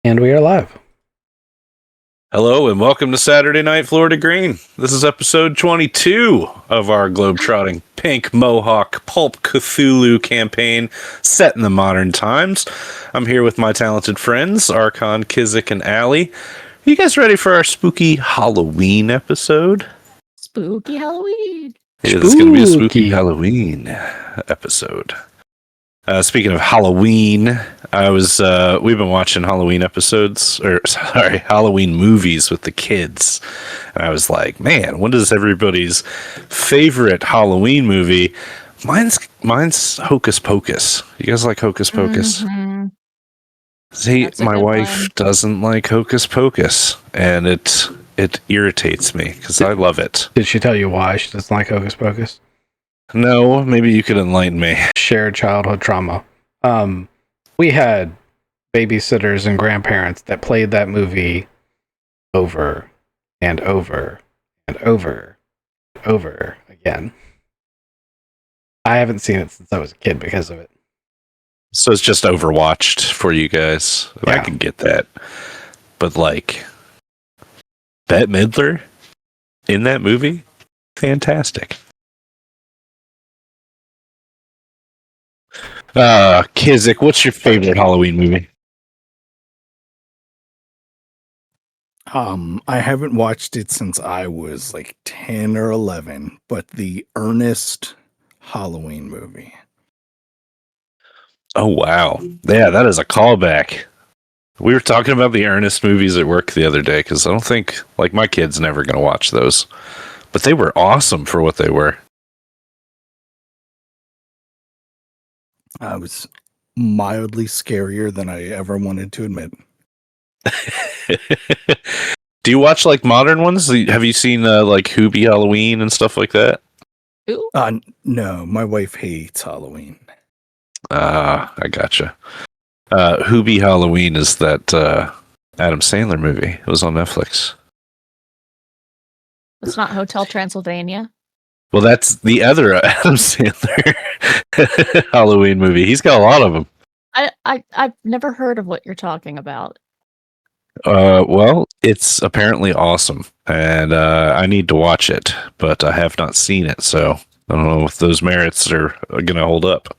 And we are live. Hello and welcome to Saturday Night Florida Green. This is episode 22 of our globetrotting Pink Mohawk Pulp Cthulhu campaign set in the modern times. I'm here with my talented friends, Archon, Kizik, and Allie. Are you guys ready for our spooky Halloween episode? Spooky Halloween. Yeah, this is going to be a spooky Halloween episode. Speaking of Halloween, we've been watching Halloween Halloween movies with the kids. And I was like, man, what is everybody's favorite Halloween movie? Mine's Hocus Pocus. You guys like Hocus Pocus? Mm-hmm. See, my wife doesn't like Hocus Pocus, and it irritates me because I love it. Did she tell you why she doesn't like Hocus Pocus? No, maybe you could enlighten me. Shared childhood trauma. We had babysitters and grandparents that played that movie over and over and over and over again. I haven't seen it since I was a kid because of it. So it's just overwatched for you guys. Yeah. I can get that. But like, Bette Midler in that movie? Fantastic. Kizik, what's your favorite Halloween movie? I haven't watched it since I was like 10 or 11, but the Ernest Halloween movie. Oh, wow. Yeah, that is a callback. We were talking about the Ernest movies at work the other day because I don't think, like, my kid's never going to watch those. But they were awesome for what they were. I was mildly scarier than I ever wanted to admit. Do you watch like modern ones? Have you seen like Hoobie Halloween and stuff like that? No, my wife hates Halloween. I gotcha. Hoobie Halloween is that Adam Sandler movie. It was on Netflix. It's not Hotel Transylvania. Well, that's the other Adam Sandler Halloween movie. He's got a lot of them. I've never heard of what you're talking about. Well, it's apparently awesome, and I need to watch it, but I have not seen it, so I don't know if those merits are going to hold up.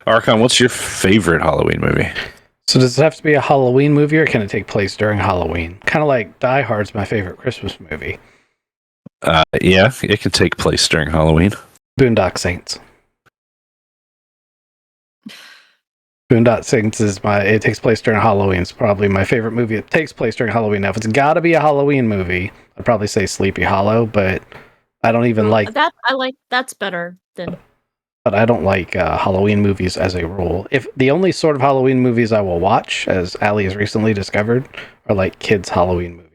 Archon, what's your favorite Halloween movie? So does it have to be a Halloween movie, or can it take place during Halloween? Kind of like Die Hard's my favorite Christmas movie. Yeah, it can take place during Halloween. Boondock Saints. Boondock Saints it takes place during Halloween. It's probably my favorite movie. It takes place during Halloween. Now, if it's got to be a Halloween movie, I'd probably say Sleepy Hollow, but I don't even like that. That's better than. But I don't like Halloween movies as a rule. If the only sort of Halloween movies I will watch, as Allie has recently discovered, are like kids' Halloween movies.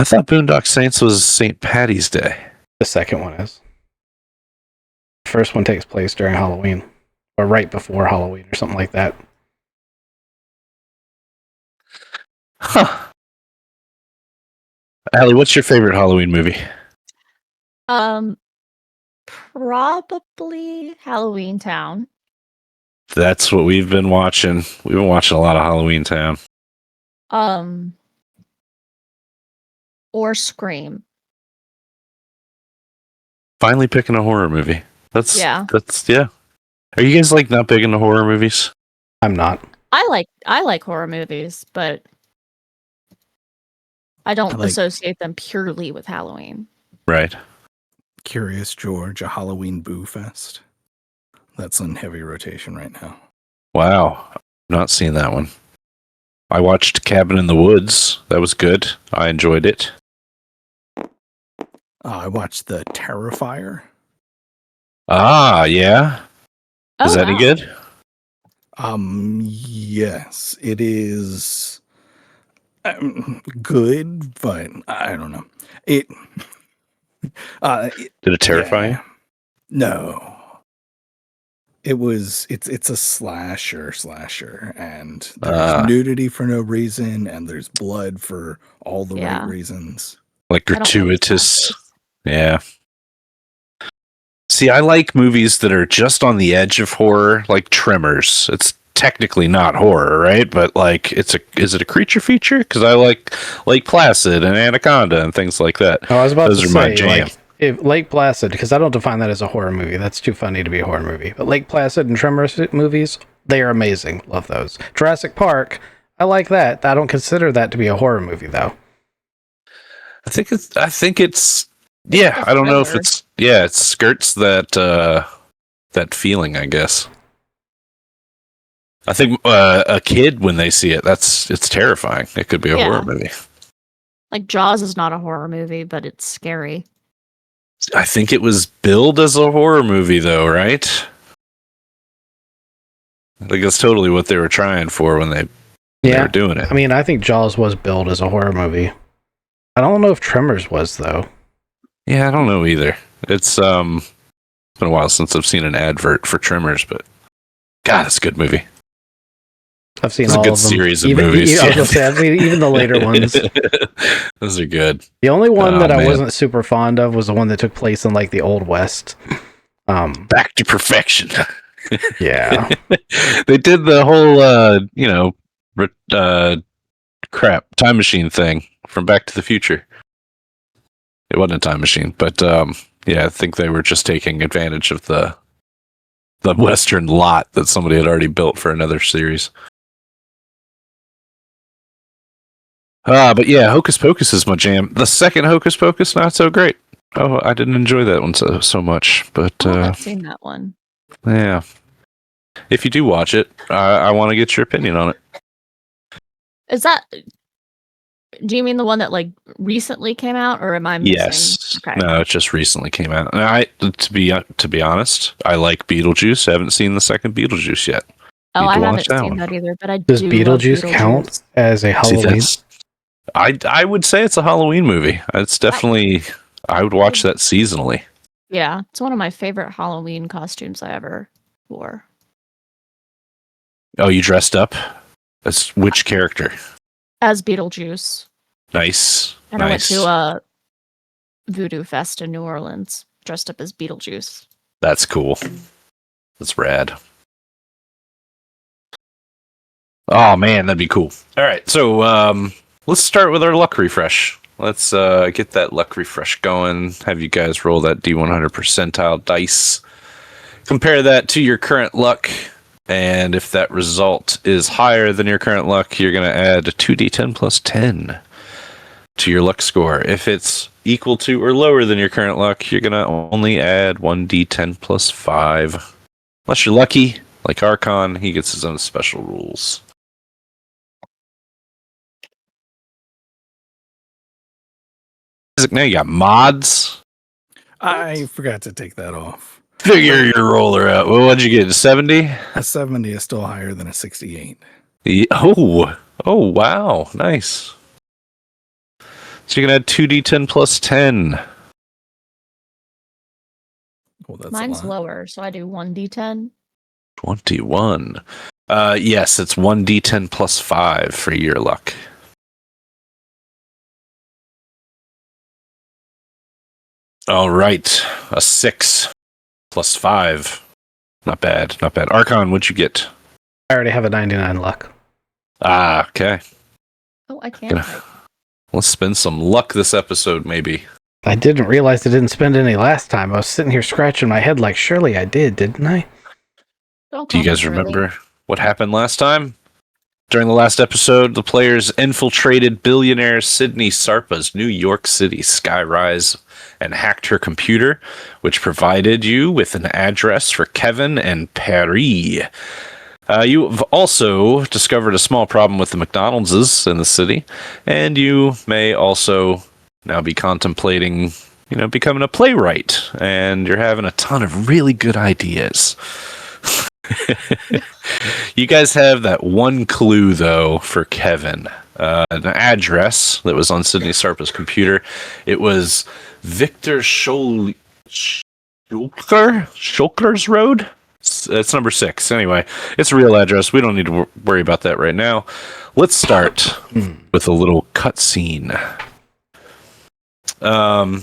I thought Boondock Saints was St. Paddy's Day. The second one is. The first one takes place during Halloween. Or right before Halloween or something like that. Huh. Allie, what's your favorite Halloween movie? Probably Halloween Town. That's what we've been watching. We've been watching a lot of Halloween Town. Or Scream. Finally picking a horror movie. That's yeah. Are you guys like not big into horror movies? I'm not. I like horror movies, but I don't associate them purely with Halloween. Right. Curious George, a Halloween Boo Fest. That's on heavy rotation right now. Wow. I've not seen that one. I watched Cabin in the Woods. That was good. I enjoyed it. I watched The Terrifier. Ah, yeah. Is that any good? Yes, it is good, but I don't know. Did it terrify you? No. It's a slasher, and there's nudity for no reason, and there's blood for all the right reasons. Like gratuitous. Yeah. See, I like movies that are just on the edge of horror, like Tremors. It's technically not horror, right? But like, is it a creature feature? Because I like Lake Placid and Anaconda and things like that. Oh, I was about Those to are my say, jam. like, if Lake Placid, because I don't define that as a horror movie. That's too funny to be a horror movie. But Lake Placid and Tremors movies, they are amazing. Love those. Jurassic Park, I like that. I don't consider that to be a horror movie, though. I think it's. Yeah, I don't know if it's. Yeah, it skirts that feeling, I guess. I think a kid, when they see it, it's terrifying. It could be a horror movie. Like Jaws is not a horror movie, but it's scary. I think it was billed as a horror movie, though, right? I think that's totally what they were trying for when they were doing it. I mean, I think Jaws was billed as a horror movie. I don't know if Tremors was, though. Yeah, I don't know either. It's been a while since I've seen an advert for Tremors, but God, it's a good movie. I've seen It's all a good of them. series of movies. I was gonna say, I've seen even the later ones. Those are good. The only one that I wasn't super fond of was the one that took place in like the Old West. Back to Perfection. Yeah. They did the whole time machine thing from Back to the Future. It wasn't a time machine, but I think they were just taking advantage of the Western lot that somebody had already built for another series. But yeah, Hocus Pocus is my jam. The second Hocus Pocus, not so great. Oh, I didn't enjoy that one so much. But I haven't seen that one. Yeah. If you do watch it, I want to get your opinion on it. Is that... Do you mean the one that like recently came out, or am I missing? Yes. Okay. No, it just recently came out. And to be honest, I like Beetlejuice. I haven't seen the second Beetlejuice yet. Oh, Need I to haven't watch that seen one. that either. But I Does do Beetlejuice love count as a Halloween? I would say it's a Halloween movie. It's definitely. I would watch that seasonally. Yeah, it's one of my favorite Halloween costumes I ever wore. Oh, you dressed up? As which character? As Beetlejuice. Nice. And I went to a Voodoo Fest in New Orleans, dressed up as Beetlejuice. That's cool. That's rad. Oh man, that'd be cool. All right, so let's start with our luck refresh. Let's get that luck refresh going. Have you guys roll that D100 percentile dice. Compare that to your current luck. And if that result is higher than your current luck, you're going to add a 2d10 plus 10 to your luck score. If it's equal to or lower than your current luck, you're going to only add 1d10 plus 5. Unless you're lucky, like Archon, he gets his own special rules. Now you got mods. I forgot to take that off. Figure your roller out. Well, what'd you get? 70? A 70 is still higher than a 68. Oh, wow. Nice. So you can add 2d10 plus 10. Well, that's Mine's lower, so I do 1d10. 21. Yes, it's 1d10 plus 5 for your luck. All right. A 6 plus 5. Not bad. Not bad. Archon, what'd you get? I already have a 99 luck. Ah, okay. Oh, I can't. Let's spend some luck this episode, maybe. I didn't realize I didn't spend any last time. I was sitting here scratching my head like, surely I did, didn't I? Do you guys remember what happened last time? During the last episode, the players infiltrated billionaire Sydney Sarpa's New York City skyrise and hacked her computer, which provided you with an address for Kevin and Paris. You've also discovered a small problem with the McDonald's in the city, and you may also now be contemplating, becoming a playwright, and you're having a ton of really good ideas. You guys have that one clue, though, for Kevin. An address that was on Sydney Sarpa's computer. It was Victor Schulker's Road? It's number 6. Anyway, it's a real address. We don't need to worry about that right now. Let's start with a little cutscene. The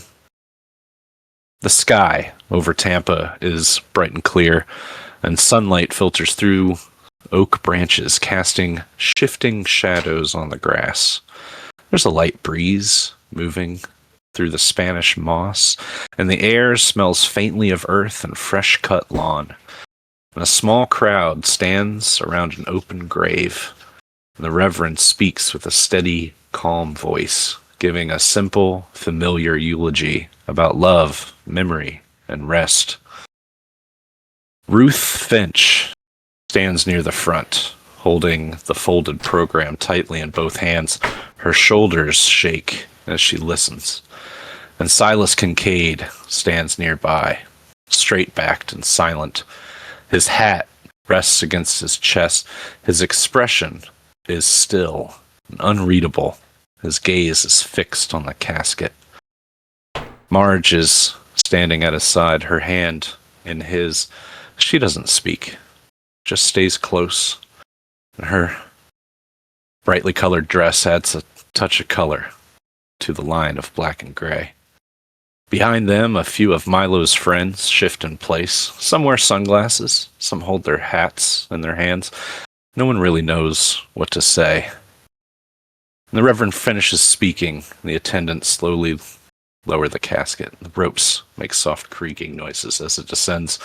sky over Tampa is bright and clear, and sunlight filters through oak branches casting shifting shadows on the grass. There's a light breeze moving through the Spanish moss, and the air smells faintly of earth and fresh-cut lawn. And a small crowd stands around an open grave, and the Reverend speaks with a steady, calm voice, giving a simple, familiar eulogy about love, memory, and rest. Ruth Finch stands near the front, holding the folded program tightly in both hands. Her shoulders shake as she listens. And Silas Kincaid stands nearby, straight-backed and silent. His hat rests against his chest. His expression is still and unreadable. His gaze is fixed on the casket. Marge is standing at his side, her hand in his. She doesn't speak, just stays close. And her brightly colored dress adds a touch of color to the line of black and gray. Behind them, a few of Milo's friends shift in place. Some wear sunglasses, some hold their hats in their hands. No one really knows what to say. And the Reverend finishes speaking, and the attendants slowly lower the casket. The ropes make soft creaking noises as it descends.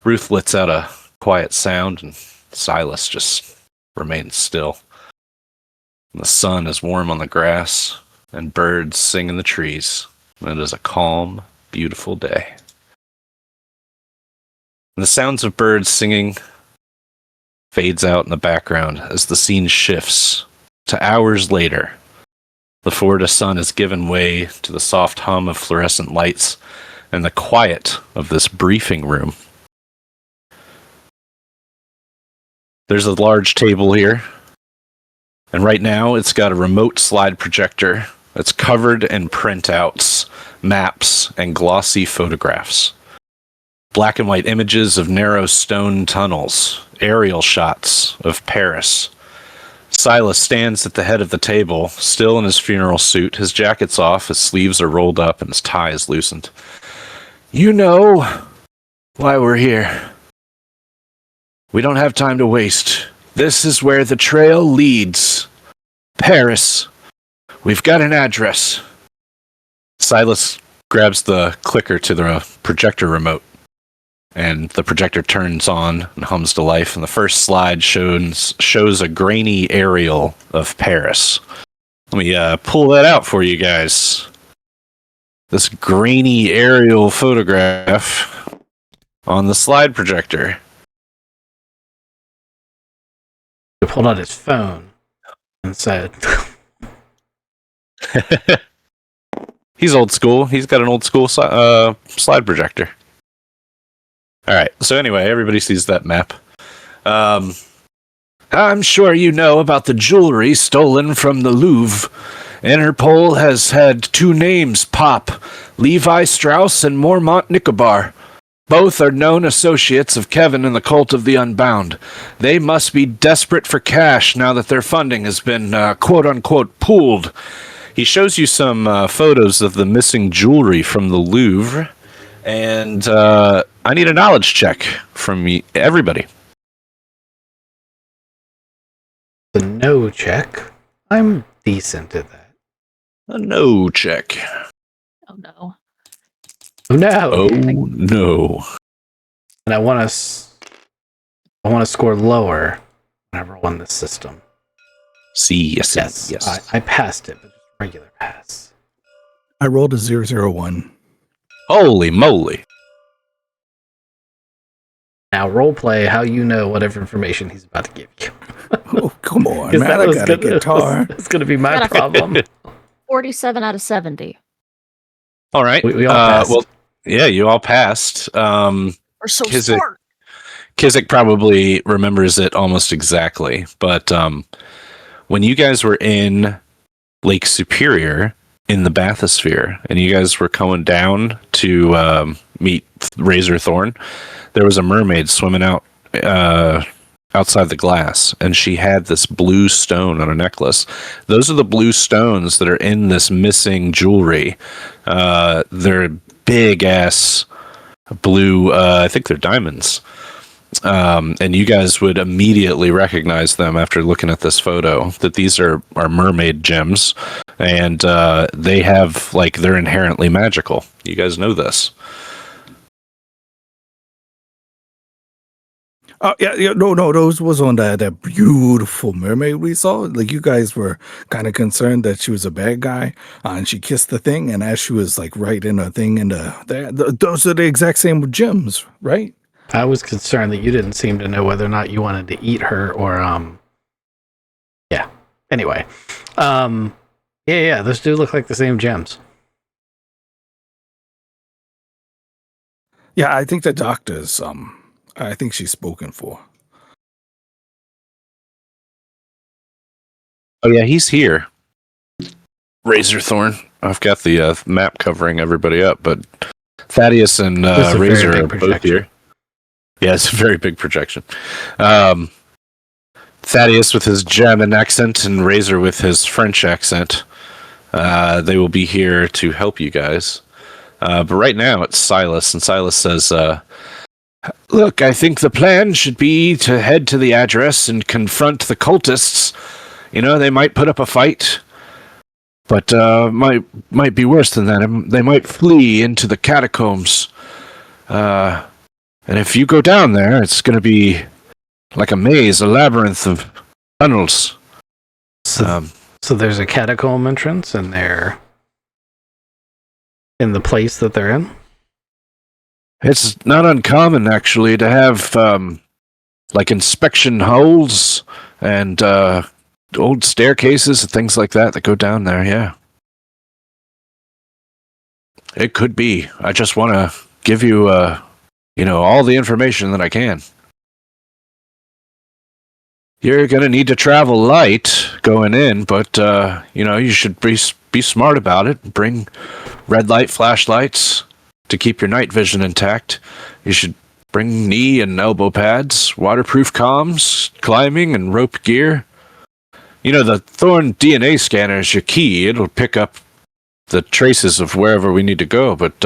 Ruth lets out a quiet sound, and Silas just remains still. And the sun is warm on the grass, and birds sing in the trees. And it is a calm, beautiful day. And the sounds of birds singing fades out in the background as the scene shifts to hours later. The Florida sun has given way to the soft hum of fluorescent lights and the quiet of this briefing room. There's a large table here, and right now it's got a remote slide projector that's covered in printouts, maps, and glossy photographs. Black and white images of narrow stone tunnels, aerial shots of Paris. Silas stands at the head of the table, still in his funeral suit. His jacket's off, his sleeves are rolled up, and his tie is loosened. You know why we're here. We don't have time to waste. This is where the trail leads. Paris. We've got an address. Silas grabs the clicker to the projector remote, and the projector turns on and hums to life, and the first slide shows a grainy aerial of Paris. Let me pull that out for you guys. This grainy aerial photograph on the slide projector. He pulled out his phone and said... He's old school. He's got an old school slide projector. All right. So anyway, everybody sees that map. I'm sure you know about the jewelry stolen from the Louvre. Interpol has had two names pop, Levi Strauss and Mormont Nicobar. Both are known associates of Kevin in the Cult of the Unbound. They must be desperate for cash now that their funding has been quote-unquote pooled. He shows you some photos of the missing jewelry from the Louvre, and I need a knowledge check from everybody. The no check. I'm decent at that. A no check. Oh no. Oh no! Oh no! And I want to score lower when I roll on this system. See, yes. I passed it, but just regular pass. I rolled a 001. Holy moly! Now role play how you know whatever information he's about to give you. Oh, come on, man! I got a guitar. It's going to be my problem. 47 out of 70. All right. We all passed. Well, yeah, you all passed. We're so smart. Kizik probably remembers it almost exactly. But when you guys were in Lake Superior in the bathysphere, and you guys were going down to meet Razor Thorn, there was a mermaid swimming out outside the glass, and she had this blue stone on a necklace. Those are the blue stones that are in this missing jewelry. They're big ass blue, I think they're diamonds. And you guys would immediately recognize them after looking at this photo, that these are mermaid gems, and they have, like, they're inherently magical. You guys know this. No, those was on that beautiful mermaid we saw. Like, you guys were kind of concerned that she was a bad guy, and she kissed the thing, and as she was like right in a thing, and those are the exact same gems, right? I was concerned that you didn't seem to know whether or not you wanted to eat her or yeah. Anyway. Yeah, those do look like the same gems. Yeah, I think the doctor's I think she's spoken for. Oh yeah, he's here. Razorthorn. I've got the map covering everybody up, but Thaddeus and Razor are both here. Yeah, it's a very big projection. Thaddeus with his German accent and Razor with his French accent. They will be here to help you guys. But right now it's Silas, and Silas says, look, I think the plan should be to head to the address and confront the cultists. You know, they might put up a fight, but might be worse than that. They might flee into the catacombs. And if you go down there, it's going to be like a maze, a labyrinth of tunnels. So there's a catacomb entrance, and they're in the place that they're in? It's not uncommon, actually, to have, like, inspection holes and old staircases and things like that go down there, yeah. It could be. I just want to give you, all the information that I can. You're going to need to travel light going in, but, you should be smart about it. Bring red light flashlights to keep your night vision intact. You should bring knee and elbow pads, waterproof comms, climbing, and rope gear. You know, the Thorn DNA scanner is your key. It'll pick up the traces of wherever we need to go, but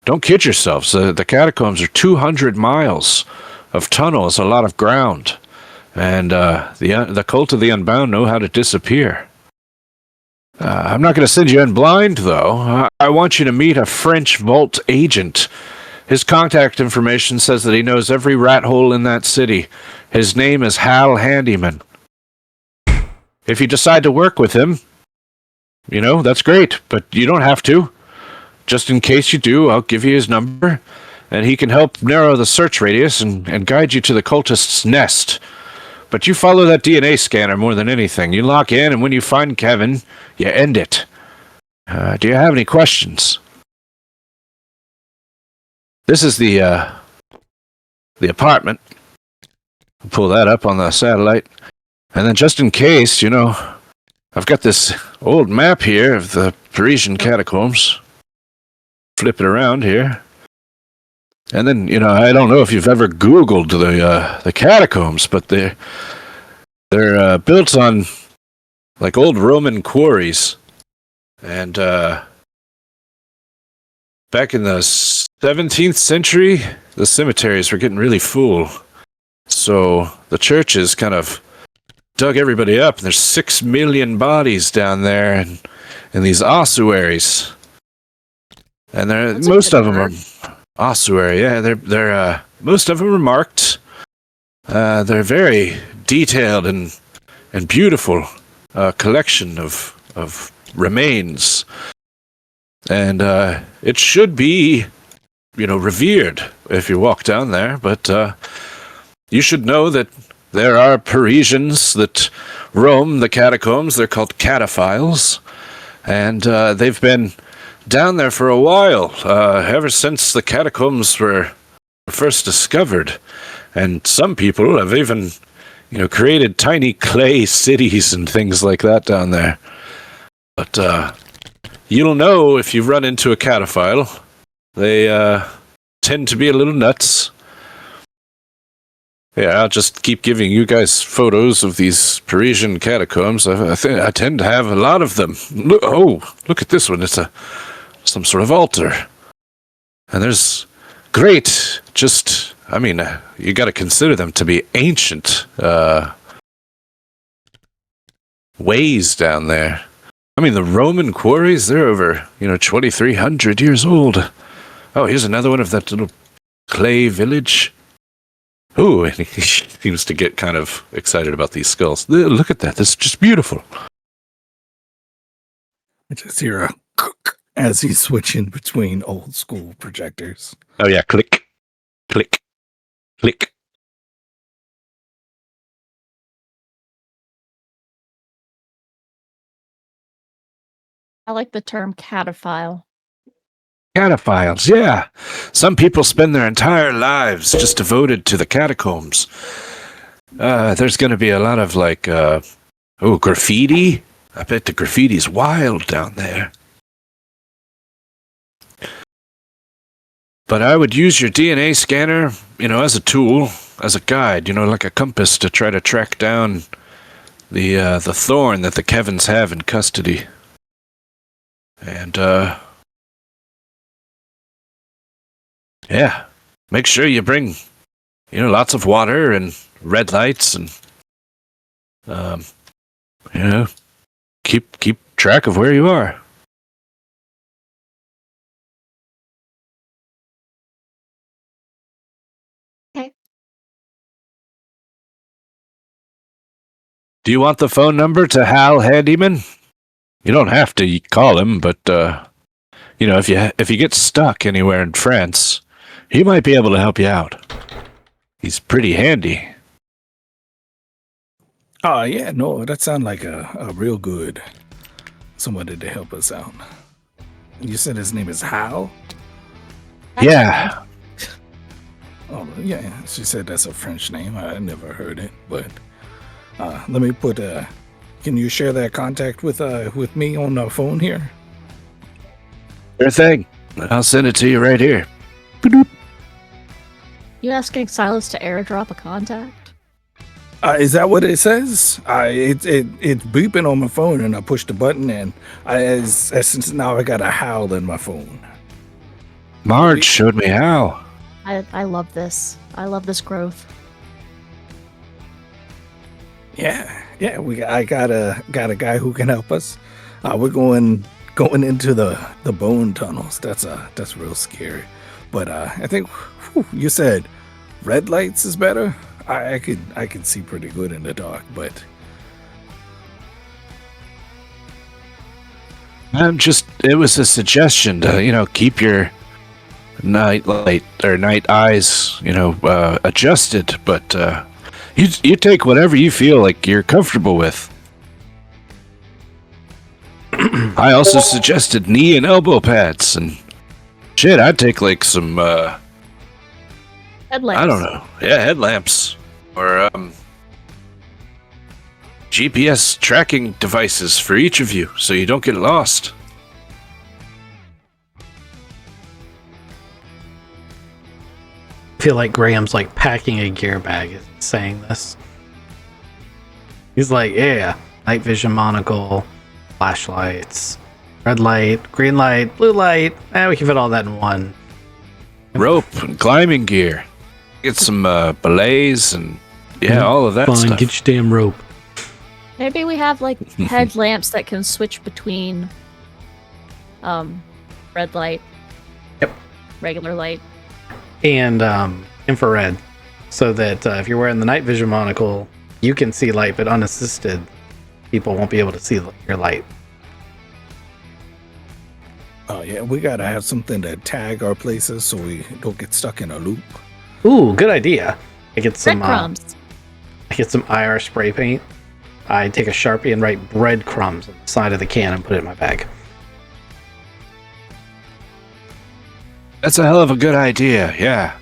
don't kid yourselves. The catacombs are 200 miles of tunnels, a lot of ground. And the Cult of the Unbound know how to disappear. I'm not going to send you in blind, though. I want you to meet a French vault agent. His contact information says that he knows every rat hole in that city. His name is Hal Handyman. If you decide to work with him, that's great, but you don't have to. Just in case you do, I'll give you his number, and he can help narrow the search radius and guide you to the cultist's nest. But you follow that DNA scanner more than anything. You lock in, and when you find Kevin, you end it. Do you have any questions? This is the apartment. I'll pull that up on the satellite. And then just in case, I've got this old map here of the Parisian catacombs. Flip it around here. And then, I don't know if you've ever Googled the catacombs, but they're built on, like, old Roman quarries. And back in the 17th century, the cemeteries were getting really full. So the churches kind of dug everybody up. And there's 6 million bodies down there in these ossuaries. And most of them are ossuary. Yeah, they're most of them are marked. They're very detailed and beautiful collection of remains, and it should be, revered if you walk down there. But you should know that there are Parisians that roam the catacombs. They're called cataphiles, and they've been down there for a while, ever since the catacombs were first discovered. And some people have even, created tiny clay cities and things like that down there. But you'll know if you run into a cataphile. They tend to be a little nuts. Yeah, I'll just keep giving you guys photos of these Parisian catacombs. I tend to have a lot of them. Look at this one. It's some sort of altar. And there's great, just I mean, you got to consider them to be ancient ways down there. I mean, the Roman quarries, they're over, 2,300 years old. Oh, here's another one of that little clay village. Ooh, and he seems to get kind of excited about these skulls. Look at that. This is just beautiful. I just hear a as he's switching between old school projectors. Oh, yeah. Click, click, click. I like the term cataphile. Cataphiles, yeah. Some people spend their entire lives just devoted to the catacombs. There's going to be a lot of, graffiti. I bet the graffiti's wild down there. But I would use your DNA scanner, as a tool, as a guide, like a compass to try to track down the thorn that the Kevins have in custody. And, yeah, make sure you bring, lots of water and red lights and, keep track of where you are. Okay. Do you want the phone number to Hal Handyman? You don't have to call him, but, if you get stuck anywhere in France, he might be able to help you out. He's pretty handy. Oh, yeah, no, that sounds like a real good somebody to help us out. You said his name is Hal? That's Yeah. Oh, yeah, she said that's a French name. I never heard it, but let me put can you share that contact with me on the phone here? Sure thing. I'll send it to you right here. You asking Silas to airdrop a contact? Is that what it says? It's beeping on my phone, and I pushed the button, and since now I got a Hal in my phone. Marge showed me how. I love this. I love this growth. Yeah. I got a guy who can help us. We're going into the bone tunnels. That's real scary. But I think you said red lights is better. I could see pretty good in the dark, but it was a suggestion to, keep your night light or night eyes, adjusted, but you take whatever you feel like you're comfortable with. I also suggested knee and elbow pads, and shit, I'd take like some Headlamps. I don't know. Yeah, headlamps or GPS tracking devices for each of you so you don't get lost. I feel like Graham's like packing a gear bag saying this. He's like, yeah, night vision monocle, flashlights, red light, green light, blue light. We can fit all that in one. Rope and climbing gear. Get some belays and all of that Fine, stuff. get your damn rope. Maybe we have like headlamps that can switch between red light. Yep. Regular light. And infrared, so that if you're wearing the night vision monocle, you can see light, but unassisted people won't be able to see your light. oh yeah, we gotta have something to tag our places so we don't get stuck in a loop. Ooh, good idea. I get some Breadcrumbs. I get some IR spray paint. I take a Sharpie and write breadcrumbs on the side of the can and put it in my bag. That's a hell of a good idea, yeah.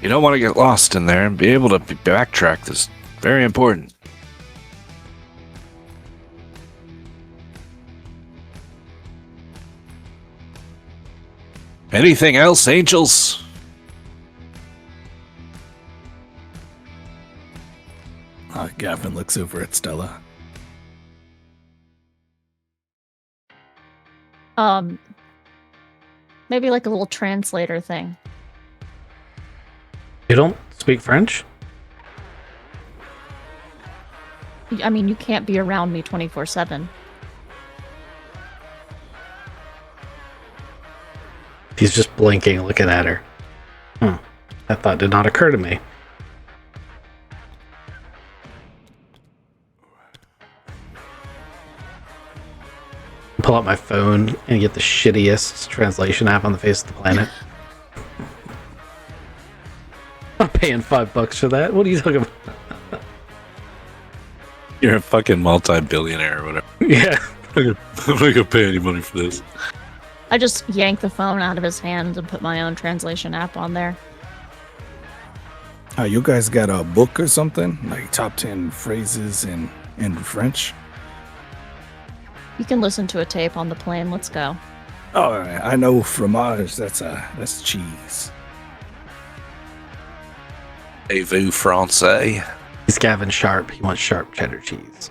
You don't want to get lost in there, and be able to backtrack is very important. Anything else, angels? Gavin looks over at Stella. Maybe like a little translator thing. You don't speak French? I mean, you can't be around me 24/7. He's just blinking, looking at her. That thought did not occur to me. Pull out my phone and get the shittiest translation app on the face of the planet. I'm paying $5 for that. What are you talking about? You're a fucking multi-billionaire or whatever. Yeah. I'm not gonna pay any money for this. I just yanked the phone out of his hands and put my own translation app on there. You guys got a book or something? Like top 10 phrases in French? You can listen to a tape on the plane. Let's go. Oh, I know fromage. That's cheese. Avez-vous français? He's Gavin Sharp. He wants sharp cheddar cheese.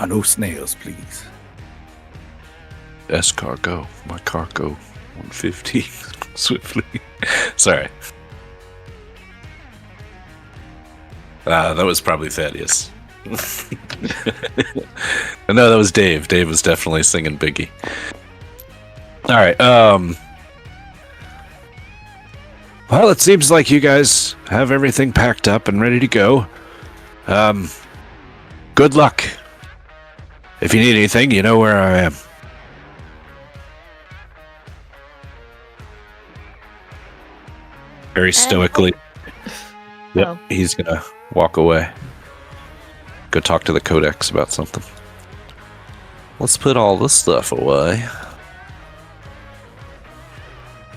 No snails, please. Escargot. My cargo. 150. Swiftly. Sorry. That was probably Thaddeus. No, that was Dave. Dave was definitely singing Biggie. All right. Well, it seems like you guys have everything packed up and ready to go. Good luck. If you need anything, you know where I am. Very stoically. Yep, Oh. he's gonna walk away. Go talk to the Codex about something. Let's put all this stuff away.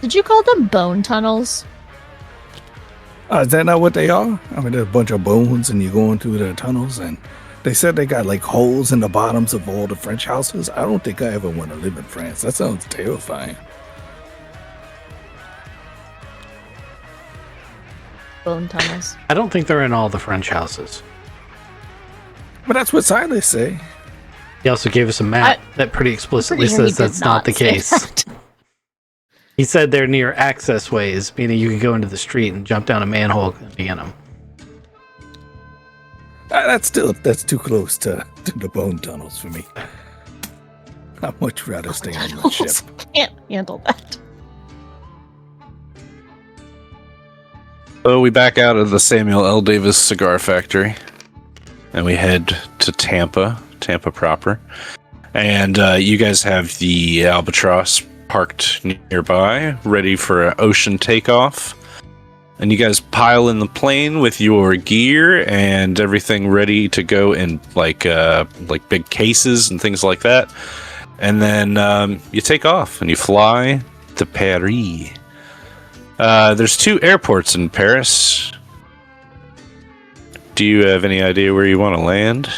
Did you call them bone tunnels? Is that not what they are? I mean, there's a bunch of bones and you go into the tunnels, and they said they got like holes in the bottoms of all the French houses. I don't think I ever want to live in France. That sounds terrifying. Bone tunnels. I don't think they're in all the French houses. But that's what Silas say. He also gave us a map that pretty explicitly Pretty sure he says did that's not the say case. that. He said they're near access ways, meaning you can go into the street and jump down a manhole and be in them. That's too close to the bone tunnels for me. I'd much rather stay on the ship. Can't handle that. So we back out of the Samuel L. Davis cigar factory, and we head to Tampa proper. And you guys have the Albatross parked nearby, ready for an ocean takeoff. And you guys pile in the plane with your gear and everything ready to go in like big cases and things like that. And then you take off and you fly to Paris. There's 2 airports in Paris. Do you have any idea where you want to land?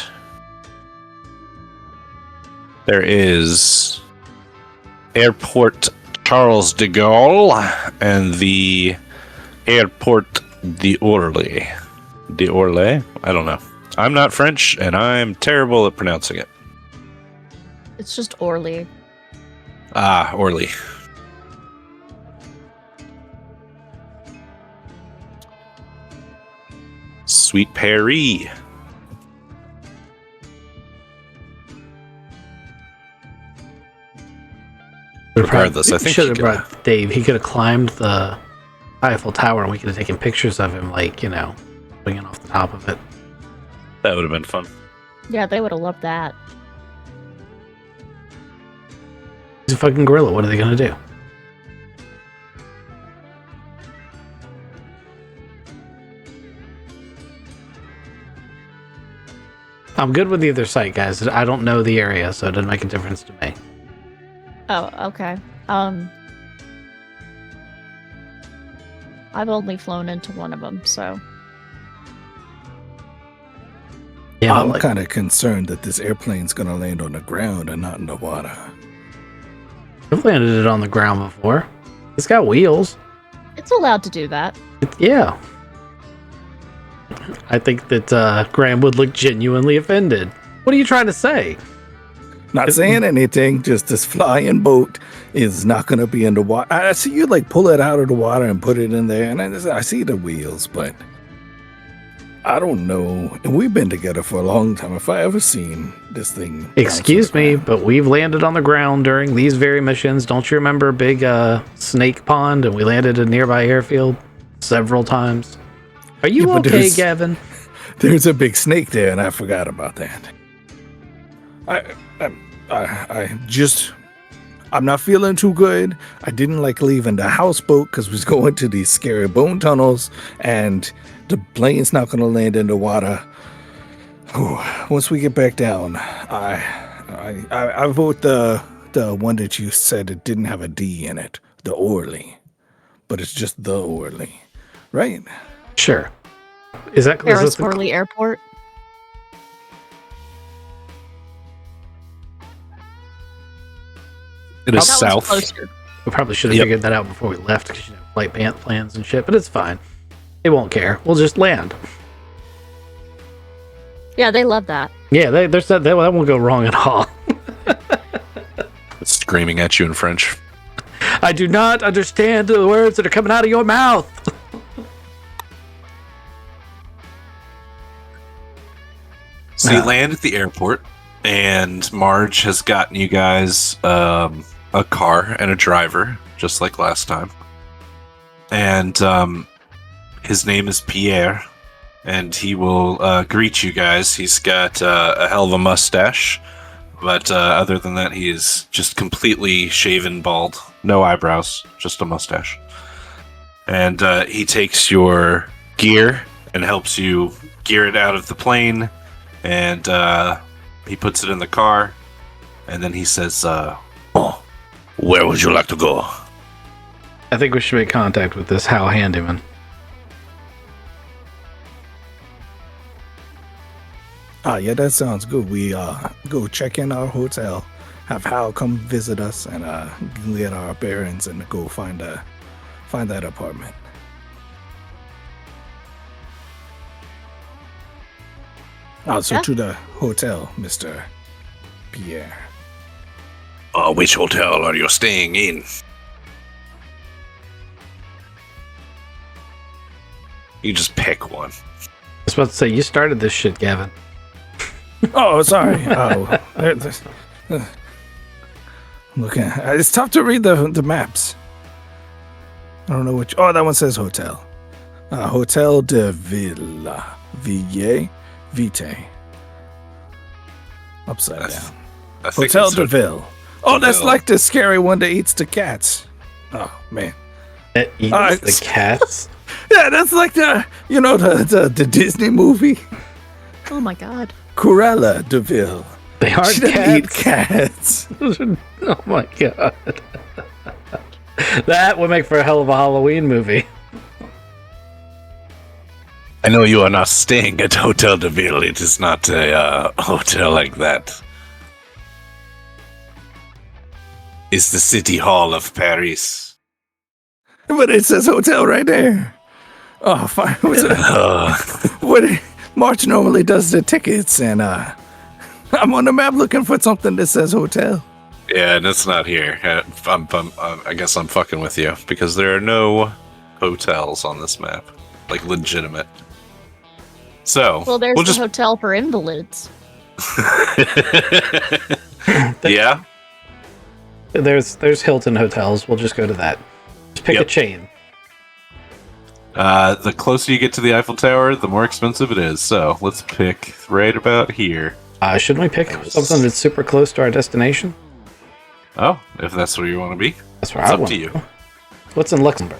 There is Airport Charles de Gaulle and the Airport d'Orly. D'Orly? I don't know. I'm not French, and I'm terrible at pronouncing it. It's just Orly. Ah, Orly. Sweet Paris. Regardless, I think should you have could- brought Dave. He could have climbed the Eiffel Tower and we could have taken pictures of him, like, swinging off the top of it. That would have been fun. Yeah, they would have loved that. He's a fucking gorilla. What are they going to do? I'm good with either site, guys. I don't know the area, so it doesn't make a difference to me. Oh, okay. I've only flown into one of them, so Yeah, I'm like, kind of concerned that this airplane's going to land on the ground and not in the water. I've landed it on the ground before. It's got wheels. it's allowed to do that. Yeah. I think that Graham would look genuinely offended. What are you trying to say? Not saying anything, just this flying boat is not going to be in the water. I see you like pull it out of the water and put it in there, and I see the wheels, but I don't know. And we've been together for a long time. If I ever seen this thing. Excuse me, but we've landed on the ground during these very missions. Don't you remember Big Snake Pond? And we landed at a nearby airfield several times. Are you Yeah, but okay, Gavin? There's a big snake there, and I forgot about that. I'm not feeling too good. I didn't like leaving the houseboat because we was going to these scary bone tunnels, and the plane's not going to land in the water. Once we get back down, I vote the one that you said it didn't have a D in it, the Orly, but it's just the Orly, right? Sure. Is that Paris Orly Airport. It is That was south. closer. We probably should have Yep. figured that out before we left because flight plans and shit, but it's fine. They won't care. We'll just land. Yeah, they love that. Yeah, that won't go wrong at all. It's screaming at you in French. I do not understand the words that are coming out of your mouth. So you land at the airport, and Marge has gotten you guys a car and a driver, just like last time. And his name is Pierre, and he will greet you guys. He's got a hell of a mustache, but other than that, he is just completely shaven bald. No eyebrows, just a mustache. And he takes your gear and helps you gear it out of the plane. And he puts it in the car, and then he says, "Oh, where would you like to go?" I think we should make contact with this Hal Handyman. Yeah, that sounds good. We go check in our hotel, have Hal come visit us, and get our bearings and go find that apartment. So Yeah. to the hotel, Mr. Pierre. Which hotel are you staying in? You just pick one. I was about to say, you started this shit, Gavin. Oh, sorry. Looking, it's tough to read the maps. I don't know which. Oh, that one says hotel. Hotel de Villa. Vite. Upside down. I think Hotel it's de Ville. Oh, that's Ville. like the scary one that eats the cats. Oh, man. It eats it's- the cats. Yeah, that's like the Disney movie. Oh my god. Cruella de Ville. They aren't She doesn't eat cats. cats. Oh my god. That would make for a hell of a Halloween movie. I know you are not staying at Hotel de Ville. It is not a hotel like that. It's the City Hall of Paris. But it says hotel right there. Oh, fine. What March normally does the tickets, and I'm on the map looking for something that says hotel. Yeah, and it's not here. I guess I'm fucking with you because there are no hotels on this map, like legitimate. So Well, there's we'll the hotel for invalids. Yeah. There's Hilton hotels. We'll just go to that. Just pick a Yep. chain. The closer you get to the Eiffel Tower, the more expensive it is. So let's pick right about here. Shouldn't we pick something that's super close to our destination? Oh, if that's where you want to be, That's where it's I up want to you. What's in Luxembourg?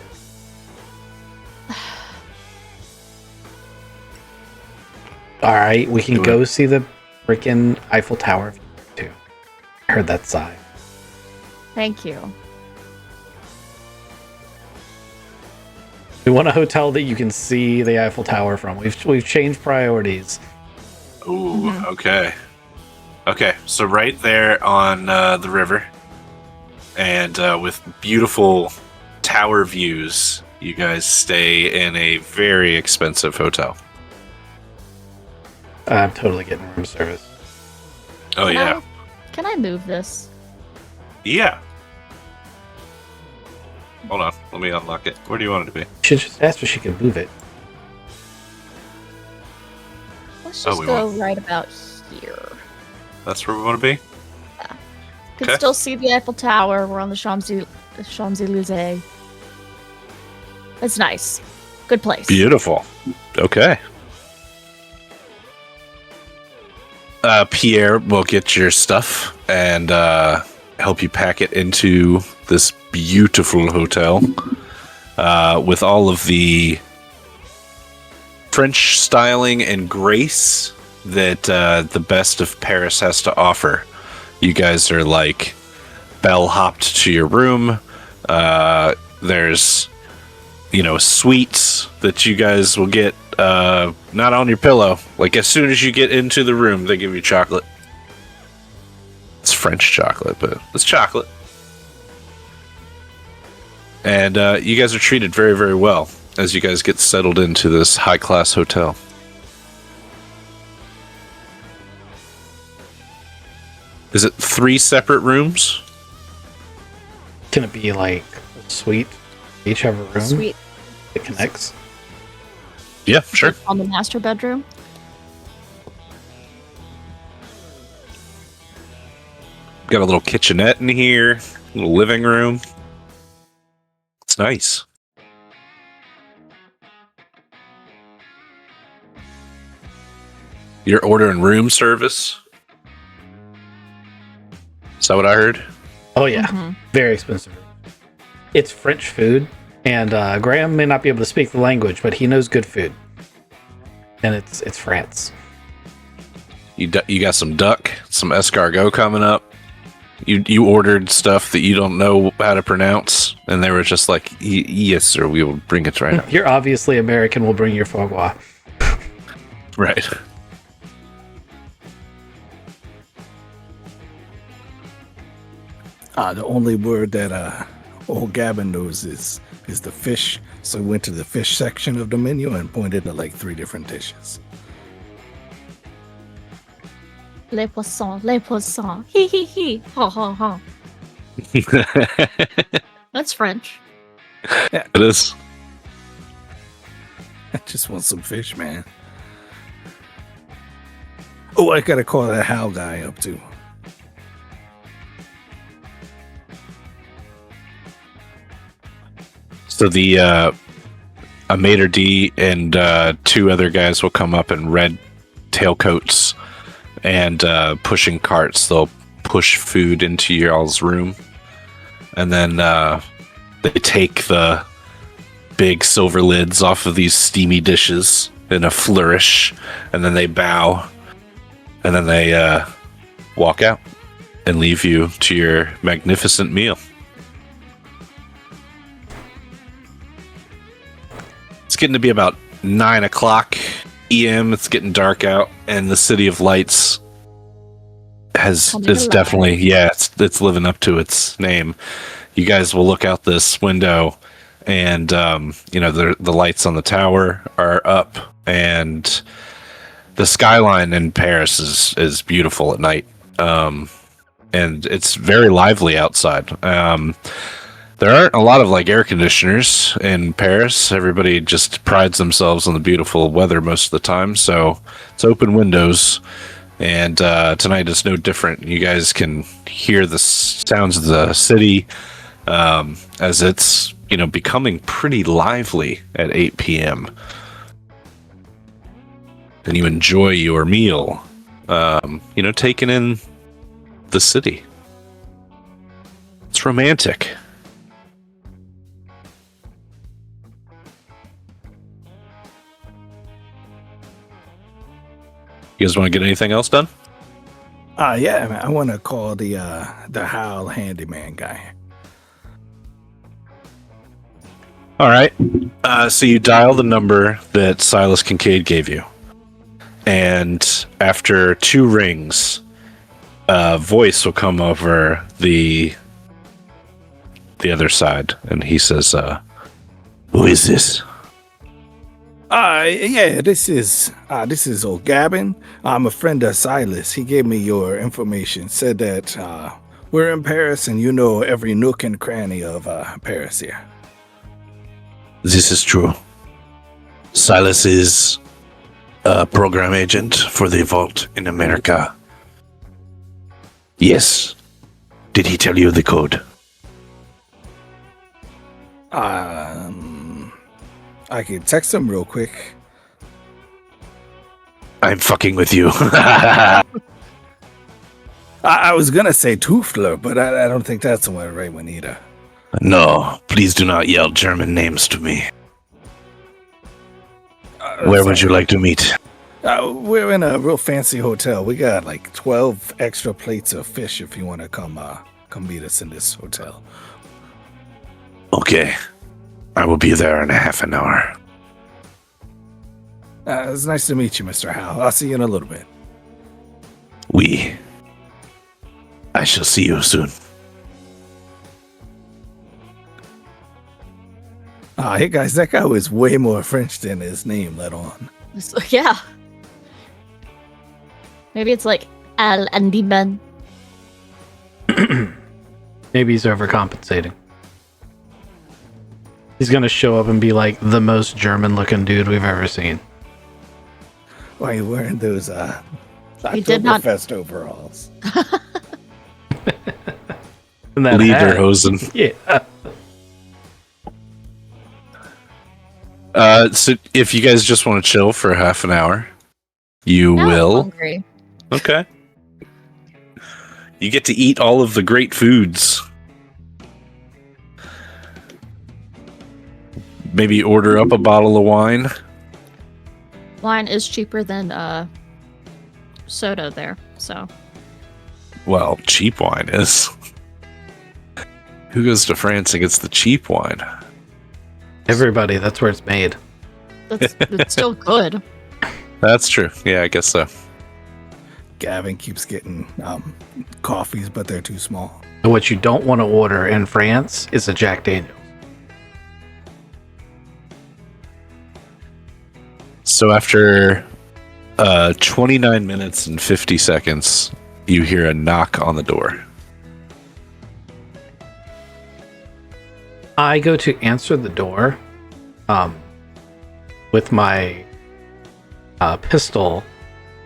All right, we can Do go see the freaking Eiffel Tower too. I heard that sigh. Thank you. We want a hotel that you can see the Eiffel Tower from. We've changed priorities. Ooh, okay. Okay, so right there on the river, and with beautiful tower views, you guys stay in a very expensive hotel. I'm totally getting room service. Oh, yeah. Can I move this? Yeah. Hold on. Let me unlock it. Where do you want it to be? Should just ask if she can move it. Let's Oh, just we go want- right about here. That's where we want to be? Can Okay. still see the Eiffel Tower. We're on the Champs-Élysées. It's nice. Good place. Beautiful. Okay. Pierre will get your stuff and help you pack it into this beautiful hotel with all of the French styling and grace that the best of Paris has to offer. You guys are like bell-hopped to your room. There's, sweets that you guys will get not on your pillow. Like, as soon as you get into the room, they give you chocolate. It's French chocolate, but it's chocolate. And you guys are treated very, very well as you guys get settled into this high-class hotel. Is it 3 separate rooms? Can it be like a suite? Each have a room Sweet. that connects? Yeah, sure. On the master bedroom. Got a little kitchenette in here, little living room. It's nice. You're ordering room service? Is that what I heard? Oh yeah, Mhm. very expensive. It's French food, and Graham may not be able to speak the language, but he knows good food, and it's France. You got some duck, some escargot coming up. You ordered stuff that you don't know how to pronounce, and they were just like, "Yes, sir, we will bring it right now." You're obviously American. We'll bring your foie gras. Right. The only word that old Gavin knows is the fish. So we went to the fish section of the menu and pointed at like 3 different dishes. Les poissons, les poissons. Hee hee hee. Ha ha ha. That's French. It is. I just want some fish, man. Oh, I gotta call that Hal guy up too. So the a maitre d and 2 other guys will come up in red tailcoats and pushing carts. They'll push food into y'all's room, and then they take the big silver lids off of these steamy dishes in a flourish, and then they bow, and then they walk out and leave you to your magnificent meal. It's getting to be about 9 o'clock EM. It's getting dark out, and the City of Lights is definitely, it's living up to its name. You guys will look out this window, and the lights on the tower are up, and the skyline in Paris is beautiful at night, and it's very lively outside. There aren't a lot of like air conditioners in Paris. Everybody just prides themselves on the beautiful weather most of the time, so it's open windows. And tonight is no different. You guys can hear the sounds of the city as it's becoming pretty lively at 8 p.m. And you enjoy your meal, taking in the city. It's romantic. You guys want to get anything else done? Yeah, man, I want to call the Hal handyman guy. All right. So you dial the number that Silas Kincaid gave you, and after 2 rings, a voice will come over the other side, and he says, "Who is this?" Yeah, this is old Gavin. I'm a friend of Silas. He gave me your information. Said that we're in Paris and you know every nook and cranny of Paris here. This is true. Silas is a program agent for the Vault in America. Yes. Did he tell you the code? I could text him real quick. I'm fucking with you. I was gonna say Toofler, but I don't think that's the right one either. No, please do not yell German names to me. Where would you like to meet? We're in a real fancy hotel. We got like 12 extra plates of fish if you want to come meet us in this hotel. Okay. I will be there in a half an hour. It's nice to meet you, Mr. Howe. I'll see you in a little bit. I shall see you soon. Hey guys, that guy was way more French than his name let on. So, yeah. Maybe it's like Al Andiman. Maybe he's overcompensating. He's gonna show up and be like the most German-looking dude we've ever seen. Why are you wearing those He did not- Oktoberfest overalls? And that hat. Lederhosen. Yeah. So if you guys just want to chill for half an hour, you Now I'm will. hungry. Okay. You get to eat all of the great foods. Maybe order up a bottle of wine. Wine is cheaper than soda there, so Well, cheap wine is. Who goes to France and gets the cheap wine? Everybody, that's where it's made. it's still good. That's true. Yeah, I guess so. Gavin keeps getting coffees, but they're too small. And what you don't want to order in France is a Jack Daniels. So after 29 minutes and 50 seconds, you hear a knock on the door. I go to answer the door with my pistol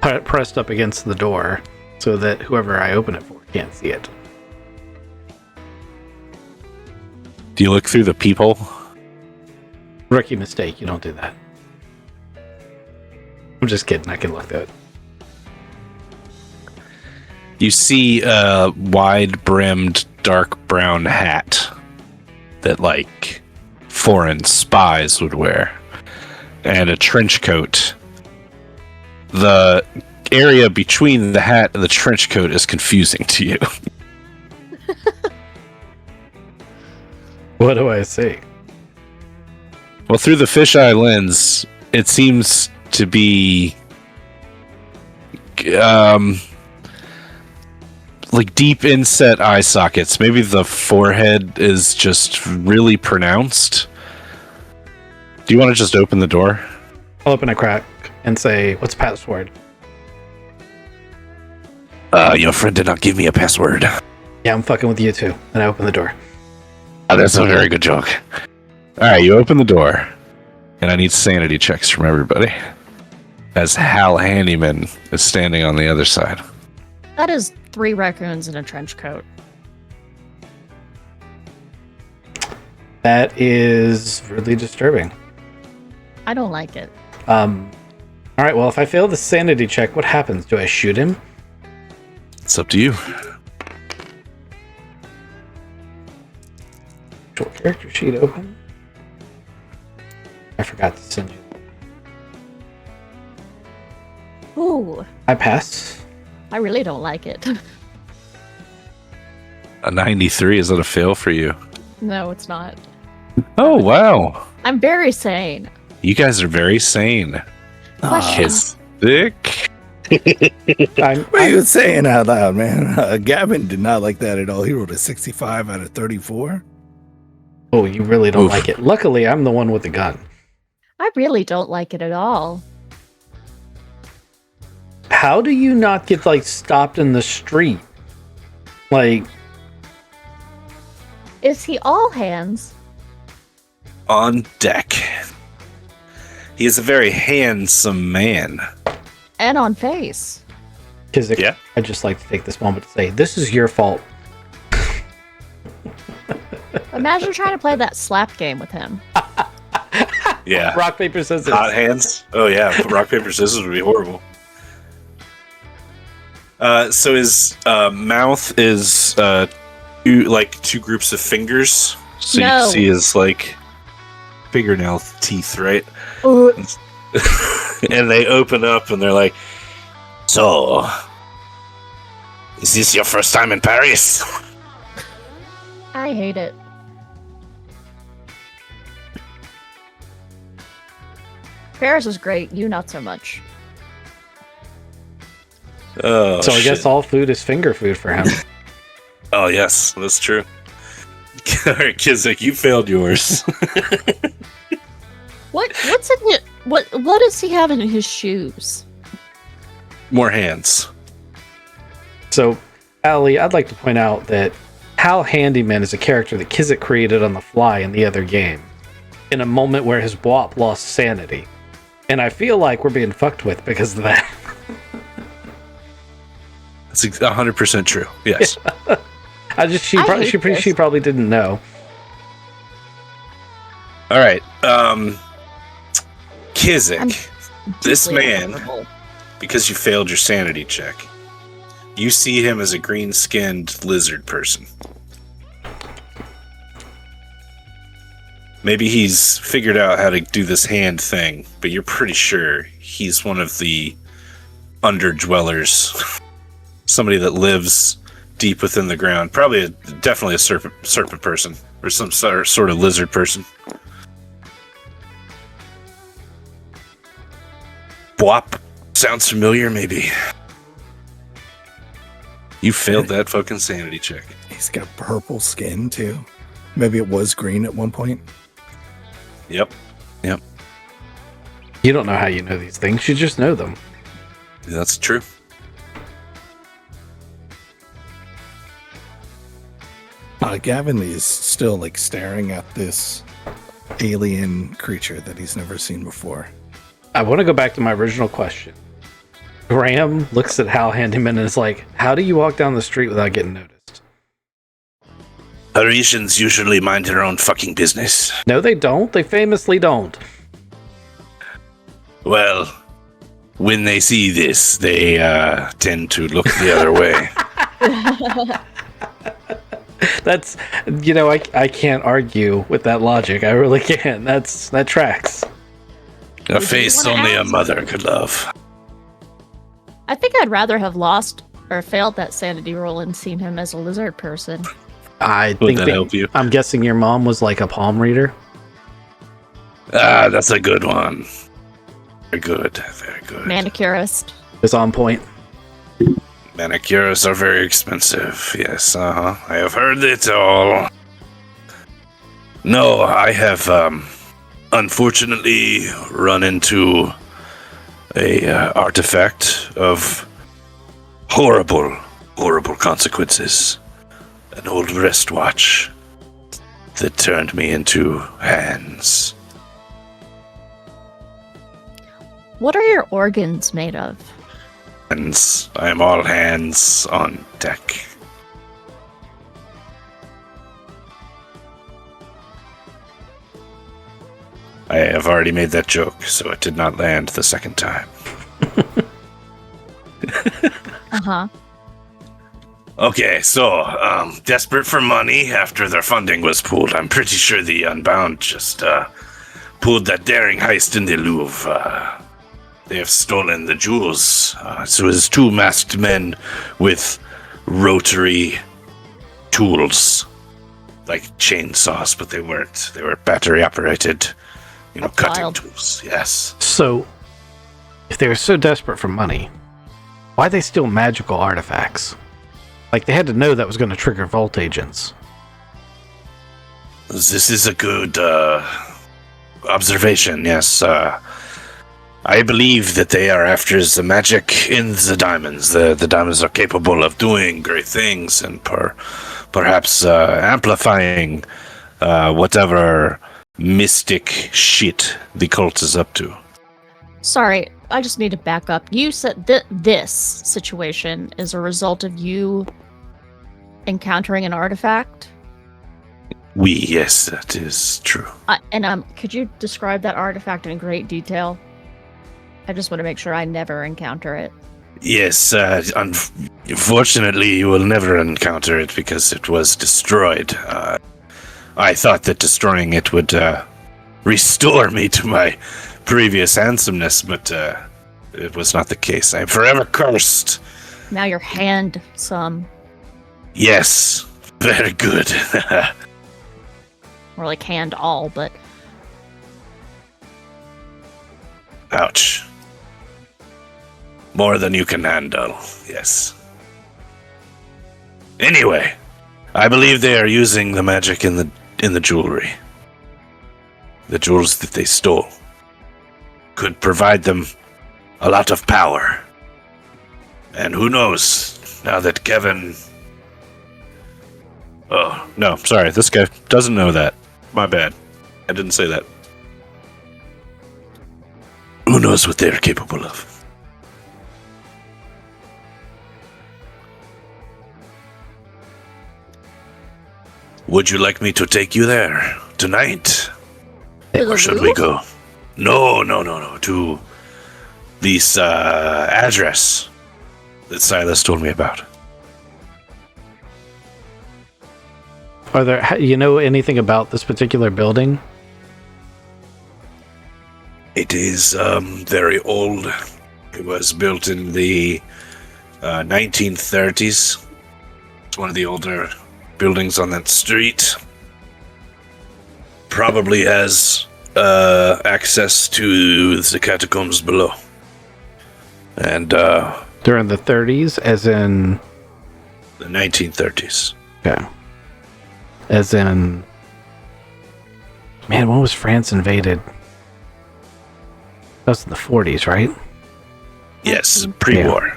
pressed up against the door so that whoever I open it for can't see it. Do you look through the peephole? Rookie mistake, you don't do that. I'm just kidding, I can look through it. You see a wide-brimmed dark brown hat that, like, foreign spies would wear, and a trench coat. The area between the hat and the trench coat is confusing to you. What do I see? Well, through the fisheye lens, it seems to be like deep inset eye sockets. Maybe the forehead is just really pronounced. Do you want to just open the door? I'll open a crack and say, what's password? Your friend did not give me a password. Yeah, I'm fucking with you too. And I open the door. That's a very good joke. Alright, you open the door. And I need sanity checks from everybody. As Hal Handyman is standing on the other side. That is 3 raccoons in a trench coat. That is really disturbing. I don't like it. Alright, well, if I fail the sanity check, what happens? Do I shoot him? It's up to you. Short character sheet open. I forgot to send you. Ooh, I pass. I really don't like it. A 93, is that a fail for you? No, it's not. Oh, wow. I'm very sane. You guys are very sane. Questions? Thick. What are you saying out loud, man? Gavin did not like that at all. He wrote a 65 out of 34. Oh, you really don't Oof. like it. Luckily, I'm the one with the gun. I really don't like it at all. How do you not get like stopped in the street? Like, Is he all hands? On deck. He is a very handsome man. And on face? because Yeah. I'd just like to take this moment to say, this is your fault. Imagine trying to play that slap game with him. Yeah. Rock, paper, scissors. Hot hands. Oh yeah, rock paper scissors would be horrible. So his mouth is two groups of fingers. So you No. can see his like fingernail teeth, right? Ooh, And they open up and they're like, "So, is this your first time in Paris?" I hate it. Paris is great, you not so much. Oh, So I shit. guess all food is finger food for him. Oh yes, that's true. Alright, Kizik, you failed yours. What's in it? What does he have in his shoes? More hands. So, Allie, I'd like to point out that Hal Handyman is a character that Kizik created on the fly in the other game, in a moment where his Bwop lost sanity. And I feel like we're being fucked with because of that. That's 100% true. Yes. She I probably hate this. she probably didn't know. All right. I'm Kizik, this deeply man, uncomfortable. because you failed your sanity check, you see him as a green-skinned lizard person. Maybe he's figured out how to do this hand thing, but you're pretty sure he's one of the underdwellers. Somebody that lives deep within the ground. Probably definitely a serpent person, or some sort of lizard person. Bwop. Sounds familiar, maybe. You failed that fucking sanity check. He's got purple skin too. Maybe it was green at one point. Yep. You don't know how you know these things, you just know them. That's true. Gavin is still like staring at this alien creature that he's never seen before. I want to go back to my original question. Graham looks at Hal Handyman and is like, how do you walk down the street without getting noticed? Parisians usually mind their own fucking business. No, they don't. They famously don't. Well, when they see this, they tend to look the other way. That's, I can't argue with that logic. I really can't. That tracks. A face wanna only a ask? mother could love. I think I'd rather have lost or failed that sanity roll and seen him as a lizard person. I Would think that help you? I'm guessing your mom was like a palm reader. Ah, that's a good one. Very good. Very good. Manicurist. Is on point. Manicures are very expensive. Yes, I have heard it all. No, I have unfortunately run into a artifact of horrible consequences. An old wristwatch that turned me into hands. What are your organs made of? Hands. I am all hands on deck. I have already made that joke, so it did not land the second time. Uh-huh. Okay, so, desperate for money after their funding was pulled. I'm pretty sure the Unbound just, pulled that daring heist in the Louvre. They have stolen the jewels. So it was two masked men with rotary tools. Like chainsaws, but they weren't. They were battery operated, That's cutting wild. tools. Yes. So, if they were so desperate for money, why they steal magical artifacts? Like, they had to know that was going to trigger Volt agents. This is a good observation, yes. I believe that they are after the magic in the diamonds. The diamonds are capable of doing great things and perhaps amplifying whatever mystic shit the cult is up to. Sorry, I just need to back up. You said that this situation is a result of you encountering an artifact? Yes, that is true. Could you describe that artifact in great detail? I just want to make sure I never encounter it. Yes, unfortunately, you will never encounter it because it was destroyed. I thought that destroying it would restore me to my previous handsomeness, but it was not the case. I am forever cursed. Now you're handsome. Yes, very good. More like hand all, but... Ouch. More than you can handle, yes. Anyway, I believe they are using the magic in the jewelry. The jewels that they stole could provide them a lot of power. And who knows, now that Kevin... Oh, no, sorry, this guy doesn't know that. My bad. I didn't say that. Who knows what they're capable of? Would you like me to take you there tonight? To the Or should roof? we go? No. To this address that Silas told me about. Are there? You know anything about this particular building? It is very old. It was built in the 1930s. It's one of the older buildings on that street. Probably has access to the catacombs below. And During the 30s, as in... the 1930s. Okay. As in... Man, when was France invaded? That was in the 40s, right? Yes, pre-war.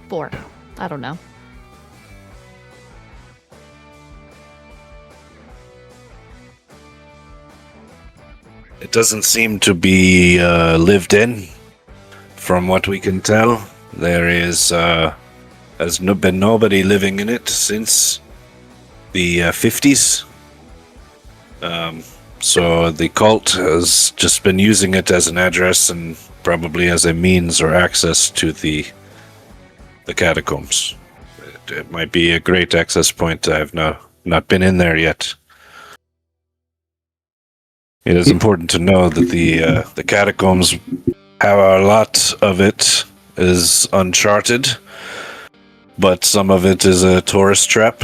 4. I don't know. It doesn't seem to be lived in, from what we can tell. There has been nobody living in it since the 50s. So the cult has just been using it as an address and probably as a means or access to the catacombs. It might be a great access point. I've not been in there yet. It is important to know that the catacombs have a lot of it is uncharted, but some of it is a tourist trap.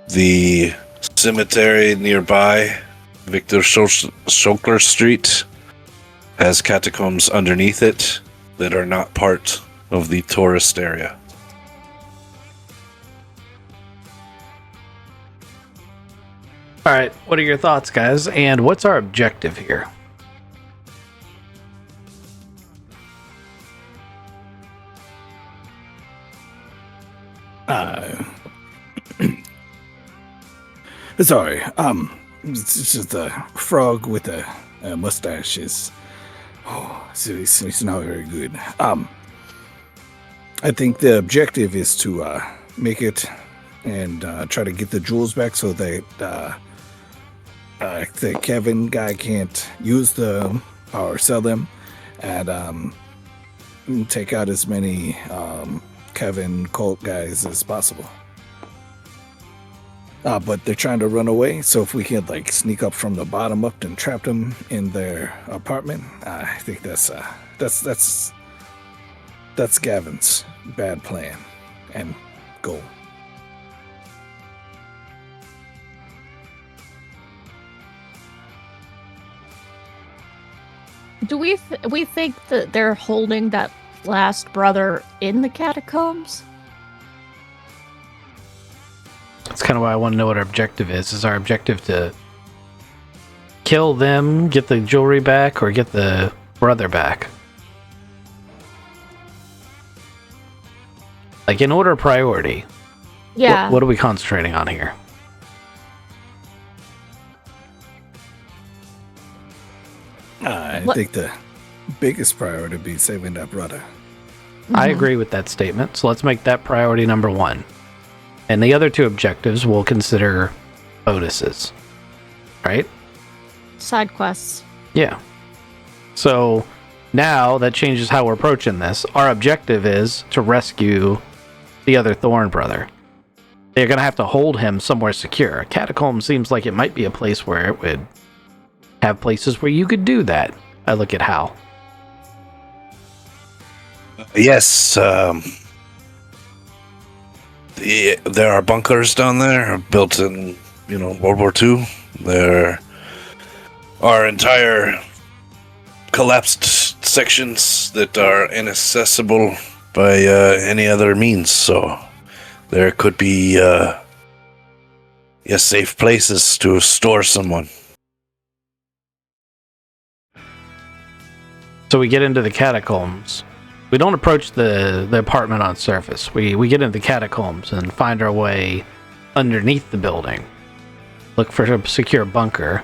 The cemetery nearby, Victor Schokler Street, has catacombs underneath it that are not part of the tourist area. All right, what are your thoughts, guys? And what's our objective here? Sorry. It's just a frog with a mustache is. Oh, it's not very good. I think the objective is to make it and try to get the jewels back so that the Kevin guy can't use them or sell them, and take out as many Kevin cult guys as possible. But they're trying to run away, so if we can sneak up from the bottom up and trap them in their apartment, I think that's Gavin's bad plan and goal. Do we think that they're holding that last brother in the catacombs? That's kind of why I want to know what our objective is. Is our objective to kill them, get the jewelry back, or get the brother back? Like, in order of priority, Yeah. what are we concentrating on here? I What- think the biggest priority would be saving that brother. I Mhm. agree with that statement. So let's make that priority number 1. And the other 2 objectives we'll consider bonuses. Right? Side quests. Yeah. So now that changes how we're approaching this. Our objective is to rescue the other Thorn brother. They're going to have to hold him somewhere secure. A catacomb seems like it might be a place where it would have places where you could do that. I look at Hal. Yes, there are bunkers down there built in, World War II. There are entire collapsed sections that are inaccessible by any other means. So there could be safe places to store someone. So we get into the catacombs. We don't approach the apartment on surface. We get into the catacombs and find our way underneath the building. Look for a secure bunker.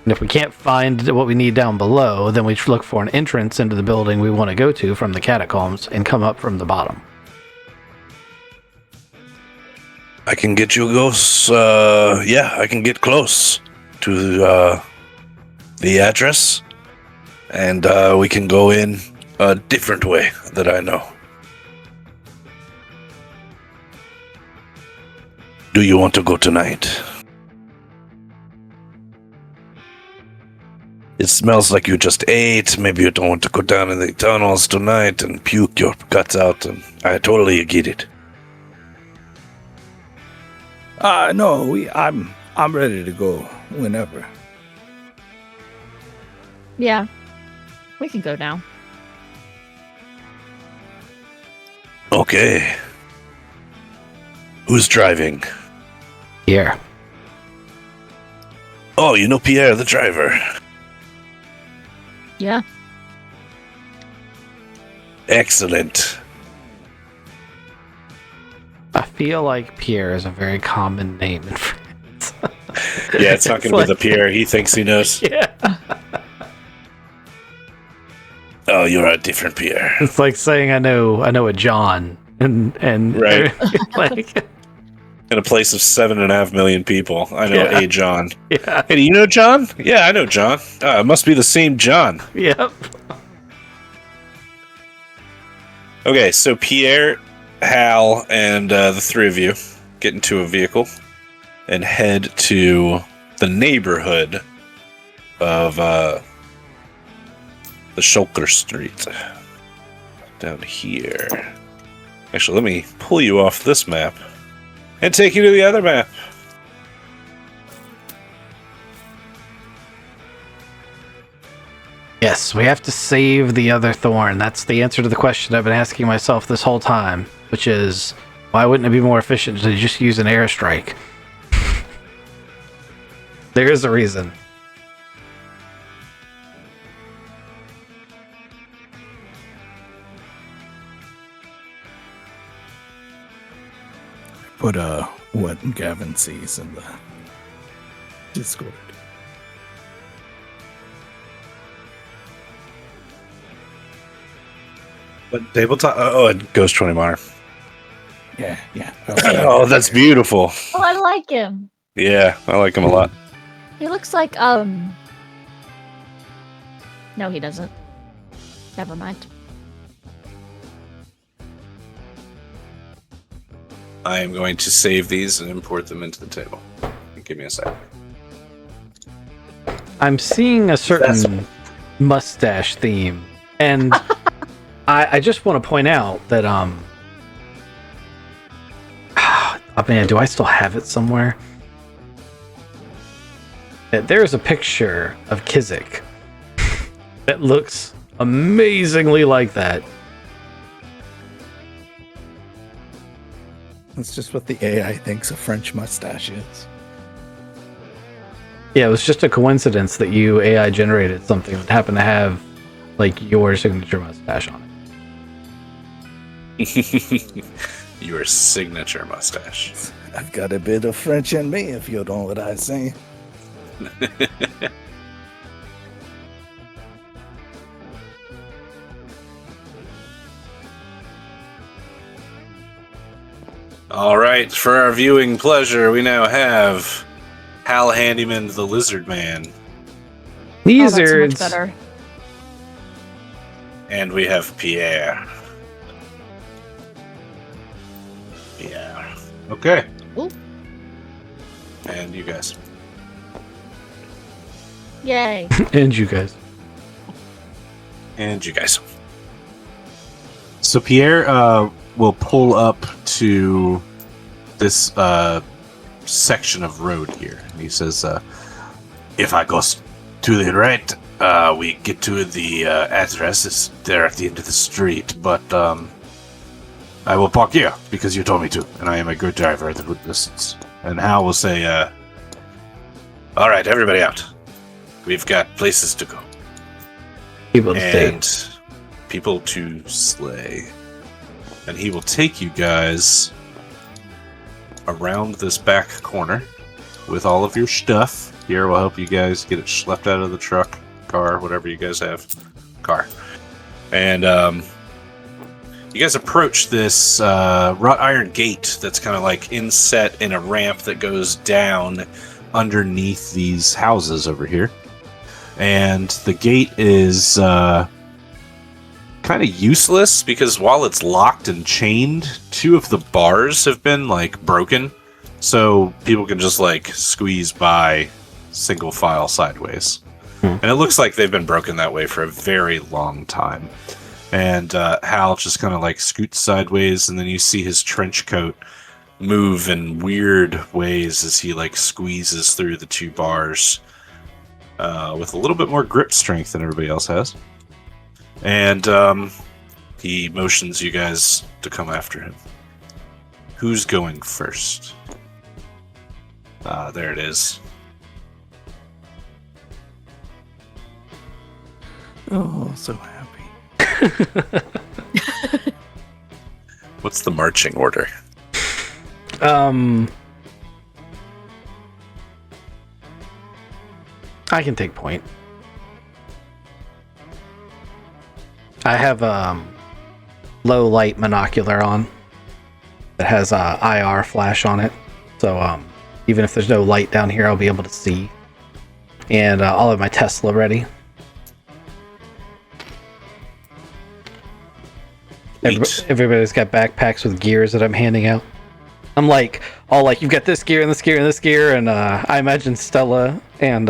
And if we can't find what we need down below, then we look for an entrance into the building we want to go to from the catacombs and come up from the bottom. I can get you close. I can get close to the address, and we can go in a different way that I know. Do you want to go tonight? It smells like you just ate. Maybe you don't want to go down in the tunnels tonight and puke your guts out, and I totally get it. No, I'm ready to go whenever. Yeah. We can go now. Okay. Who's driving? Here. Oh, you know Pierre, the driver. Yeah. Excellent. I feel like Pierre is a very common name in France. Yeah, it's not going to be the Pierre he thinks he knows. Yeah. Oh, you're a different Pierre. It's like saying I know a John and Right. like In a place of 7.5 million people, I know Yeah. a John. yeah. Hey, do you know John? Yeah, I know John. It must be the same John. Yep. Okay, so Pierre, Hal, and the 3 of you get into a vehicle and head to the neighborhood of the Shulker Street. Down here. Actually, let me pull you off this map and take you to the other map. Yes, we have to save the other Thorn. That's the answer to the question I've been asking myself this whole time, which is, why wouldn't it be more efficient to just use an airstrike? There is a reason. Put what Gavin sees in the Discord. What tabletop? Oh, it goes 20 Mar. Yeah. Oh, that's beautiful. Oh, I like him. Yeah, I like him a lot. He looks like, No, he doesn't. Never mind. I am going to save these and import them into the table. Give me a second. I'm seeing a certain mustache theme, and I just want to point out that oh man, do I still have it somewhere? That there's a picture of Kizik that looks amazingly like that. That's just what the AI thinks a French mustache is. Yeah, it was just a coincidence that you AI generated something that happened to have like your signature mustache on it. Your signature mustache. I've got a bit of French in me, if you know what I say. All right, for our viewing pleasure, we now have Hal Handyman, the Lizard Man. it. Oh, These that's so are much better. And we have Pierre. Yeah. Okay. Ooh. And you guys. Yay. and you guys. And you guys. So Pierre will pull up to this section of road here. And he says, if I go to the right, we get to the address. It's there at the end of the street. But I will park here because you told me to. And I am a good driver at the good distance. And Hal will say, All right, everybody out. We've got places to go. People to stay. And people to slay. And he will take you guys around this back corner with all of your stuff. Here will help you guys get it schlepped out of the truck, car, whatever you guys have. Car. And you guys approach this wrought iron gate that's kind of like inset in a ramp that goes down underneath these houses over here. And the gate is kind of useless because while it's locked and chained, 2 of the bars have been like broken, so people can just like squeeze by single file sideways. And it looks like they've been broken that way for a very long time. And Hal just kind of like scoots sideways, and then you see his trench coat move in weird ways as he like squeezes through the 2 bars with a little bit more grip strength than everybody else has. And he motions you guys to come after him. Who's going first? There it is. Oh, so happy. What's the marching order? I can take point. I have low light monocular on that has a IR flash on it, so even if there's no light down here, I'll be able to see. And I'll have my Tesla ready. Everybody's got backpacks with gears that I'm handing out. I'm like, all like, you've got this gear and this gear and this gear, and I imagine Stella and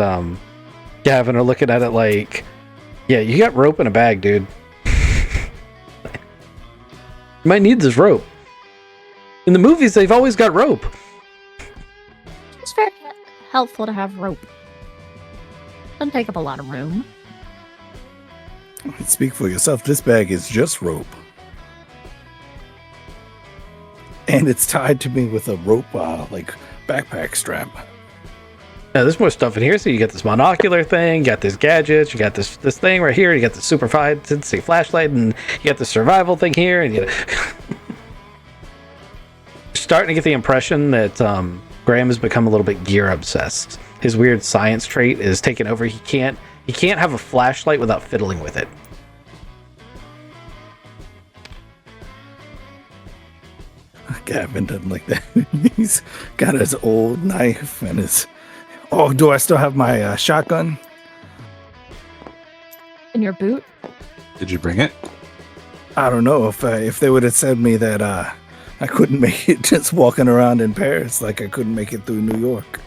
Gavin are looking at it like, yeah, you got rope in a bag, dude. You might need this rope. In the movies, they've always got rope. It's very helpful to have rope. Doesn't take up a lot of room. Speak for yourself. This bag is just rope. And it's tied to me with a rope, like backpack strap. Now, there's more stuff in here. So you got this monocular thing, you got this gadgets, you got this thing right here, you got the super fancy flashlight, and you got the survival thing here, and you starting to get the impression that Graham has become a little bit gear obsessed. His weird science trait is taking over. He can't have a flashlight without fiddling with it. Gavin doesn't like that. He's got his old knife and his... Oh, do I still have my shotgun? In your boot? did you bring it? I don't know if they would have said me that I couldn't make it just walking around in Paris like I couldn't make it through New York.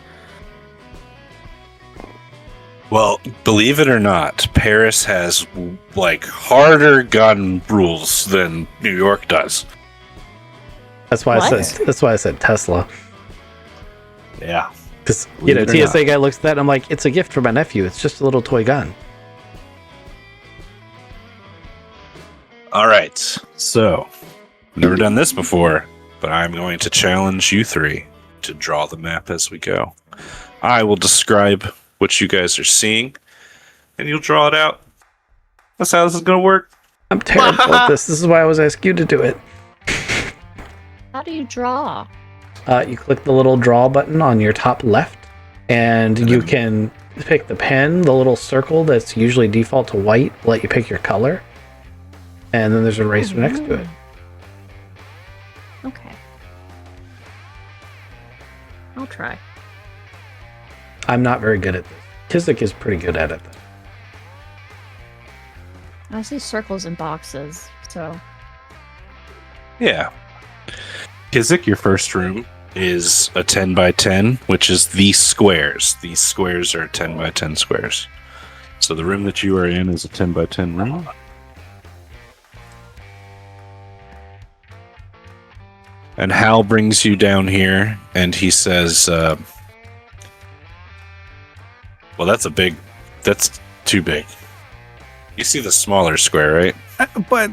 Well, believe it or not, Paris has like harder gun rules than New York does. That's why What? I said Tesla. Yeah. Because Believe it or TSA guy looks at that and I'm like, it's a gift for my nephew. It's just a little toy gun. All right. So, never done this before, but I'm going to challenge you three to draw the map as we go. I will describe what you guys are seeing, and you'll draw it out. That's how this is going to work. I'm terrible at this. This is why I always ask you to do it. How do you draw? You click the little draw button on your top left, and you can pick the pen, the little circle that's usually default to white, let you pick your color, and then there's an eraser next to it. Okay. I'll try. I'm not very good at this. Kizik is pretty good at it. I see circles and boxes, so... Yeah. Kizik, your first room is a 10 by 10, which is these squares. These squares are 10 by 10 squares. So the room that you are in is a 10 by 10 room. And Hal brings you down here, and he says, well, that's too big. You see the smaller square, right? But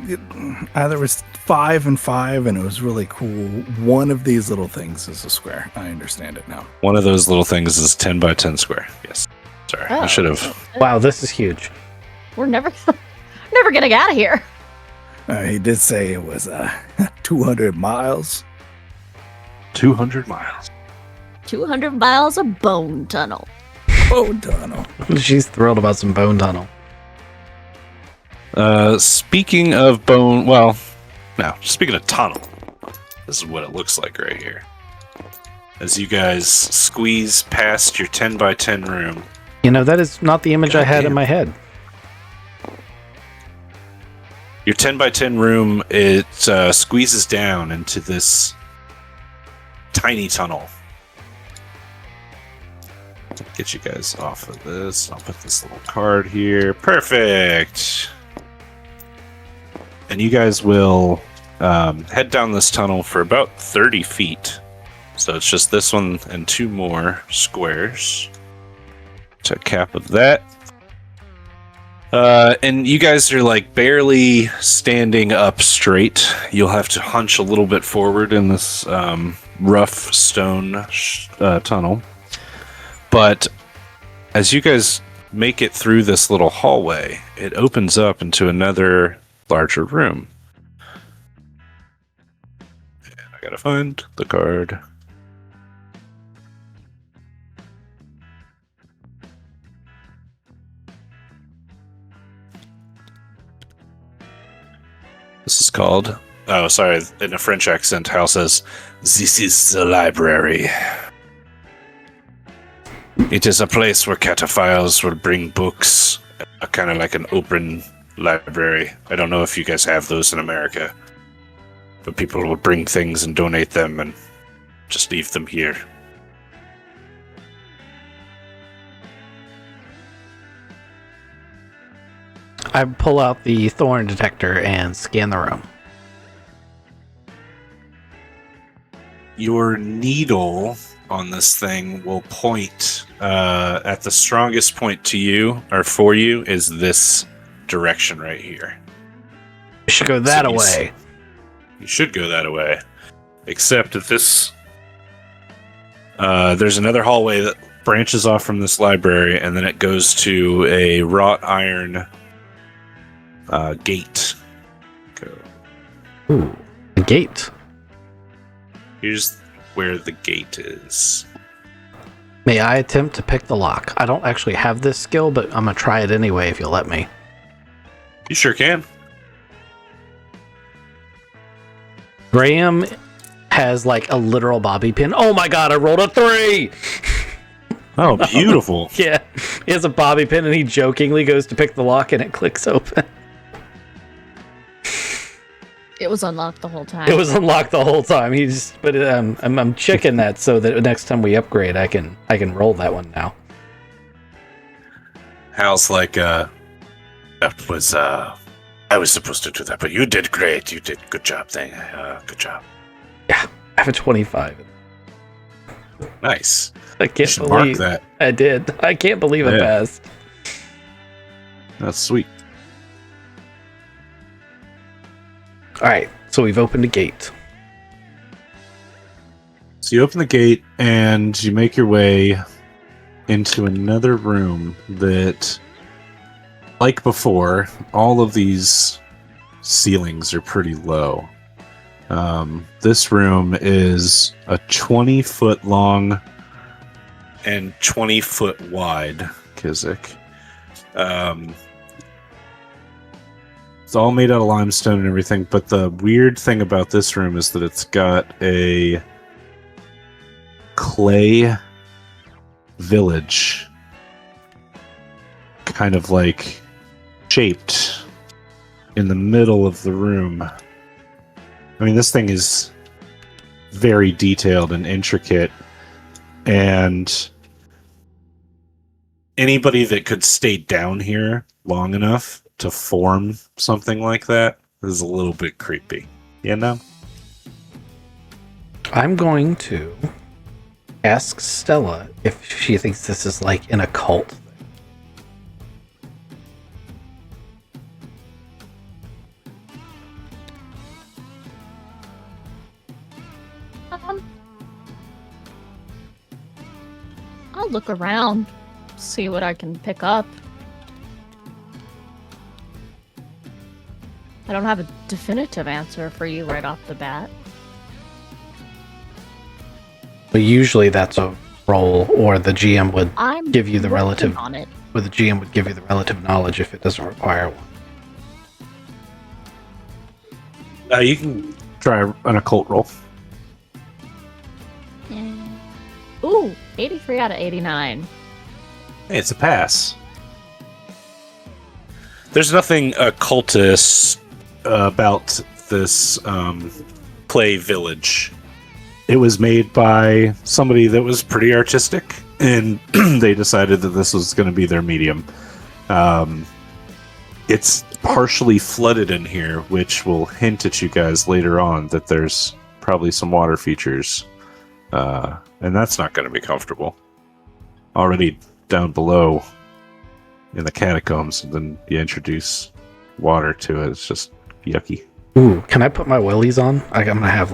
there was 5 and 5, and it was really cool. One of these little things is a square. I understand it now. One of those little things is 10 by 10 square. Yes. Sorry, I should have. Wow, this is huge. We're never getting out of here. He did say it was 200 miles. 200 miles. 200 miles of bone tunnel. Bone tunnel. She's thrilled about some bone tunnel. Speaking of bone, well, no, speaking of tunnel, this is what it looks like right here. As you guys squeeze past your 10 by 10 room. You know, that is not the image I had in my head. Your 10 by 10 room, it squeezes down into this tiny tunnel. Get you guys off of this. I'll put this little card here. Perfect. And you guys will head down this tunnel for about 30 feet. So it's just this one and 2 more squares. To cap of that. And you guys are like barely standing up straight. You'll have to hunch a little bit forward in this rough stone tunnel. But as you guys make it through this little hallway, it opens up into another larger room. And I gotta find the card. This is called... Oh, sorry. In a French accent, Hal says, "This is the library. It is a place where cataphiles will bring books, kind of like an open library. I don't know if you guys have those in America, but people will bring things and donate them and just leave them here." I pull out the thorn detector and scan the room. Your needle on this thing will point at the strongest point to you, or for you, is this direction right here. You should go that away. You should go that away. Except that this... there's another hallway that branches off from this library, and then it goes to a wrought iron gate. Go. Ooh, the gate. Here's where the gate is. May I attempt to pick the lock? I don't actually have this skill, but I'm gonna try it anyway if you'll let me. You sure can. Graham has like a literal bobby pin. Oh my god, I rolled a 3! Oh, beautiful. Yeah, he has a bobby pin and he jokingly goes to pick the lock and it clicks open. It was unlocked the whole time. It was unlocked the whole time. I'm checking that so that next time we upgrade, I can roll that one now. Hal's like, that was, I was supposed to do that, but you did great. You did good job, thing. Good job. Yeah, I have a 25. Nice. I You can't should believe mark that. I did. I can't believe I Yeah. passed. That's sweet. All right, so we've opened a gate. So you open the gate and you make your way into another room that, like before, all of these ceilings are pretty low. This room is a 20-foot long and 20-foot wide, Kizik. It's all made out of limestone and everything, but the weird thing about this room is that it's got a clay village kind of like shaped in the middle of the room. I mean, this thing is very detailed and intricate, and anybody that could stay down here long enough to form something like that is a little bit creepy, you know? I'm going to ask Stella if she thinks this is like an occult thing. I'll look around, see what I can pick up. I don't have a definitive answer for you right off the bat. But usually that's a roll, or the GM would I'm give you the working relative, on it. or the GM would give you the relative knowledge if it doesn't require one. You can try an occult roll. Ooh, 83 out of 89. Hey, it's a pass. There's nothing occultist about this play village. It was made by somebody that was pretty artistic, and they decided that this was going to be their medium. It's partially flooded in here, which will hint at you guys later on that there's probably some water features. And that's not going to be comfortable. Already down below in the catacombs, and then you introduce water to it. It's just yucky. Ooh, can I put my willies on? I'm gonna have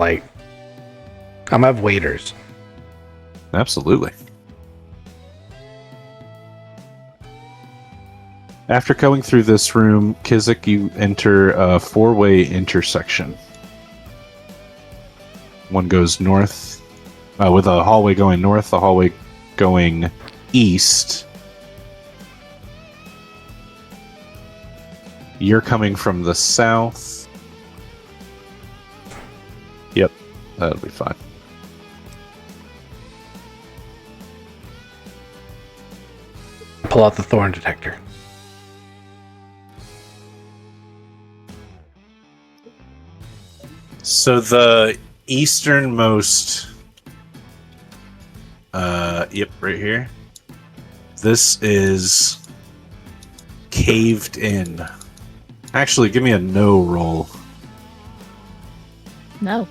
waders. Absolutely. After going through this room, Kizik, you enter a four-way intersection. One goes north, with a hallway going north, a hallway going east. You're coming from the south. Yep, that'll be fine. Pull out the thorn detector. So the easternmost, Yep, right here. This is caved in. Actually, give me a no roll. No.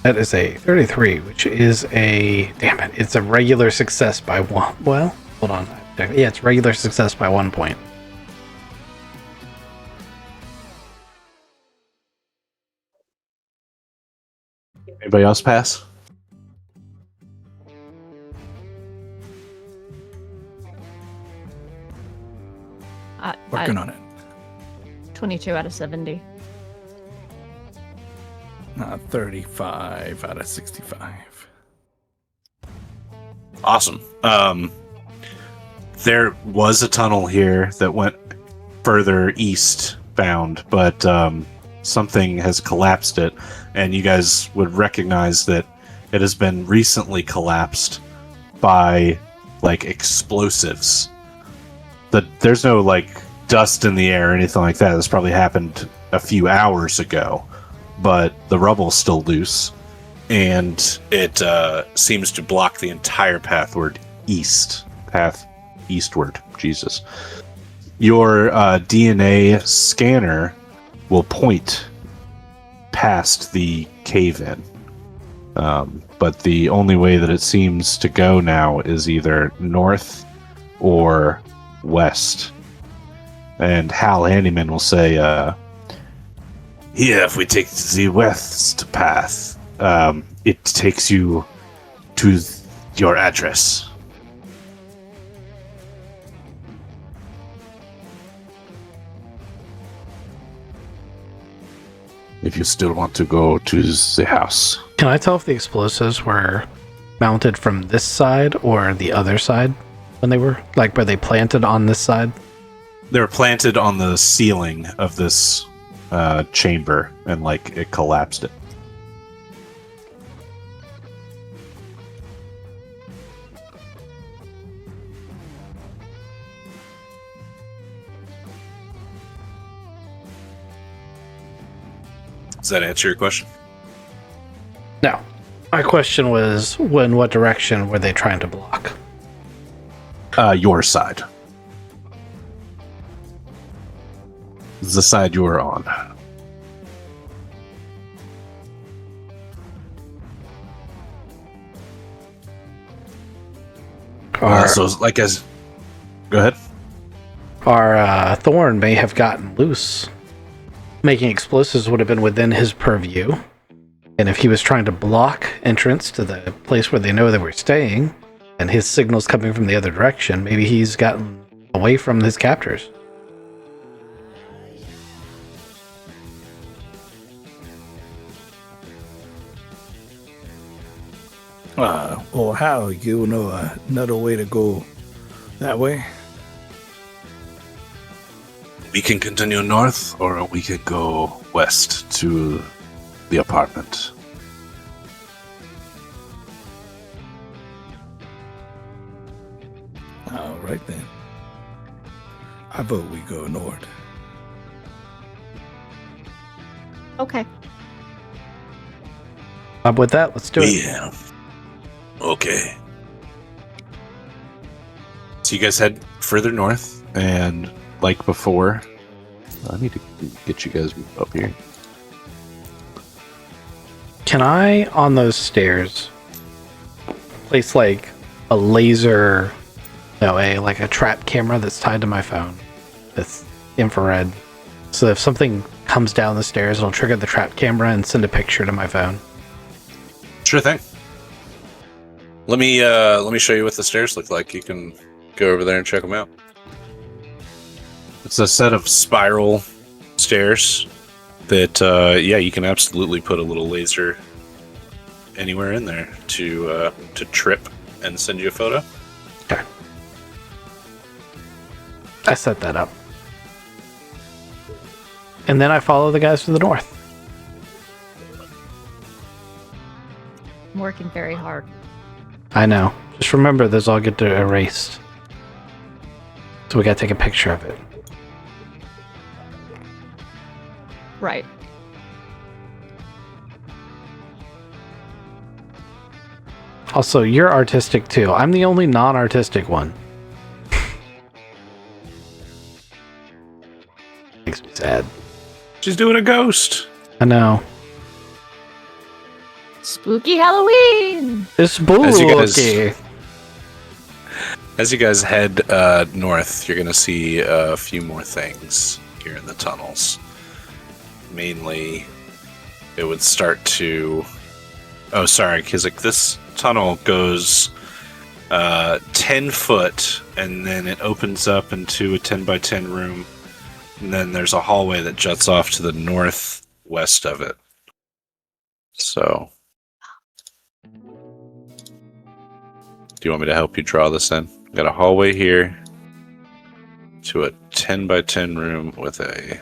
That is a 33, which is it's a regular success by one. Well, hold on. Yeah, it's regular success by 1 point. Anybody else pass? Working on it. 22 out of 70. 35 out of 65. awesome. There was a tunnel here that went further eastbound, but something has collapsed it, and you guys would recognize that it has been recently collapsed by like explosives. There's no like dust in the air or anything like that. This probably happened a few hours ago, but the rubble's still loose, And it seems to block the entire path eastward. Jesus. Your DNA scanner will point past the cave-in. But the only way that it seems to go now is either north or west. And Hal Handyman will say, here, if we take the west path, it takes you to your address. If you still want to go to the house. Can I tell if the explosives were mounted from this side or the other side when they were they planted on this side? They were planted on the ceiling of this chamber, and it collapsed it. Does that answer your question? No. My question was, in what direction were they trying to block? Your side. The side you were on. Go ahead. Our Thorn may have gotten loose. Making explosives would have been within his purview. And if he was trying to block entrance to the place where they know they were staying, and his signal's coming from the other direction, maybe he's gotten away from his captors. Or how? You know another way to go that way? We can continue north, or we could go west to the apartment. All right then. I vote we go north. Okay. With that, let's do it. Yeah. Okay. So you guys head further north, and like before, I need to get you guys up here. Can I, on those stairs, place a laser, a trap camera that's tied to my phone that's infrared? So if something comes down the stairs, it'll trigger the trap camera and send a picture to my phone. Sure thing. Let me show you what the stairs look like. You can go over there and check them out. It's a set of spiral stairs that, you can absolutely put a little laser anywhere in there to trip and send you a photo. Okay. I set that up. And then I follow the guys to the north. I'm working very hard. I know. Just remember, those all get erased. So we gotta take a picture of it. Right. Also, you're artistic too. I'm the only non-artistic one. Makes me sad. She's doing a ghost. I know. Spooky Halloween! It's spooky. As you guys head north, you're going to see a few more things here in the tunnels. Mainly, it would start to... Oh, sorry, because this tunnel goes 10 foot, and then it opens up into a 10 by 10 room, and then there's a hallway that juts off to the northwest of it. So... Do you want me to help you draw this in? Got a hallway here to a 10 by 10 room with a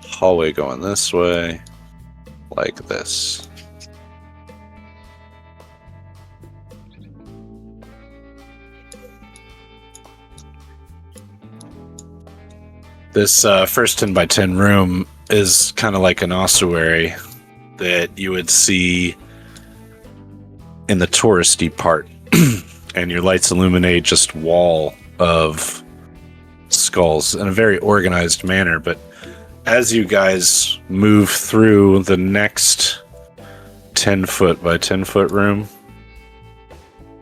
hallway going this way, like this. This first 10 by 10 room is kind of like an ossuary that you would see in the touristy part, and your lights illuminate just wall of skulls in a very organized manner. But as you guys move through the next 10 foot by 10 foot room,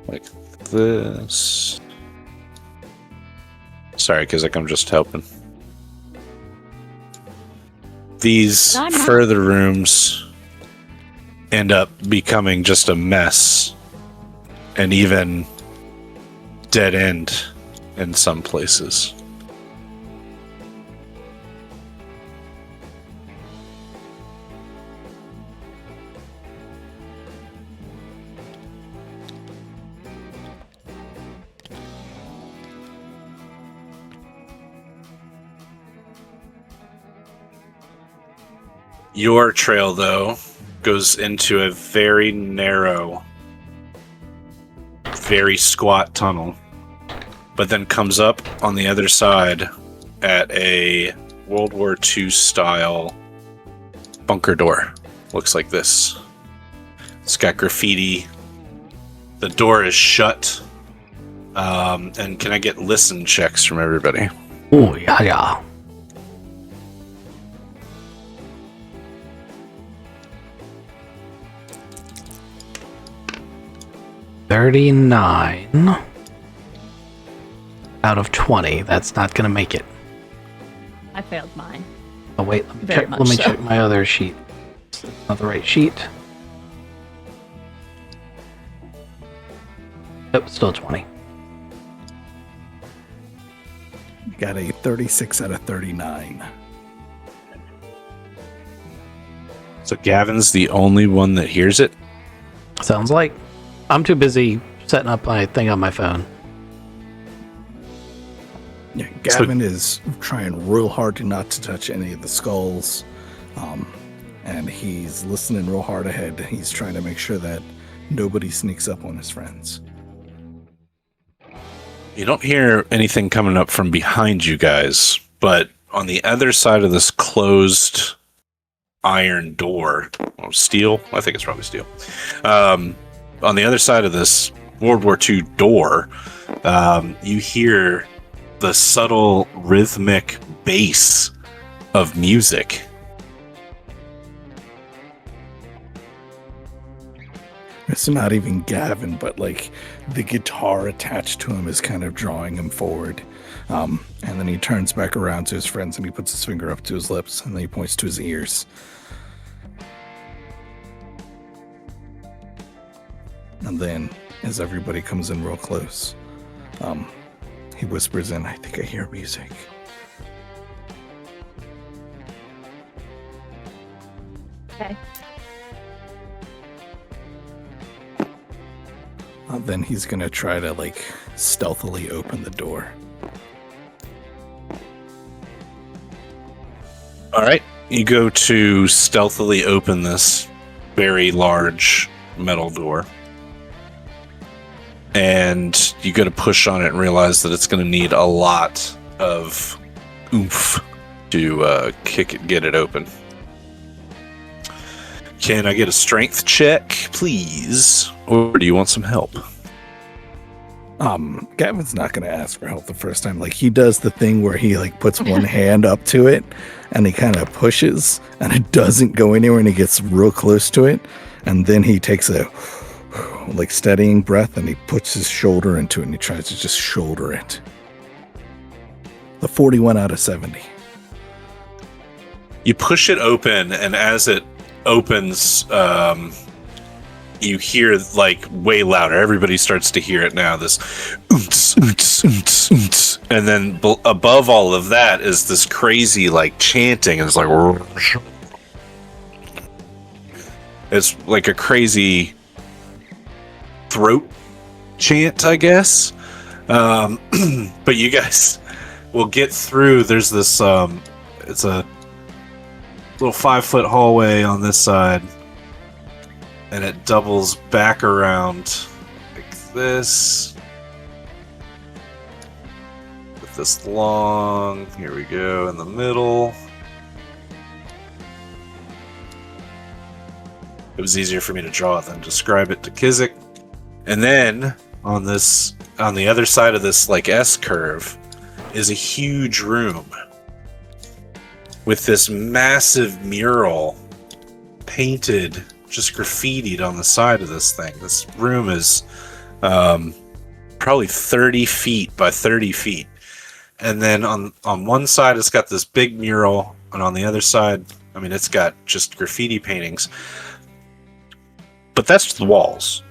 like this. Sorry, Kizik, I'm just helping. These further rooms end up becoming just a mess and even dead end in some places. Your trail, though, goes into a very narrow, very squat tunnel, but then comes up on the other side at a World War II style bunker door. Looks like this. It's got graffiti. The door is shut. And can I get listen checks from everybody? Oh, yeah. 39 out of 20. That's not gonna make it. I failed mine. Oh wait, let me Very check. much Let me so. check my other sheet. It's not the right sheet. Nope, still 20. Got a 36 out of 39. So Gavin's the only one that hears it? Sounds like I'm too busy setting up my thing on my phone. Yeah, Gavin is trying real hard not to touch any of the skulls. And he's listening real hard ahead. He's trying to make sure that nobody sneaks up on his friends. You don't hear anything coming up from behind you guys, but on the other side of this closed iron door, or steel, I think it's probably steel. On the other side of this World War II door, you hear the subtle rhythmic bass of music. It's not even Gavin, but like the guitar attached to him is kind of drawing him forward. And then he turns back around to his friends and he puts his finger up to his lips and then he points to his ears. And then as everybody comes in real close, he whispers in, "I think I hear music." Okay. Then he's gonna try to like stealthily open the door. All right, you go to stealthily open this very large metal door. And you go to push on it and realize that it's going to need a lot of oomph to get it open. Can I get a strength check, please? Or do you want some help? Gavin's not gonna ask for help the first time. Like he does the thing where he like puts one hand up to it and he kind of pushes and it doesn't go anywhere and he gets real close to it. And then he takes a like steadying breath and he puts his shoulder into it and he tries to just shoulder it. The 41 out of 70. You push it open, and as it opens, you hear like way louder. Everybody starts to hear it now. This oonts, oonts, oonts, oonts. And then above all of that is this crazy like chanting. It's like it's like a crazy throat chant, I guess. But you guys will get through. There's this it's a little 5-foot hallway on this side, and it doubles back around like this with this long, here we go, in the middle. It was easier for me to draw it than describe it to Kizik. And then on the other side of this like S curve is a huge room with this massive mural painted, just graffitied on the side of this thing. This room is probably 30 feet by 30 feet. And then on one side, it's got this big mural, and on the other side, I mean, it's got just graffiti paintings. But that's the walls.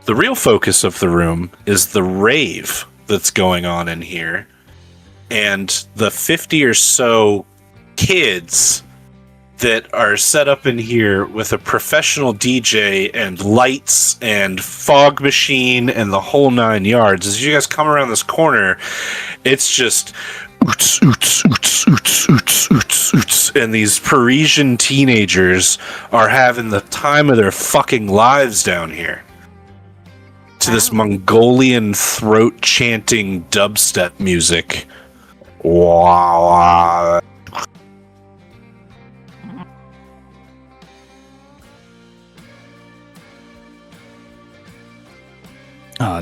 The real focus of the room is the rave that's going on in here, and the 50 or so kids that are set up in here with a professional DJ and lights and fog machine and the whole 9 yards. As you guys come around this corner, it's just oots, oots, oots, oots, oots, oots, oots, and these Parisian teenagers are having the time of their fucking lives down here to this Mongolian throat chanting dubstep music. Wow.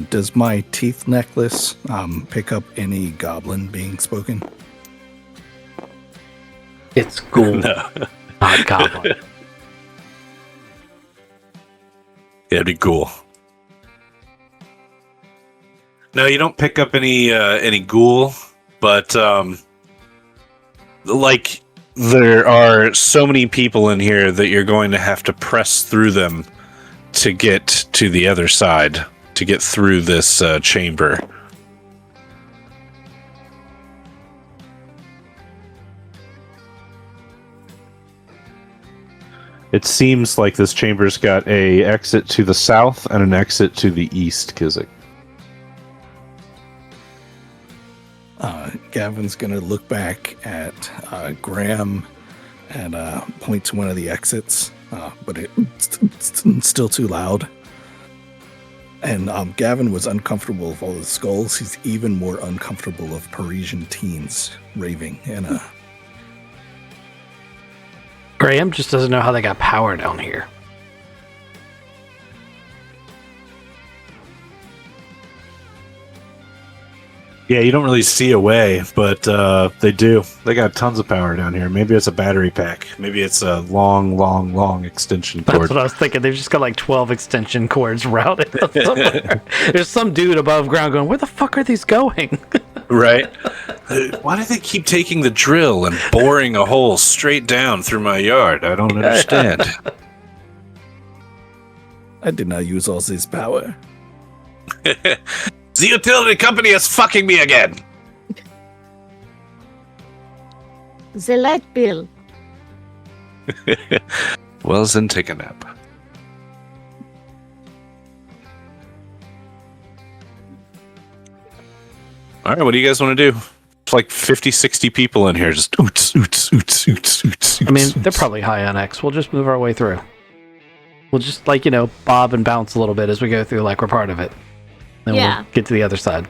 Does my teeth necklace pick up any goblin being spoken? It's ghoul, No. not goblin. Yeah, it'd be cool. No, you don't pick up any ghoul, but like there are so many people in here that you're going to have to press through them to get to the other side, to get through this chamber. It seems like this chamber's got a exit to the south and an exit to the east, Kizik. Gavin's going to look back at Graham and point to one of the exits, but it's still too loud. And Gavin was uncomfortable with all the skulls. He's even more uncomfortable of Parisian teens raving. And Graham just doesn't know how they got power down here. Yeah, you don't really see a way, but they do. They got tons of power down here. Maybe it's a battery pack. Maybe it's a long extension That's cord. what I was thinking. They've just got like 12 extension cords routed up somewhere. There's some dude above ground going, where the fuck are these going? Right? Why do they keep taking the drill and boring a hole straight down through my yard? I don't understand. I did not use all this power. The utility company is fucking me again. The light bill. Well, then take a nap. All right, what do you guys want to do? It's like 50, 60 people in here. Just oots, oots, oots, oots, oots. I mean, they're probably high on X. We'll just move our way through. We'll just, like, bob and bounce a little bit as we go through, like we're part of it. Then Yeah. we'll get to the other side.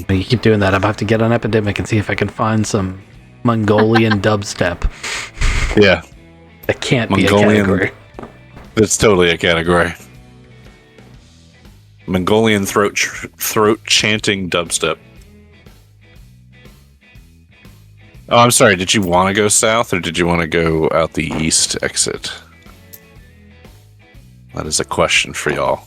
You keep doing that. I'm about to get on Epidemic and see if I can find some Mongolian dubstep. Yeah, That can't Mongolian- be a category. that's totally a category. Mongolian throat chanting dubstep. Oh, I'm sorry. Did you want to go south or did you want to go out the east exit? That is a question for y'all.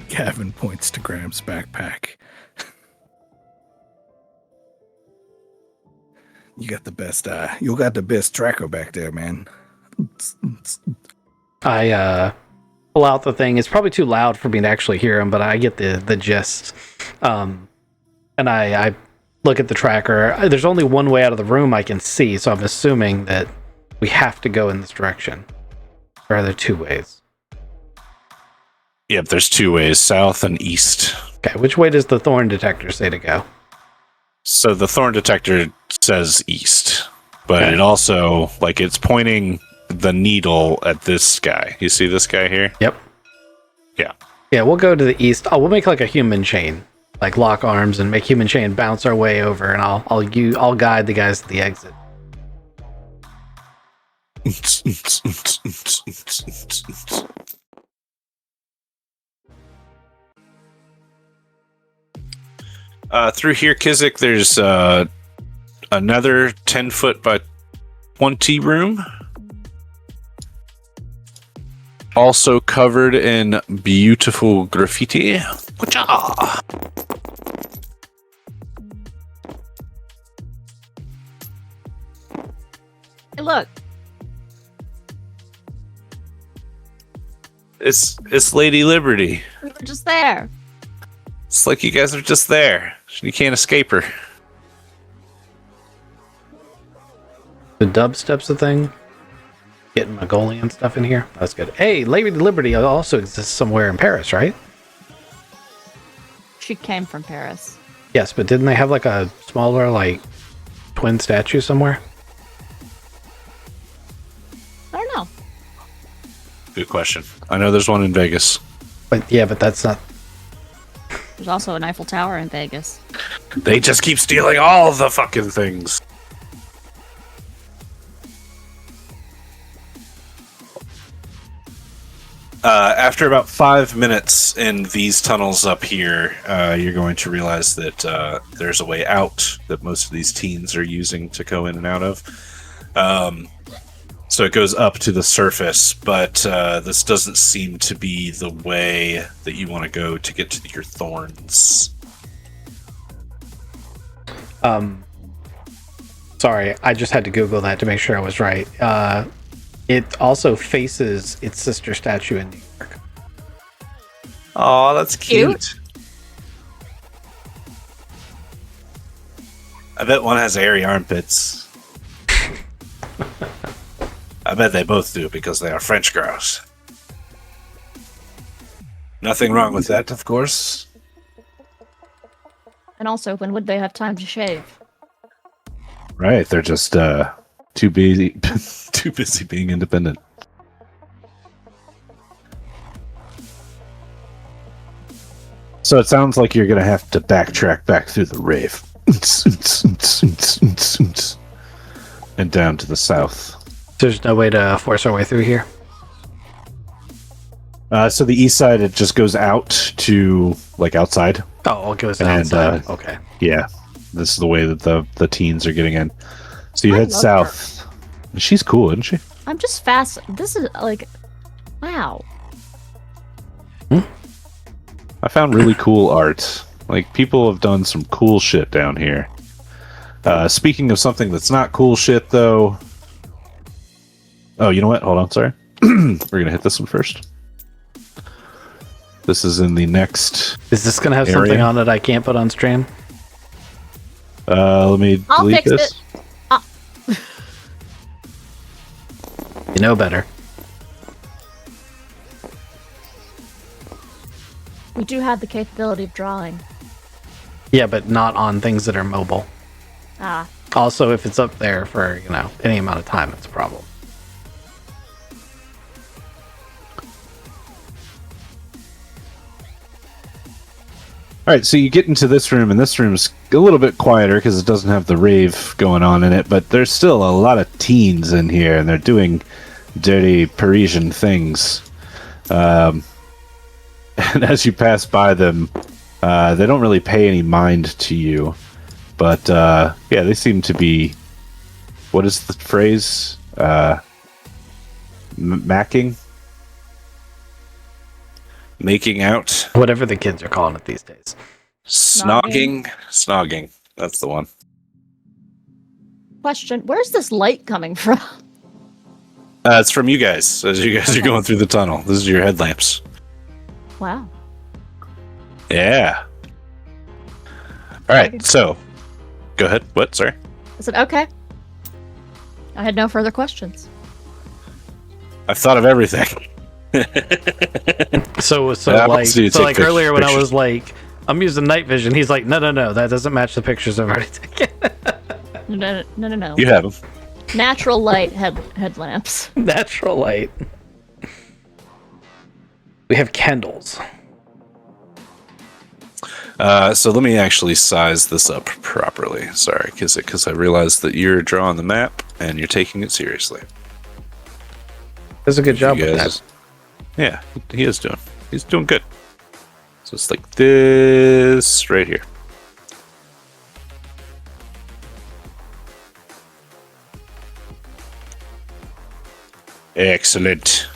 Gavin points to Graham's backpack. You got the best. You got the best tracker back there, man. I pull out the thing. It's probably too loud for me to actually hear him, but I get the gist. And I look at the tracker. There's only one way out of the room I can see, so I'm assuming that we have to go in this direction. Or are there two ways? Yep, there's two ways, south and east. Okay, which way does the thorn detector say to go? So the thorn detector says east, but Okay. it also, like, it's pointing the needle at this guy. You see this guy here? Yep. Yeah. Yeah, we'll go to the east. Oh, we'll make like a human chain. Like lock arms and make human chain, bounce our way over, and I'll guide the guys to the exit. Through here, Kizik, there's another 10-foot by 20 room. also covered in beautiful graffiti. Whatcha? Hey, look. It's Lady Liberty. We were just there. It's like you guys are just there. You can't escape her. The dubstep's a thing. Getting Mongolian stuff in here. That's good. Hey, Lady Liberty also exists somewhere in Paris, right? She came from Paris. Yes, but didn't they have like a smaller, like, twin statue somewhere? I don't know. Good question. I know there's one in Vegas. But yeah, but that's not. There's also an Eiffel Tower in Vegas. They just keep stealing all the fucking things. After about 5 minutes in these tunnels up here, you're going to realize that there's a way out that most of these teens are using to go in and out of. So it goes up to the surface, but this doesn't seem to be the way that you want to go to get to your thorns. Sorry, I just had to Google that to make sure I was right. It also faces its sister statue in New York. Oh, that's cute. I bet one has airy armpits. I bet they both do because they are French girls. Nothing wrong with that, of course. And also, when would they have time to shave? Right, they're just too busy, too busy being independent. So it sounds like you're gonna have to backtrack back through the rave, and down to the south. There's no way to force our way through here. So the east side, it just goes out to like outside. Oh, it goes And, outside. Okay. Yeah, this is the way that the teens are getting in. So you I head love south. She's cool, isn't she? I'm just fast. This is like, wow. I found really cool art. Like, people have done some cool shit down here. Speaking of something that's not cool shit, though. Oh, you know what? Hold on, sorry. We're gonna hit this one first. This is in the next. Is this gonna have area. something on it I can't put on stream? Let me I'll delete fix this. it. You know better. We do have the capability of drawing. Yeah, but not on things that are mobile. Ah, Also, if it's up there for, any amount of time, it's a problem. All right, so you get into this room, and this room's a little bit quieter because it doesn't have the rave going on in it, but there's still a lot of teens in here, and they're doing dirty Parisian things. And as you pass by them, they don't really pay any mind to you, but yeah, they seem to be. What is the phrase? Macking? Making out. Whatever the kids are calling it these days. Snogging. Snogging. That's the one. question. Where's this light coming from? It's from you guys as you guys are going through the tunnel. This is your headlamps. Wow. Yeah. All right, so go ahead. What? Sorry. I said, okay. I had no further questions. I've thought of everything. So Yeah, like, so you so take like earlier when I pictures. was like, I'm using night vision. He's like, no, that doesn't match the pictures I've already taken. No. You have them. Natural light headlamps. Natural light. We have candles. So let me actually size this up properly. Sorry, because I realized that you're drawing the map and you're taking it seriously. Does a good job You with guys- that. Yeah, he is doing. He's doing good. So it's like this right here. Excellent.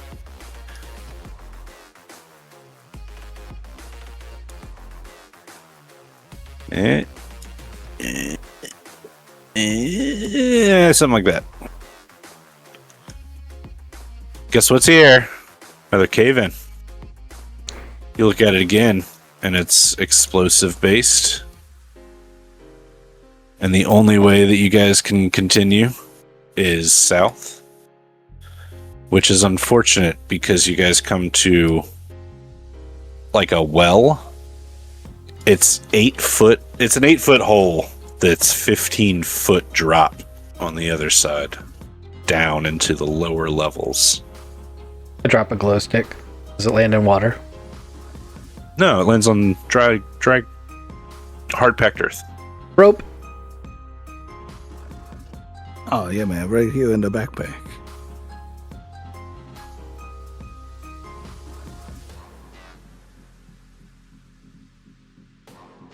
Something like that. Guess what's here? Another cave in. You look at it again, and it's explosive based. And the only way that you guys can continue is south. Which is unfortunate because you guys come to like a well. It's 8 foot. It's an 8-foot hole that's 15-foot drop on the other side, down into the lower levels. I drop a glow stick. Does it land in water? No, it lands on dry, hard-packed earth. Rope. Oh yeah, man, right here in the backpack.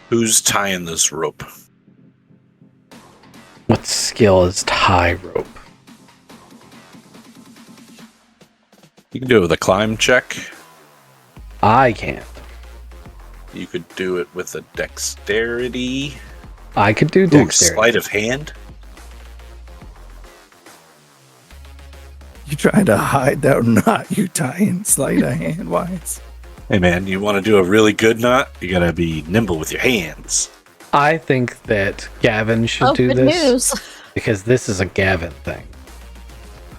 Who's tying this rope? What skill is tie rope? You can do it with a climb check. I can't. You could do it with a dexterity. I could do Ooh, dexterity. sleight of hand. You trying to hide that knot you tying sleight of hand wise? Hey man, you want to do a really good knot? You gotta be nimble with your hands. I think that Gavin should do good this news. because this is a Gavin thing.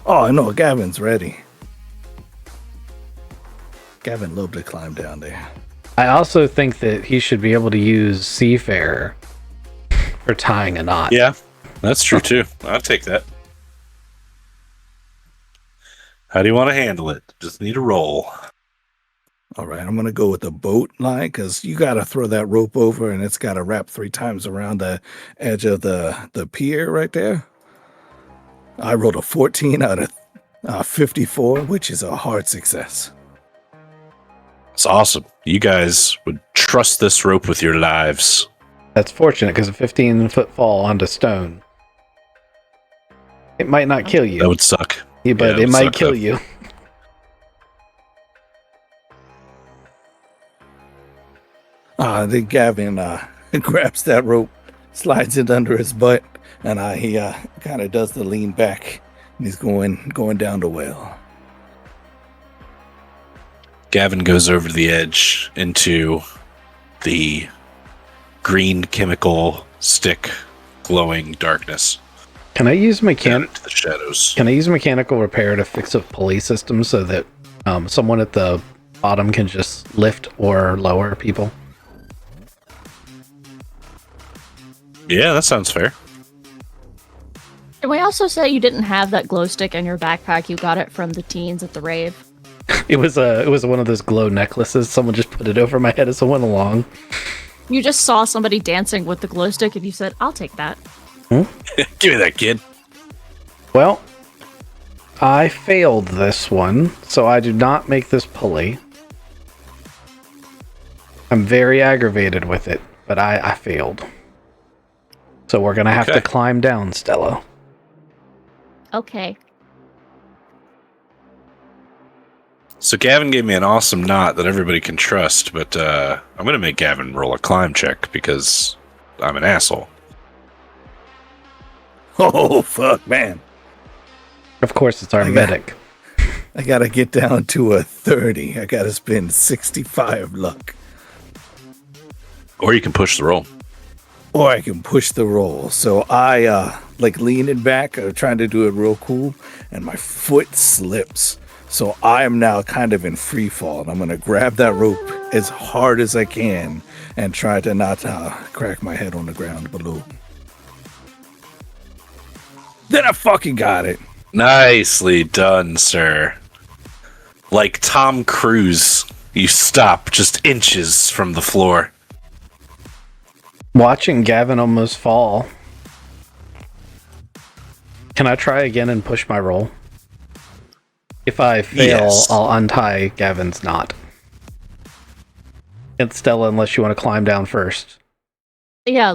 Oh no, Gavin's ready. Gavin loved to climb down there. I also think that he should be able to use Seafarer for tying a knot. Yeah, that's true too. I'll take that. How do you want to handle it? Just need a roll. All right, I'm gonna go with the boat line because you gotta throw that rope over and it's gotta wrap 3 times around the edge of the pier right there. I rolled a 14 out of 54, which is a hard success. It's awesome. You guys would trust this rope with your lives. That's fortunate because a 15-foot fall onto stone. It might not kill you. That would suck. Yeah, but that it would might suck, kill though. you. Then Gavin grabs that rope, slides it under his butt, and he kind of does the lean back, and he's going down the well. Gavin goes over the edge into the green chemical stick glowing darkness. Can I use Down into the shadows. Can I use mechanical repair to fix a pulley system so that someone at the bottom can just lift or lower people? Yeah, that sounds fair. Can we also say you didn't have that glow stick in your backpack? You got it from the teens at the rave. It was one of those glow necklaces. Someone just put it over my head as I went along. You just saw somebody dancing with the glow stick and you said, I'll take that. Give me that, kid. Well, I failed this one, so I do not make this pulley. I'm very aggravated with it, but I failed. So we're gonna have to climb down, Stella. Okay. So Gavin gave me an awesome knot that everybody can trust, but I'm going to make Gavin roll a climb check because I'm an asshole. Oh fuck, man! Of course, it's our medic. I gotta get down to a 30. I gotta spend 65 luck, Or you can push the roll. or I can push the roll. So I leaning back, trying to do it real cool, and my foot slips. So I am now kind of in free fall, and I'm gonna grab that rope as hard as I can and try to not crack my head on the ground below. Then I fucking got it. Nicely done, sir. Like Tom Cruise, you stop just inches from the floor. Watching Gavin almost fall. Can I try again and push my roll? If I fail, Yes. I'll untie Gavin's knot. And Stella, unless you want to climb down first. Yeah,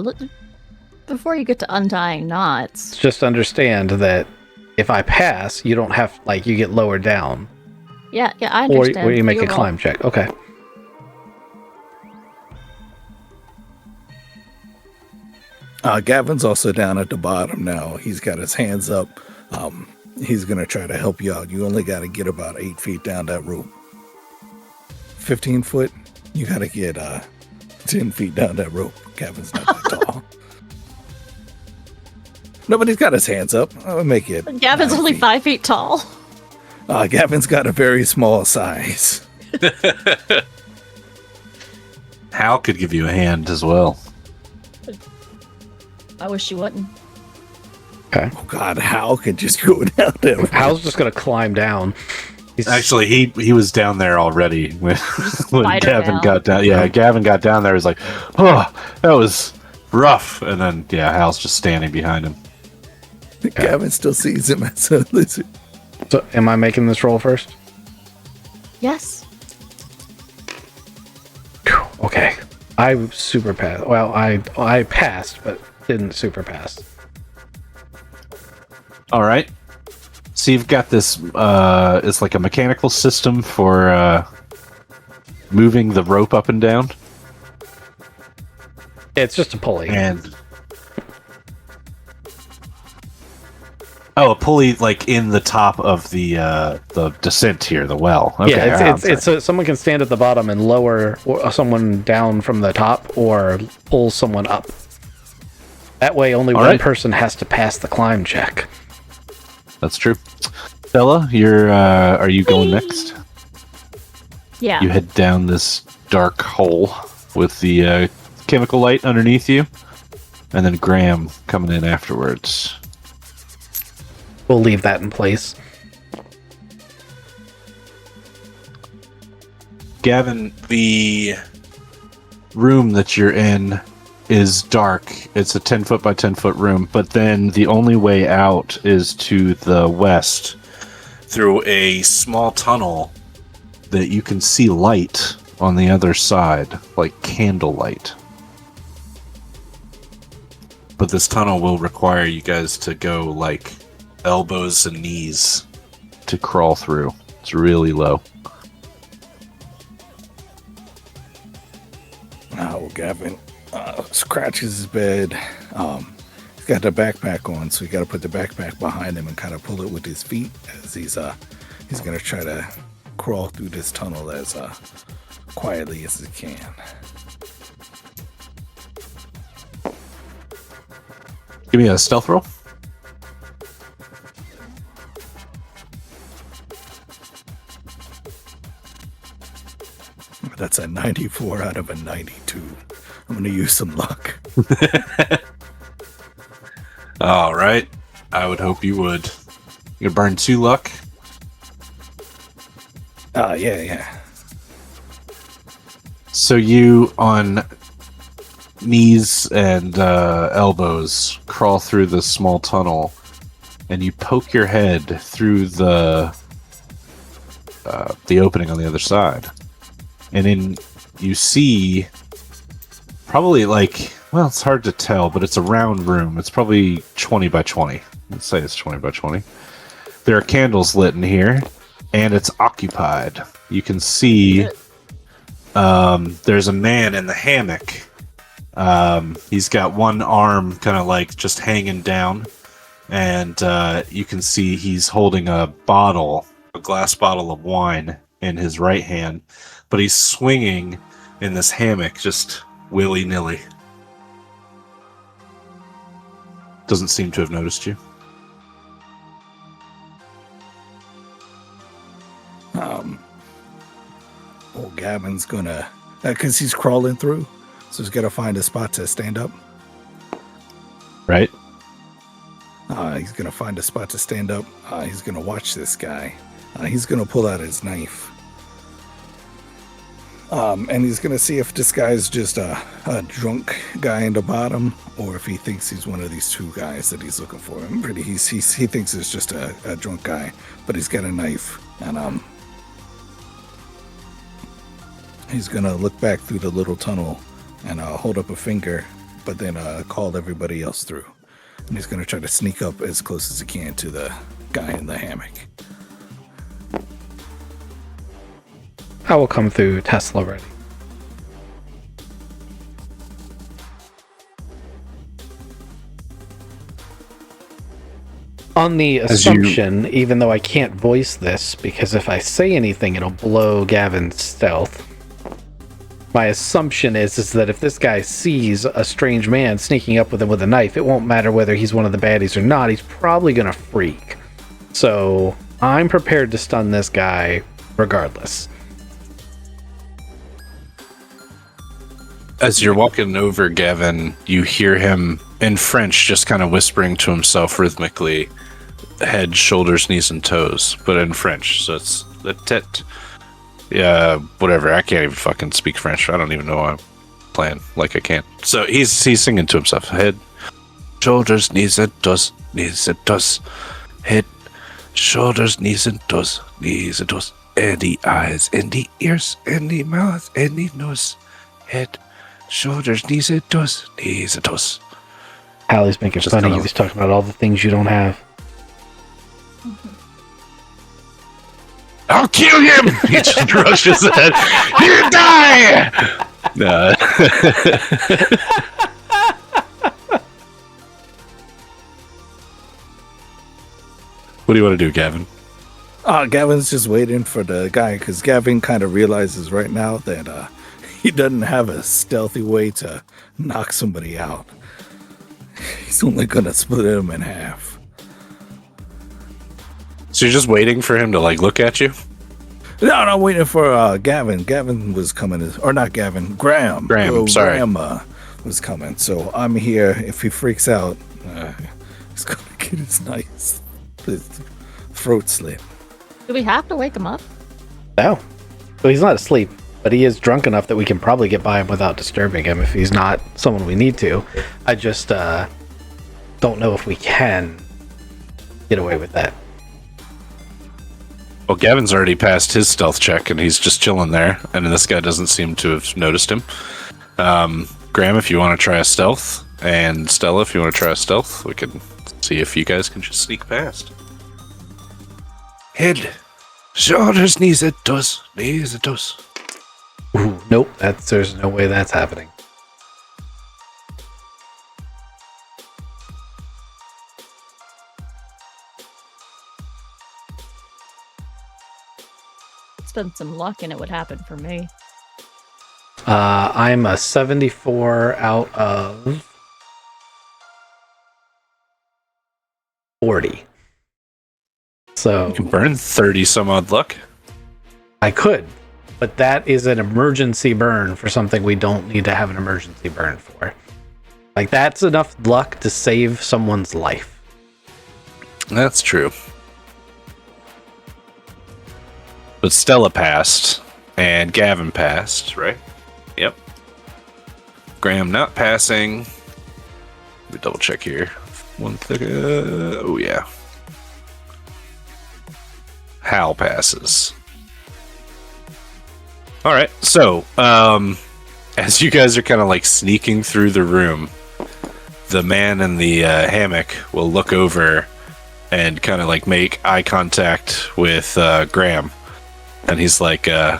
before you get to untying knots. Just understand that if I pass, you don't have, you get lowered down. Yeah, I Or, understand. or you make Your a roll. climb check. Okay. Gavin's also down at the bottom now. He's got his hands up. He's going to try to help you out. You only got to get about 8 feet down that rope. 15 foot, you got to get 10 feet down that rope. Gavin's not that tall. Nobody's got his hands up. I'll make it. Gavin's 9 only feet. 5 feet tall. Gavin's got a very small size. Hal could give you a hand as well. I wish you wouldn't. Okay. Oh God, Hal could just go down there. Hal's just gonna climb down. He's, Actually, he was down there already when Spider Gavin down. got down. Yeah, Gavin got down there. He was like, "Oh, that was rough." And then, Hal's just standing behind him. Gavin still sees him as a lizard. so, am I making this roll first? Yes. Phew, okay. I super passed. Well, I passed, but didn't super pass. All right. So you've got this. It's like a mechanical system for moving the rope up and down. It's just a pulley. And a pulley like in the top of the descent here, the well. Okay, Yeah, it's someone can stand at the bottom and lower someone down from the top, or pull someone up. That way, only one person has to pass the climb check. That's true. Bella, are you going next? Yeah. You head down this dark hole with the chemical light underneath you, and then Graham coming in afterwards. We'll leave that in place. Gavin, the room that you're in is dark. It's a 10 foot by 10 foot room, but then the only way out is to the west through a small tunnel that you can see light on the other side, like candlelight. But this tunnel will require you guys to go like elbows and knees to crawl through. It's really low. Oh, Gavin scratches his bed. He's got the backpack on, so you got to put the backpack behind him and kind of pull it with his feet as he's going to try to crawl through this tunnel as quietly as he can. Give me a stealth roll. That's a 94 out of a 92. I'm going to use some luck. All right. I would hope you would. You gonna burn 2 luck? Yeah. So you, on knees and elbows, crawl through this small tunnel, and you poke your head through the opening on the other side. And then you see probably it's hard to tell, but it's a round room. It's probably 20 by 20. Let's say it's 20 by 20. There are candles lit in here, and it's occupied. You can see there's a man in the hammock. He's got one arm kind of like just hanging down, and you can see he's holding a glass bottle of wine in his right hand, but he's swinging in this hammock just willy-nilly. Doesn't seem to have noticed you. Gavin's gonna, because he's crawling through, so he's gotta find a spot to stand up. Right? He's gonna find a spot to stand up. He's gonna watch this guy. He's gonna pull out his knife. And he's gonna see if this guy's just a drunk guy in the bottom, or if he thinks he's one of these 2 guys that he's looking for. He thinks it's just a drunk guy, but he's got a knife, and he's gonna look back through the little tunnel and hold up a finger, but then call everybody else through. And he's gonna try to sneak up as close as he can to the guy in the hammock. I will come through Tesla ready. On the assumption, even though I can't voice this, because if I say anything, it'll blow Gavin's stealth. My assumption is that if this guy sees a strange man sneaking up with him with a knife, it won't matter whether he's one of the baddies or not. He's probably going to freak. So I'm prepared to stun this guy regardless. As you're walking over, Gavin, you hear him in French just kind of whispering to himself rhythmically, head, shoulders, knees, and toes, but in French. So it's the tête. Yeah, whatever. I can't even fucking speak French. I don't even know why I'm playing like I can't. So he's singing to himself. Head, shoulders, knees, and toes, knees, and toes. Head, shoulders, knees, and toes, knees, and toes. And the eyes, and the ears, and the mouth, and the nose. Head, shoulders, knees, and toes, knees, and toes. Hallie's making Just fun of kinda- you. He's talking about all the things you don't have. I'll kill him! He just rushes ahead. You die! No. What do you want to do, Gavin? Gavin's just waiting for the guy because Gavin kind of realizes right now that he doesn't have a stealthy way to knock somebody out. He's only gonna split him in half. So you're just waiting for him to like look at you? No, I'm waiting for Gavin. Gavin was coming, or not Gavin, Graham. Graham, sorry. Graham was coming. So I'm here. If he freaks out, he's gonna get his throat slit. Do we have to wake him up? No. So he's not asleep, but he is drunk enough that we can probably get by him without disturbing him if he's not someone we need to. I just don't know if we can get away with that. Well, Gavin's already passed his stealth check and he's just chilling there, and this guy doesn't seem to have noticed him. Graham, if you want to try a stealth, and Stella, if you want to try a stealth, we can see if you guys can just sneak past. Head, shoulders, knees, and toes, knees, and toes. Ooh, nope, there's no way that's happening. Spend some luck and it would happen for me. I'm a 74 out of 40. So You can burn 30 some odd luck. I could, but that is an emergency burn for something we don't need to have an emergency burn for. Like, that's enough luck to save someone's life. That's true. But Stella passed, and Gavin passed, right? Yep. Graham not passing. Let me double check here. One thing. Oh, yeah. Hal passes. All right. So, as you guys are kind of like sneaking through the room, the man in the hammock will look over and kind of like make eye contact with Graham. And he's like, huh!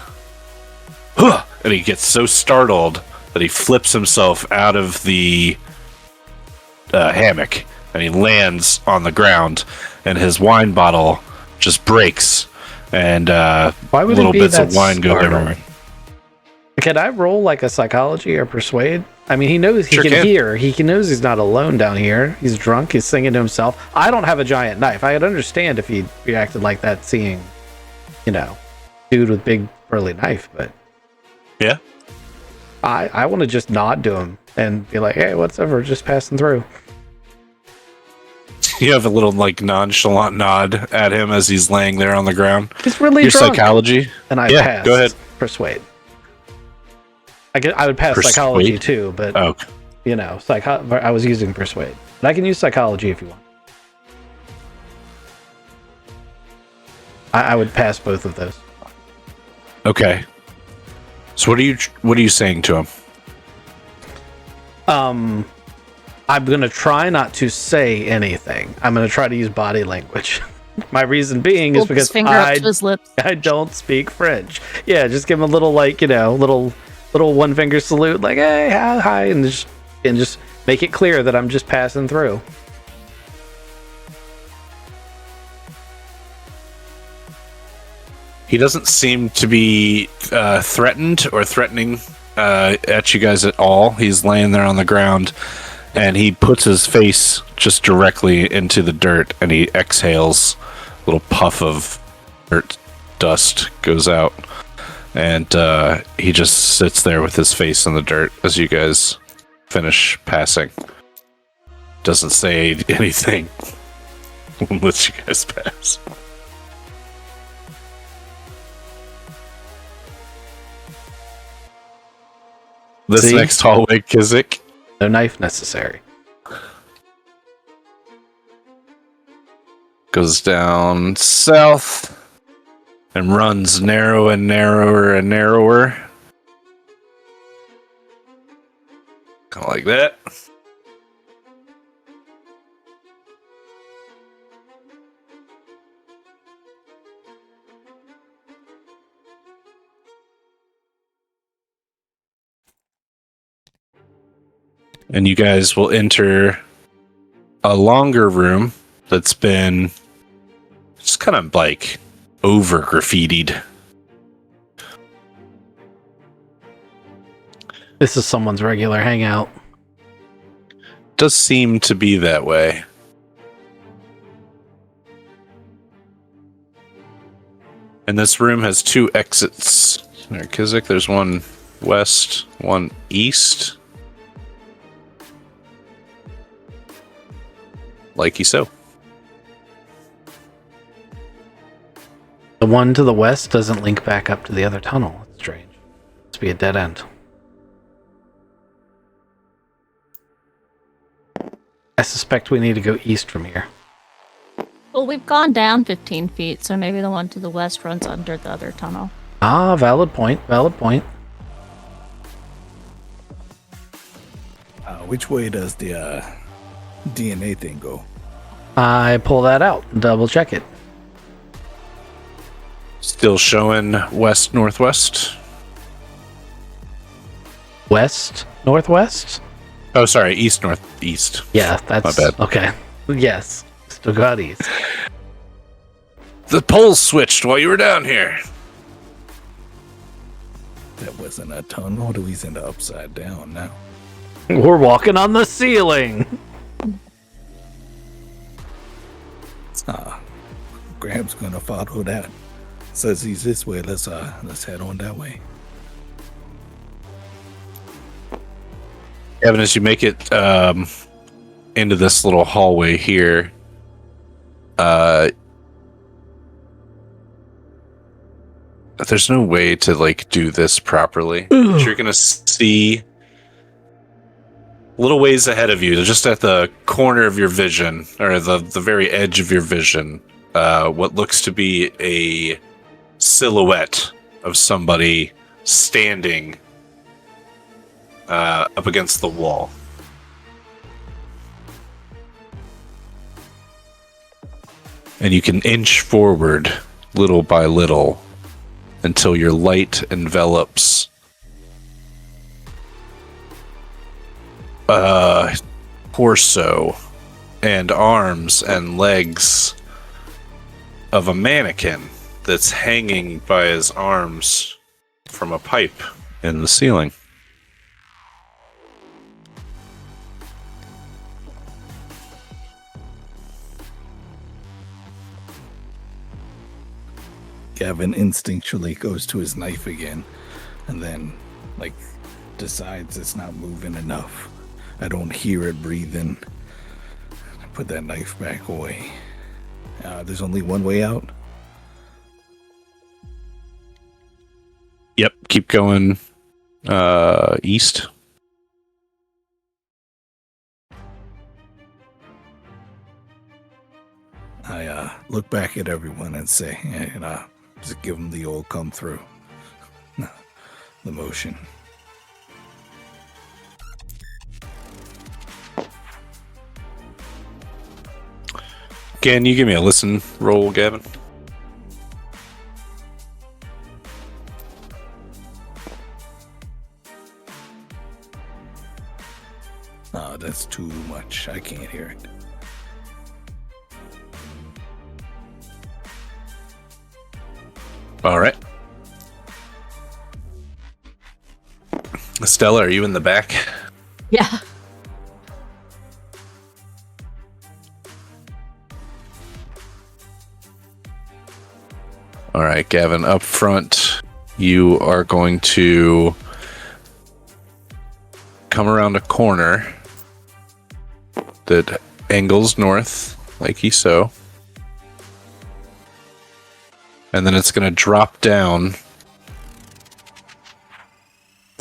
And he gets so startled that he flips himself out of the hammock and he lands on the ground, and his wine bottle just breaks, and Why would little it be bits that of wine go startled? everywhere. Can I roll like a psychology or persuade? I mean, he knows he Sure can can. hear. He knows he's not alone down here. He's drunk. He's singing to himself. I don't have a giant knife. I'd understand if he reacted like that, seeing, dude with big burly knife. But Yeah. I want to just nod to him and be like, "Hey, what's up? We're just passing through." You have a little like nonchalant nod at him as he's laying there on the ground. He's really Your drunk. psychology. And I Yeah, passed. go ahead. Persuade. I would pass Persuade? psychology too, but Oh, I was using persuade. But I can use psychology if you want. I would pass both of those. okay. So what are you saying to him? I'm gonna try not to say anything. I'm gonna try to use body language. My reason being is Hold his because finger up to his lips. I don't speak French. Yeah, just give him a little little one finger salute, like hey, hi, and just make it clear that I'm just passing through. He doesn't seem to be threatened or threatening at you guys at all. He's laying there on the ground, and he puts his face just directly into the dirt, and he exhales. A little puff of dirt dust goes out, and he just sits there with his face in the dirt as you guys finish passing. Doesn't say anything. Lets you guys pass. This See? next hallway, Kizik. No knife necessary. Goes down south and runs narrow and narrower and narrower. Kind of like that. And you guys will enter a longer room that's been just kind of like over graffitied. This is someone's regular hangout. Does seem to be that way. And this room has 2 exits. There, Kizik, there's one west, one east. Likey so. The one to the west doesn't link back up to the other tunnel. It's strange. Must be a dead end. I suspect we need to go east from here. Well, we've gone down 15 feet, so maybe the one to the west runs under the other tunnel. Ah, valid point. Valid point. Which way does the DNA thing go? I pull that out. Double check it. Still showing west northwest. West, northwest. Oh, sorry, east northeast. Yeah, that's My bad. okay. Yes, still got east. The poles switched while you were down here. That wasn't a tunnel. He's in the upside down now. We're walking on the ceiling. Graham's gonna follow that. Says he's this way. Let's head on that way. Evan, as you make it into this little hallway here, there's no way to like do this properly. But you're gonna see a little ways ahead of you, just at the corner of your vision, or the very edge of your vision, what looks to be a silhouette of somebody standing up against the wall. And you can inch forward little by little until your light envelops torso and arms and legs of a mannequin that's hanging by his arms from a pipe in the ceiling. Gavin instinctually goes to his knife again, and then, like, decides it's not moving enough. I don't hear it breathing. I put that knife back away. There's only one way out. Yep, keep going east. I look back at everyone and say, just give them the old come through. The motion. Can you give me a listen roll, Gavin? That's too much. I can't hear it. All right. Stella, are you in the back? Yeah. All right, Gavin, up front, you are going to come around a corner that angles north, like you so. And then it's going to drop down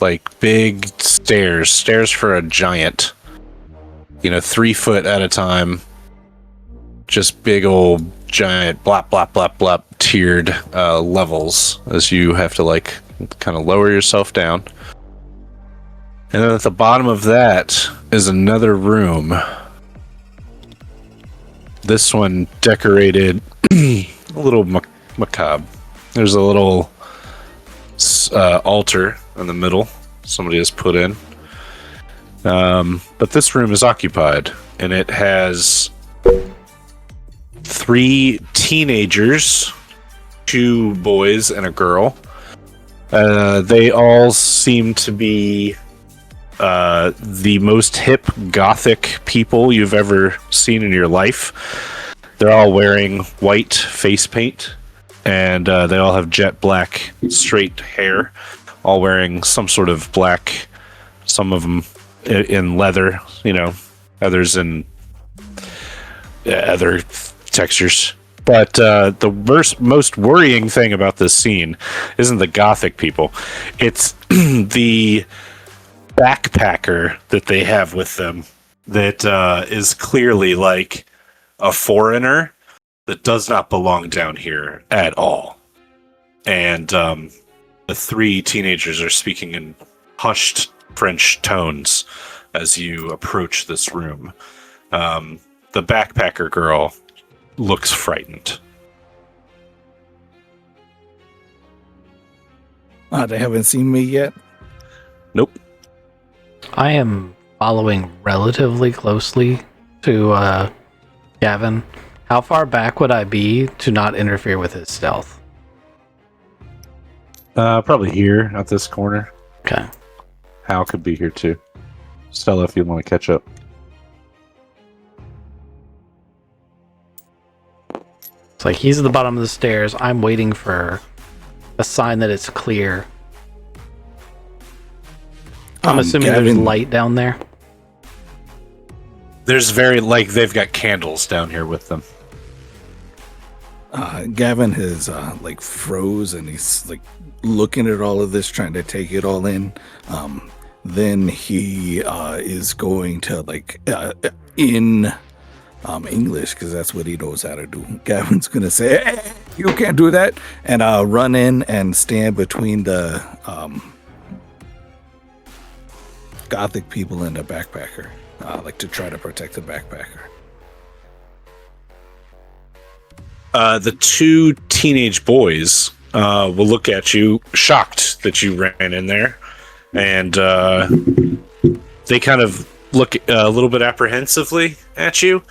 like big stairs for a giant. 3 foot at a time. Just big old giant blop, blop, blop, blop tiered levels as you have to like kind of lower yourself down. And then at the bottom of that is another room. This one decorated a little macabre. There's a little altar in the middle somebody has put in. But this room is occupied, and it has 3 teenagers, 2 boys and a girl. They all seem to be the most hip gothic people you've ever seen in your life. They're all wearing white face paint, and they all have jet black straight hair, all wearing some sort of black, some of them in leather, others in other textures. But the most worrying thing about this scene isn't the gothic people. It's the backpacker that they have with them that is clearly like a foreigner that does not belong down here at all. And the 3 teenagers are speaking in hushed French tones as you approach this room. The backpacker girl looks frightened. They haven't seen me yet. Nope. I am following relatively closely to Gavin. How far back would I be to not interfere with his stealth? Probably here at this corner. Okay. Hal could be here too. Stella, if you want to catch up. It's like he's at the bottom of the stairs. I'm waiting for a sign that it's clear. I'm assuming there's Gavin, light down there. There's they've got candles down here with them. Gavin has froze, and he's like looking at all of this, trying to take it all in. Then he is going to in English, because that's what he knows how to do. Gavin's gonna say, "Hey, you can't do that," and run in and stand between the gothic people and the backpacker, to try to protect the backpacker. The 2 teenage boys will look at you, shocked that you ran in there, and they kind of look a little bit apprehensively at you.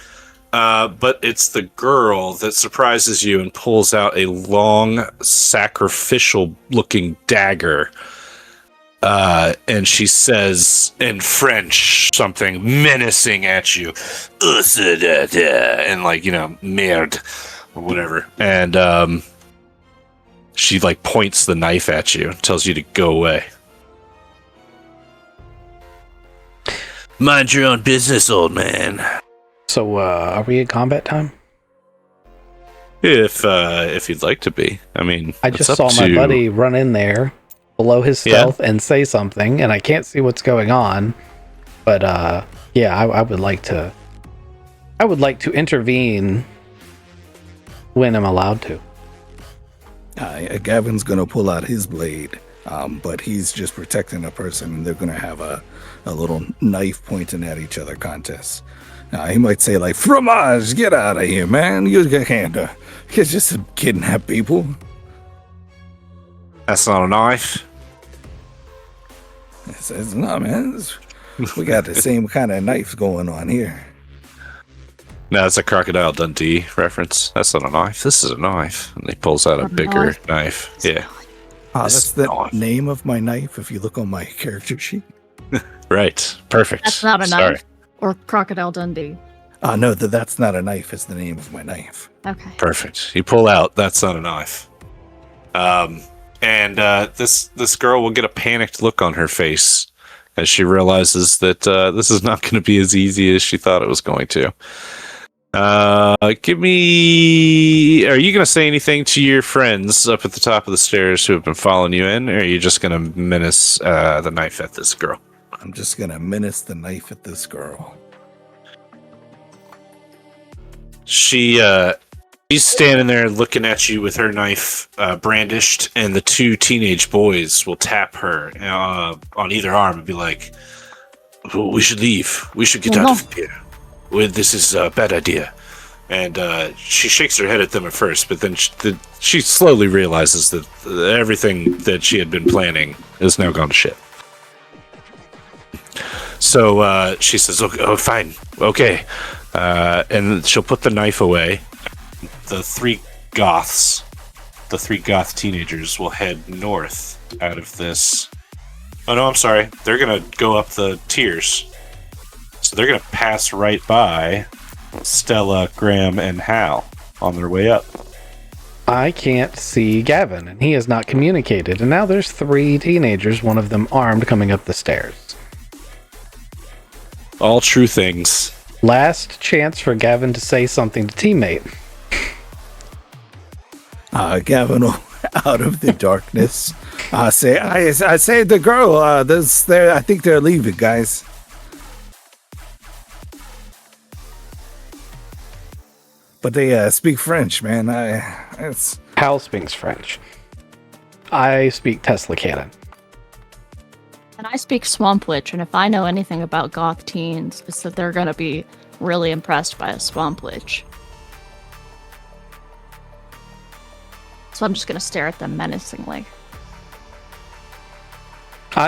But it's the girl that surprises you and pulls out a long, sacrificial-looking dagger. And she says in French something menacing at you. And merde. Or whatever. And she points the knife at you, tells you to go away. Mind your own business, old man. So, are we at combat time? If you'd like to be. I mean, I just saw my buddy run in there below his stealth and say something, and I can't see what's going on. But I would like to. I would like to intervene when I'm allowed to. Gavin's gonna pull out his blade, but he's just protecting a person, and they're gonna have a little knife pointing at each other contest. He might say "Fromage, get out of here, man! You can't just kidnap people." That's not a knife. He says, "No, man, we got the same kind of knives going on here." No, it's a Crocodile Dundee reference. That's not a knife. This is a knife. And he pulls out a bigger knife. Yeah. That's the Knife. name of my knife if you look on my character sheet. Right. Perfect. That's not a Sorry. knife. Or Crocodile Dundee. No, that's not a knife. It's the name of my knife. Okay. Perfect. You pull out. That's not a knife. And this girl will get a panicked look on her face as she realizes that this is not going to be as easy as she thought it was going to. Give me. Are you going to say anything to your friends up at the top of the stairs who have been following you in, or are you just going to menace the knife at this girl? I'm just gonna menace the knife at this girl. She's standing there looking at you with her knife brandished, and the two teenage boys will tap her on either arm and be like, "We should leave. We should get out of here. This is a bad idea." And she shakes her head at them at first, but then she slowly realizes that everything that she had been planning has now gone to shit. So she says, "Oh, fine. Okay." And she'll put the knife away. The three goth teenagers will head north out of this. Oh, no, I'm sorry. They're going to go up the tiers. So they're going to pass right by Stella, Graham, and Hal on their way up. I can't see Gavin, and he has not communicated. And now there's 3 teenagers, one of them armed, coming up the stairs. All true things. Last chance for Gavin to say something to teammate. Gavin will, out of the darkness, I say the girl. I think they're leaving, guys. But they speak French, man. Hal speaks French. I speak Tesla Cannon. And I speak Swamp Witch, and if I know anything about goth teens, it's that they're gonna be really impressed by a Swamp Witch. So I'm just gonna stare at them menacingly.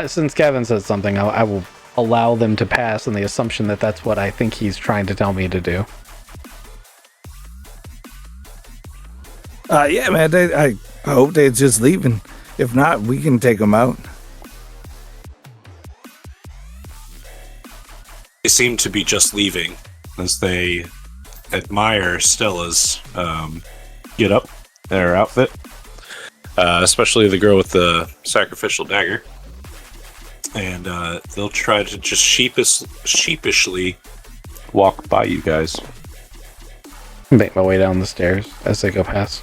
Since Gavin said something, I will allow them to pass on the assumption that that's what I think he's trying to tell me to do. Yeah, man. I hope they're just leaving. If not, we can take them out. They seem to be just leaving as they admire Stella's get up, their outfit, especially the girl with the sacrificial dagger. And they'll try to just sheepishly walk by you guys. Make my way down the stairs as they go past.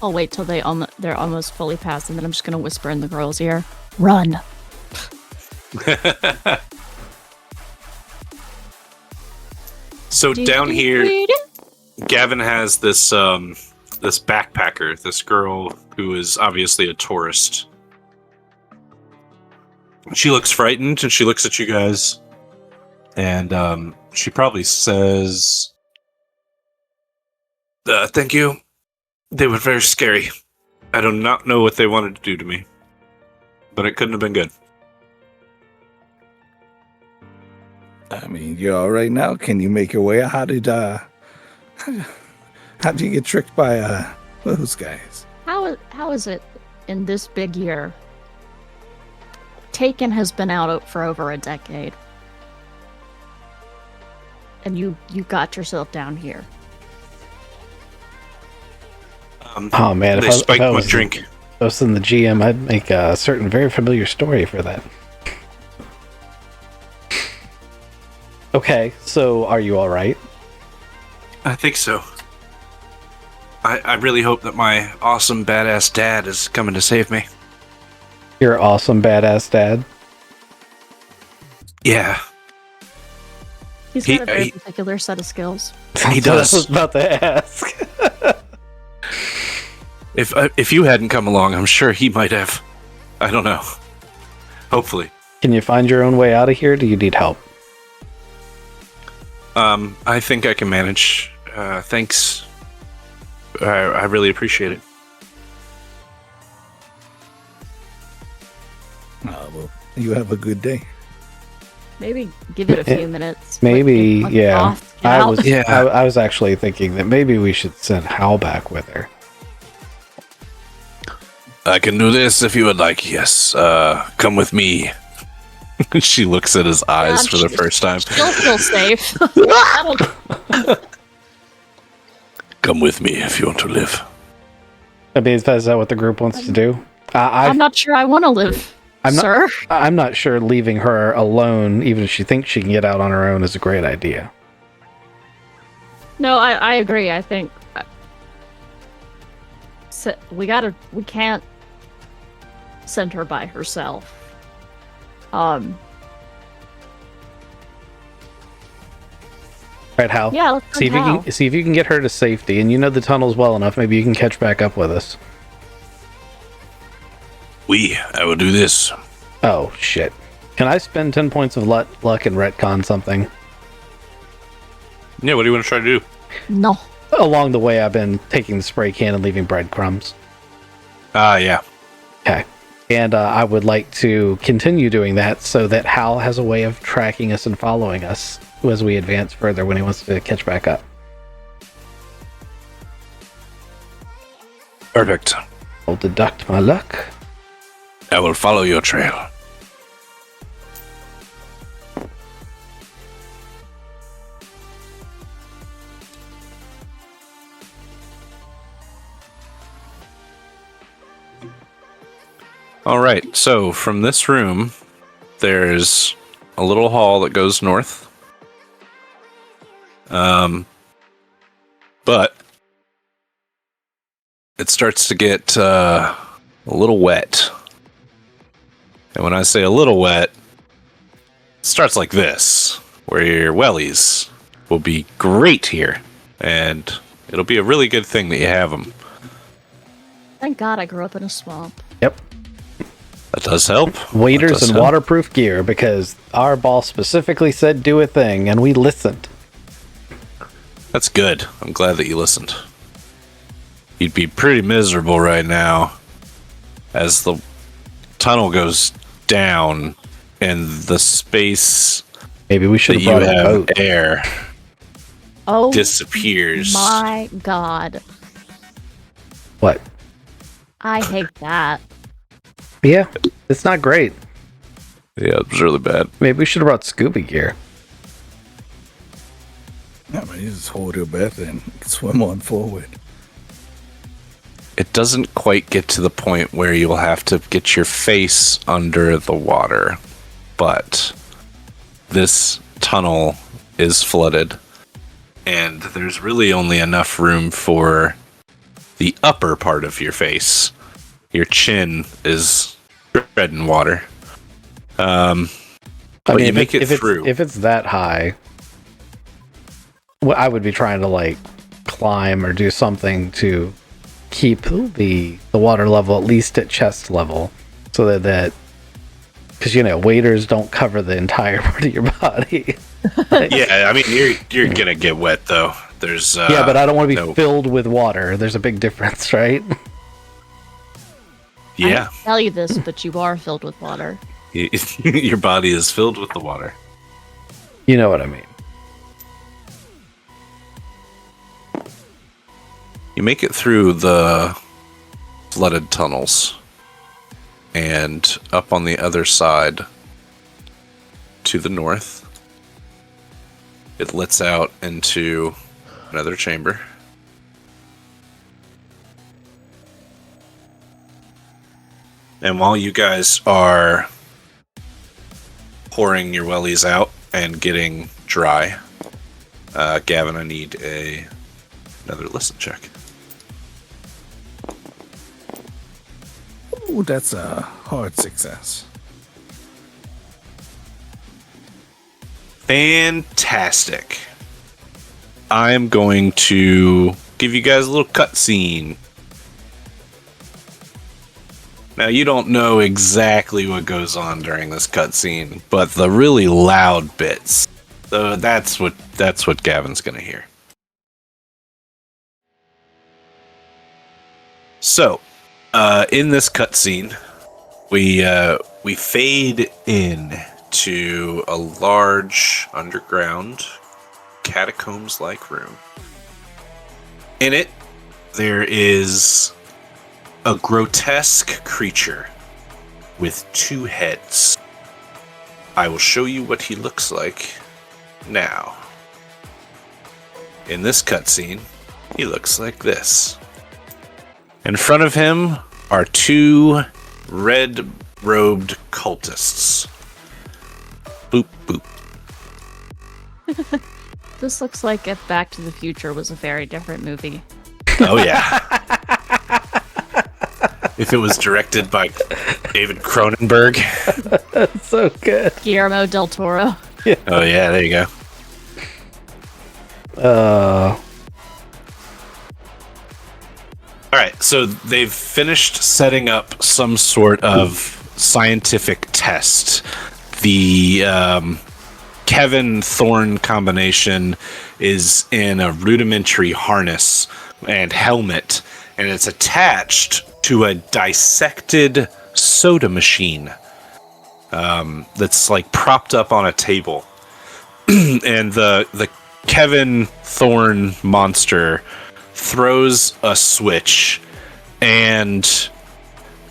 I'll wait till they're almost fully past, and then I'm just gonna whisper in the girl's ear, "Run!" So down here, Gavin has this this backpacker, this girl who is obviously a tourist. She looks frightened and she looks at you guys, and she probably says, "Thank you. They were very scary. I do not know what they wanted to do to me, but it couldn't have been good." I mean, you're all right now. Can you make your way? How did you get tricked by those guys? How is it in this big year? Taken has been out for over a decade, and you got yourself down here. Oh man, They spiked my drink. If I was in the GM, I'd make a certain very familiar story for that. Okay, so are you alright? I think so. I really hope that my awesome badass dad is coming to save me. Your awesome badass dad? Yeah, He's got a very particular set of skills. he That's does. what I was about to ask. If you hadn't come along, I'm sure he might have. I don't know. Hopefully. Can you find your own way out of here? Do you need help? I think I can manage. Thanks. I really appreciate it. Well, you have a good day. Maybe give it a few minutes. Maybe, Let yeah. off, get out. I was actually thinking that maybe we should send Hal back with her. I can do this if you would like. Yes, come with me. She looks at his eyes for the first time. She'll feel safe. I don't- Come with me if you want to live. I mean, is that what the group wants to do? I'm not sure I want to live, sir. I'm not sure leaving her alone, even if she thinks she can get out on her own, is a great idea. No, I agree. I think we can't send her by herself. Right, Hal? Yeah, let's see if you can get her to safety, and you know the tunnels well enough. Maybe you can catch back up with us. I will do this. Oh shit! Can I spend 10 points of luck and retcon something? Yeah, what do you want to try to do? No. Along the way, I've been taking the spray can and leaving breadcrumbs. Yeah. Okay. And I would like to continue doing that so that Hal has a way of tracking us and following us as we advance further when he wants to catch back up. Perfect. I'll deduct my luck. I will follow your trail. All right, so from this room, there's a little hall that goes north. But it starts to get a little wet. And when I say a little wet, it starts like this, where your wellies will be great here. And it'll be a really good thing that you have them. Thank God I grew up in a swamp. Yep. That does help. Waders and waterproof gear, because our boss specifically said do a thing, and we listened. That's good. I'm glad that you listened. You'd be pretty miserable right now as the tunnel goes down and the space Maybe we should that have you brought a have boat. air Oh disappears. my God. What? I hate that. Yeah, it's not great. Yeah, it was really bad. Maybe we should have brought scuba gear. Yeah, man, you just hold your breath and swim on forward. It doesn't quite get to the point where you'll have to get your face under the water, but this tunnel is flooded, and there's really only enough room for the upper part of your face. Your chin is treading water. But you make it through. If it's that high, I would be trying to like climb or do something to keep the water level at least at chest level, so that because waders don't cover the entire part of your body. Yeah, I mean you're gonna get wet though. There's yeah, but I don't want to be filled with water. There's a big difference, right? I Yeah, hate to tell you this, but you are filled with water. your body is filled with the water. You know what I mean. You make it through the flooded tunnels and up on the other side to the north. It lets out into another chamber. And while you guys are pouring your wellies out and getting dry, Gavin, I need another listen check. Ooh, that's a hard success. Fantastic. I'm going to give you guys a little cutscene. Now, you don't know exactly what goes on during this cutscene, but the really loud bits, that's what Gavin's going to hear. So, in this cutscene, we fade in to a large underground catacombs-like room. In it, there is a grotesque creature with 2 heads. I will show you what he looks like now. In this cutscene, he looks like this. In front of him are 2 red-robed cultists. Boop, boop. This looks like if Back to the Future was a very different movie. Oh, yeah. If it was directed by David Cronenberg. That's so good. Guillermo del Toro. Oh, yeah, there you go. All right, so they've finished setting up some sort of scientific test. The Kevin Thorne combination is in a rudimentary harness and helmet, and it's attached to a dissected soda machine that's like propped up on a table. And the Kevin Thorne monster throws a switch, and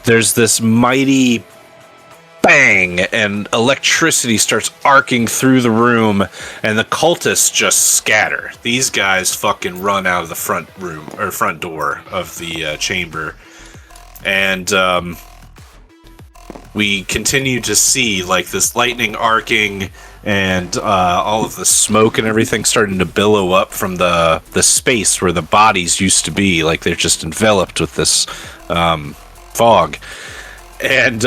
there's this mighty bang, and electricity starts arcing through the room, and the cultists just scatter. These guys fucking run out of the front room or front door of the chamber, and we continue to see like this lightning arcing and all of the smoke and everything starting to billow up from the space where the bodies used to be. Like they're just enveloped with this fog, and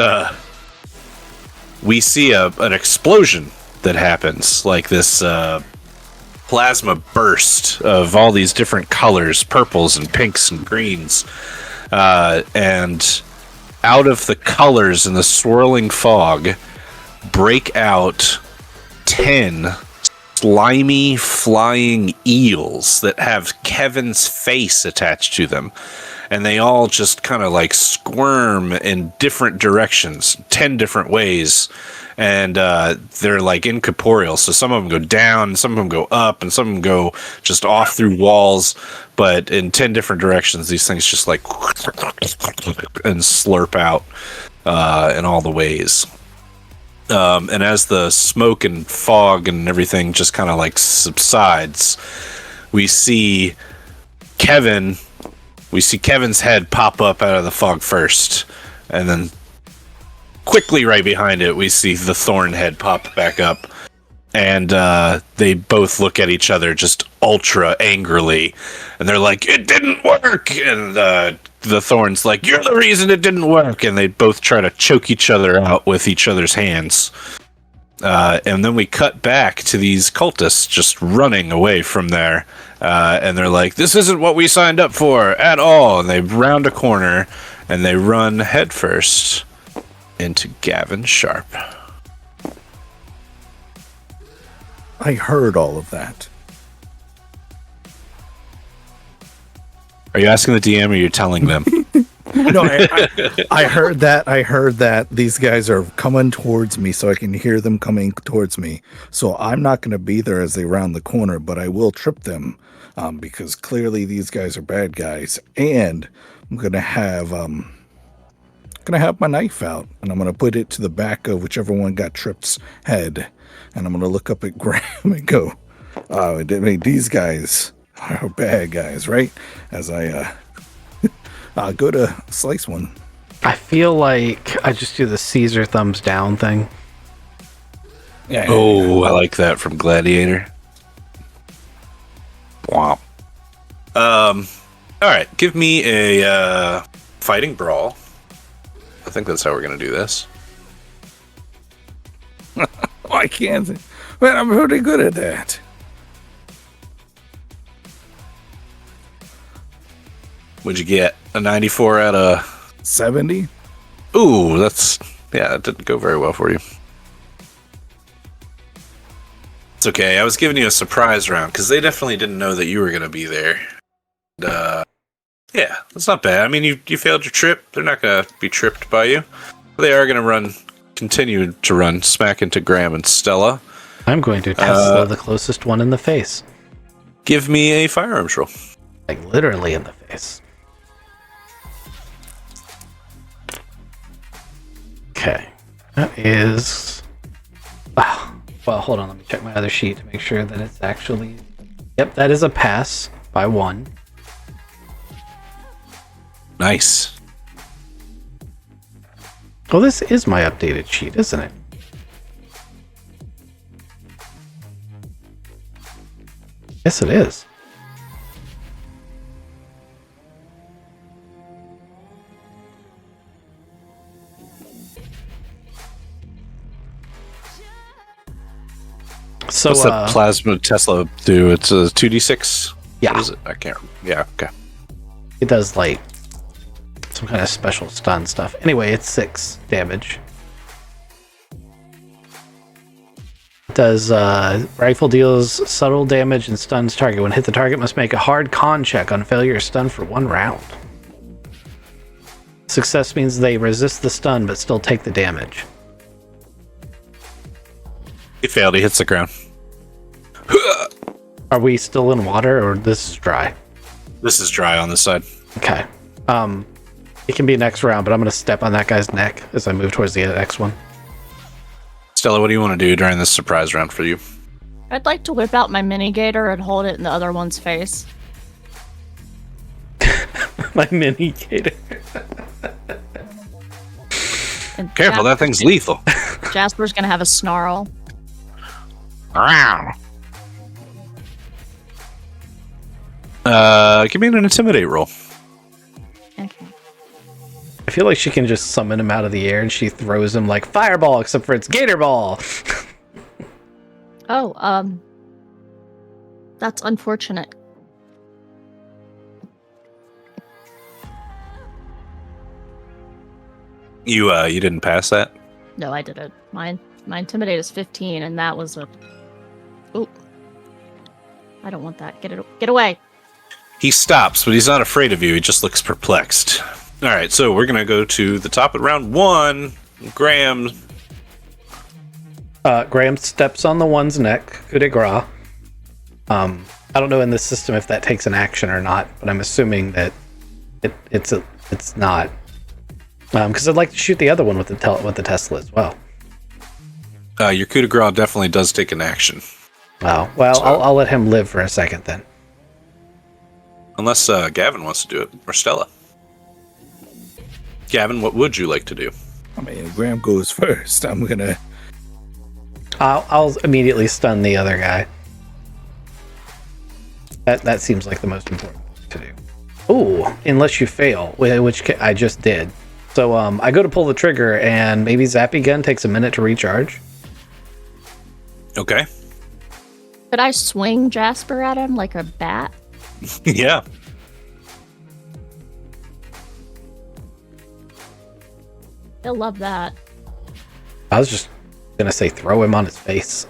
we see an explosion that happens, like this plasma burst of all these different colors, purples and pinks and greens, and out of the colors in the swirling fog break out 10 slimy flying eels that have Kevin's face attached to them. And they all just kind of like squirm in different directions, 10 different ways. And they're like incorporeal. So some of them go down, some of them go up, and some of them go just off through walls. But in 10 different directions, these things just like and slurp out in all the ways. And as the smoke and fog and everything just kind of like subsides, we see Kevin's head pop up out of the fog first, and then quickly right behind it we see the Thorn head pop back up, and they both look at each other just ultra angrily, and they're like, "It didn't work!" And the Thorn's like, "You're the reason it didn't work!" And they both try to choke each other out with each other's hands. And then we cut back to these cultists just running away from there. And they're like, "This isn't what we signed up for at all." And they round a corner and they run headfirst into Gavin Sharp. I heard all of that. Are you asking the DM or you're telling them? No, I heard that. I heard that these guys are coming towards me, so I can hear them coming towards me. So I'm not going to be there as they round the corner, but I will trip them because clearly these guys are bad guys. And I'm going to have my knife out, and I'm going to put it to the back of whichever one got tripped's head, and I'm going to look up at Graham and go, "I mean, these guys are bad guys, right?" As I go to slice one. I feel like I just do the Caesar thumbs down thing. Yeah. Oh, I like that from Gladiator. Womp. All right, give me a fighting brawl. I think that's how we're gonna do this. I can't. Man, I'm pretty good at that. What'd you get? A 94 out of 70? Ooh, that didn't go very well for you. It's okay. I was giving you a surprise round because they definitely didn't know that you were going to be there. Yeah, that's not bad. I mean, you failed your trip. They're not going to be tripped by you. They are going to continue to run smack into Graham and Stella. I'm going to Tesla the closest one in the face. Give me a firearms roll. Like literally in the face. Okay. That is... well, hold on. Let me check my other sheet to make sure that it's actually... Yep, that is a pass by 1. Nice. Well, this is my updated sheet, isn't it? Yes, it is. So, what's the plasma Tesla do? It's a 2d6? Yeah. What is it? I can't remember. Yeah, okay. it does like some kind of special stun stuff. Anyway, it's 6 damage. Does rifle deals subtle damage and stuns target. When hit, the target must make a hard con check on failure or stun for 1 round. Success means they resist the stun but still take the damage. He failed. He hits the ground. Are we still in water or this is dry? This is dry on this side. Okay. It can be next round, but I'm going to step on that guy's neck as I move towards the next one. Stella, what do you want to do during this surprise round for you? I'd like to whip out my mini gator and hold it in the other one's face. My mini gator. And Careful, that thing's lethal. Jasper's gonna have a snarl. Give me an intimidate roll. Okay. I feel like she can just summon him out of the air and she throws him like fireball, except for it's gator ball. Oh, that's unfortunate. You didn't pass that? No, I didn't. My intimidate is 15, and that was a. Oh, I don't want that. Get away. He stops, but he's not afraid of you. He just looks perplexed. All right, so we're gonna go to the top of round 1. Graham. Graham steps on the one's neck. Coup de grace. I don't know in this system if that takes an action or not, but I'm assuming that it's not. Because I'd like to shoot the other one with the Tesla as well. Your coup de grace definitely does take an action. Oh, well, So- I'll let him live for a second then. Unless Gavin wants to do it, or Stella. Gavin, what would you like to do? I mean, Graham goes first. I'm gonna. I'll immediately stun the other guy. That seems like the most important thing to do. Ooh, unless you fail, which I just did. So I go to pull the trigger, and maybe Zappy Gun takes a minute to recharge. Okay. Could I swing Jasper at him like a bat? Yeah. He'll love that. I was just gonna say throw him on his face.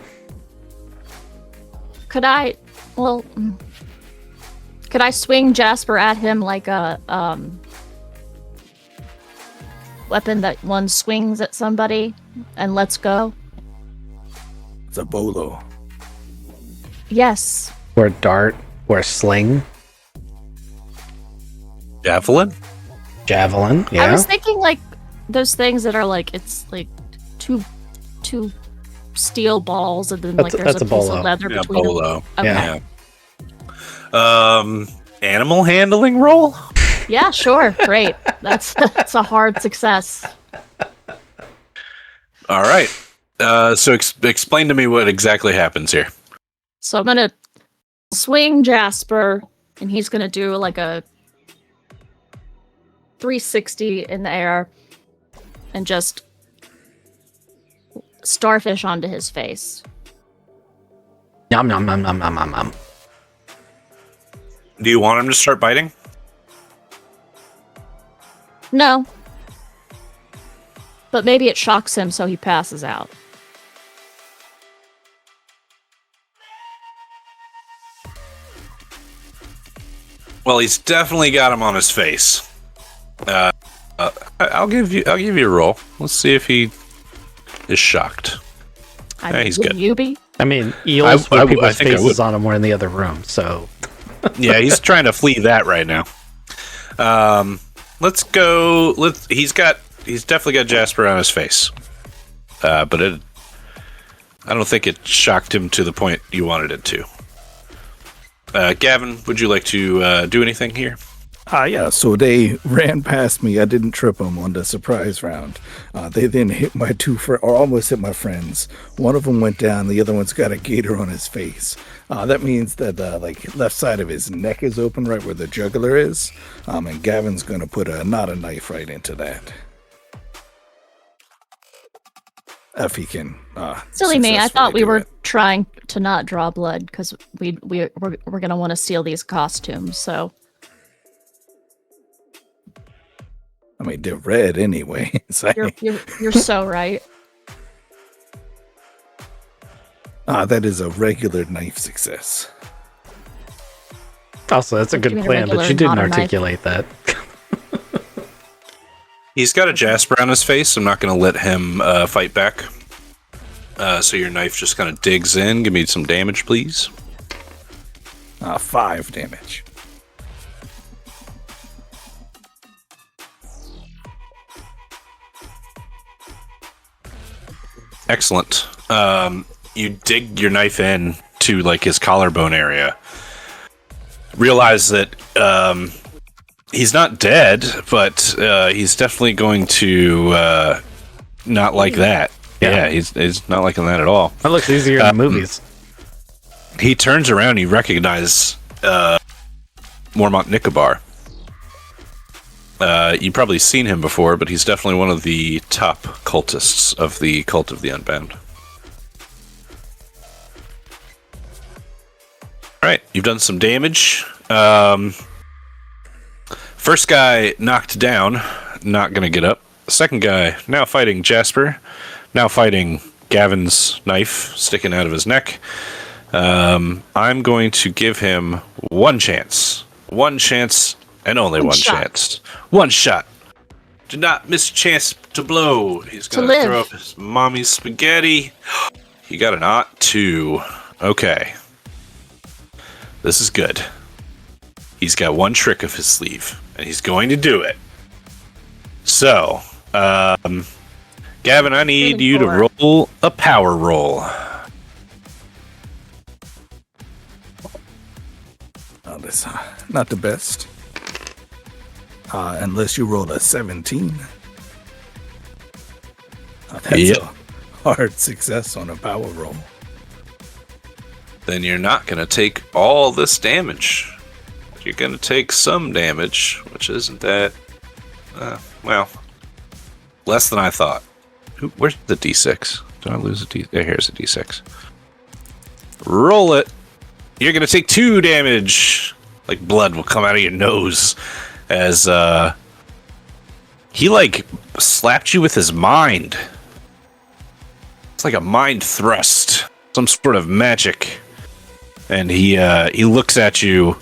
Could I? Well, could I swing Jasper at him like a weapon that one swings at somebody and lets go? It's a bolo. Yes. Or a dart, or a sling, Javelin? javelin. I Yeah. was thinking like those things that are like it's like two steel balls and then That's- like there's that's a a piece bolo. of leather Yeah, between them. bolo. Okay. Yeah. Yeah. Animal handling roll? Yeah, sure. Great. That's a hard success. All right. So explain to me what exactly happens here. So I'm gonna swing Jasper, and he's gonna do like a 360 in the air, and just starfish onto his face. Nom nom nom nom nom nom nom. Do you want him to start biting? No, but maybe it shocks him so he passes out. Well, he's definitely got him on his face. I'll give you a roll. Let's see if he is shocked. Yeah, he's Wouldn't good. you be? I mean, eels with people's think I faces would. on them were in the other room, so Yeah, he's trying to flee that right now. Let's go. He's got he's definitely got Jasper on his face. But I don't think it shocked him to the point you wanted it to. Gavin, would you like to do anything here? Yeah, so they ran past me. I didn't trip them on the surprise round. They then hit my or almost hit my friends. One of them went down. The other one's got a gator on his face. That means that like left side of his neck is open, right where the jugular is. And Gavin's gonna put not a knife right into that. If he can. Silly me! I thought we successfully do were it. trying to not draw blood because we're gonna want to steal these costumes. So I mean, they're red anyway. So, you're so right. that is a regular knife success. Also, that's a What do good you mean, plan, but regular, you didn't not a knife? articulate that. He's got a Jasper on his face. I'm not going to let him fight back. So your knife just kind of digs in. Give me some damage, please. 5 damage. Excellent. You dig your knife in to like his collarbone area. Realize that he's not dead, but he's definitely going to not like that. Yeah, he's not liking that at all. That looks easier in the movies. He turns around. You recognize Mormont Nicobar. You've probably seen him before, but he's definitely one of the top cultists of the Cult of the Unbound. Alright, you've done some damage. First guy knocked down, not gonna get up. Second guy, now fighting Jasper, now fighting Gavin's knife sticking out of his neck. I'm going to give him one chance. One chance and only one chance. One shot. Do not miss a chance to blow. He's going to throw up his mommy's spaghetti. He got an ought 2. Okay. This is good. He's got one trick up his sleeve, and he's going to do it. So, Gavin, I need you to roll a power roll. Oh, that's not the best. Unless you roll a 17. That's a hard success on a power roll. Then you're not going to take all this damage. You're going to take some damage, which isn't that... well, less than I thought. Where's the D6? Did I lose a D... Here's a D6. Roll it. You're going to take 2 damage. Like blood will come out of your nose as he like slapped you with his mind. It's like a mind thrust, some sort of magic. And he looks at you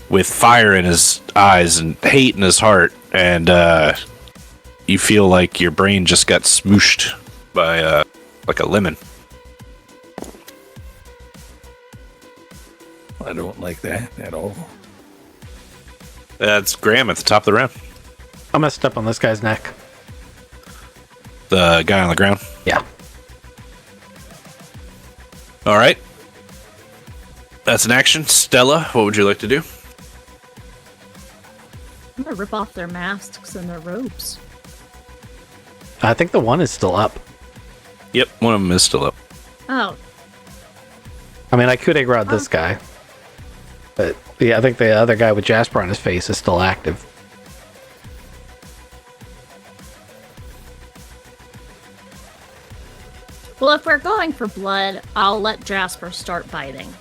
with fire in his eyes and hate in his heart, and you feel like your brain just got smooshed by like a lemon. I don't like that at all. That's Graham at the top of the round. I messed up on this guy's neck. The guy on the ground. Yeah. All right. That's an action. Stella, what would you like to do? I'm gonna rip off their masks and their robes. I think the one is still up. Yep, one of them is still up. Oh, I mean, I could egg rod this guy. But yeah, I think the other guy with Jasper on his face is still active. well, if we're going for blood, I'll let Jasper start biting.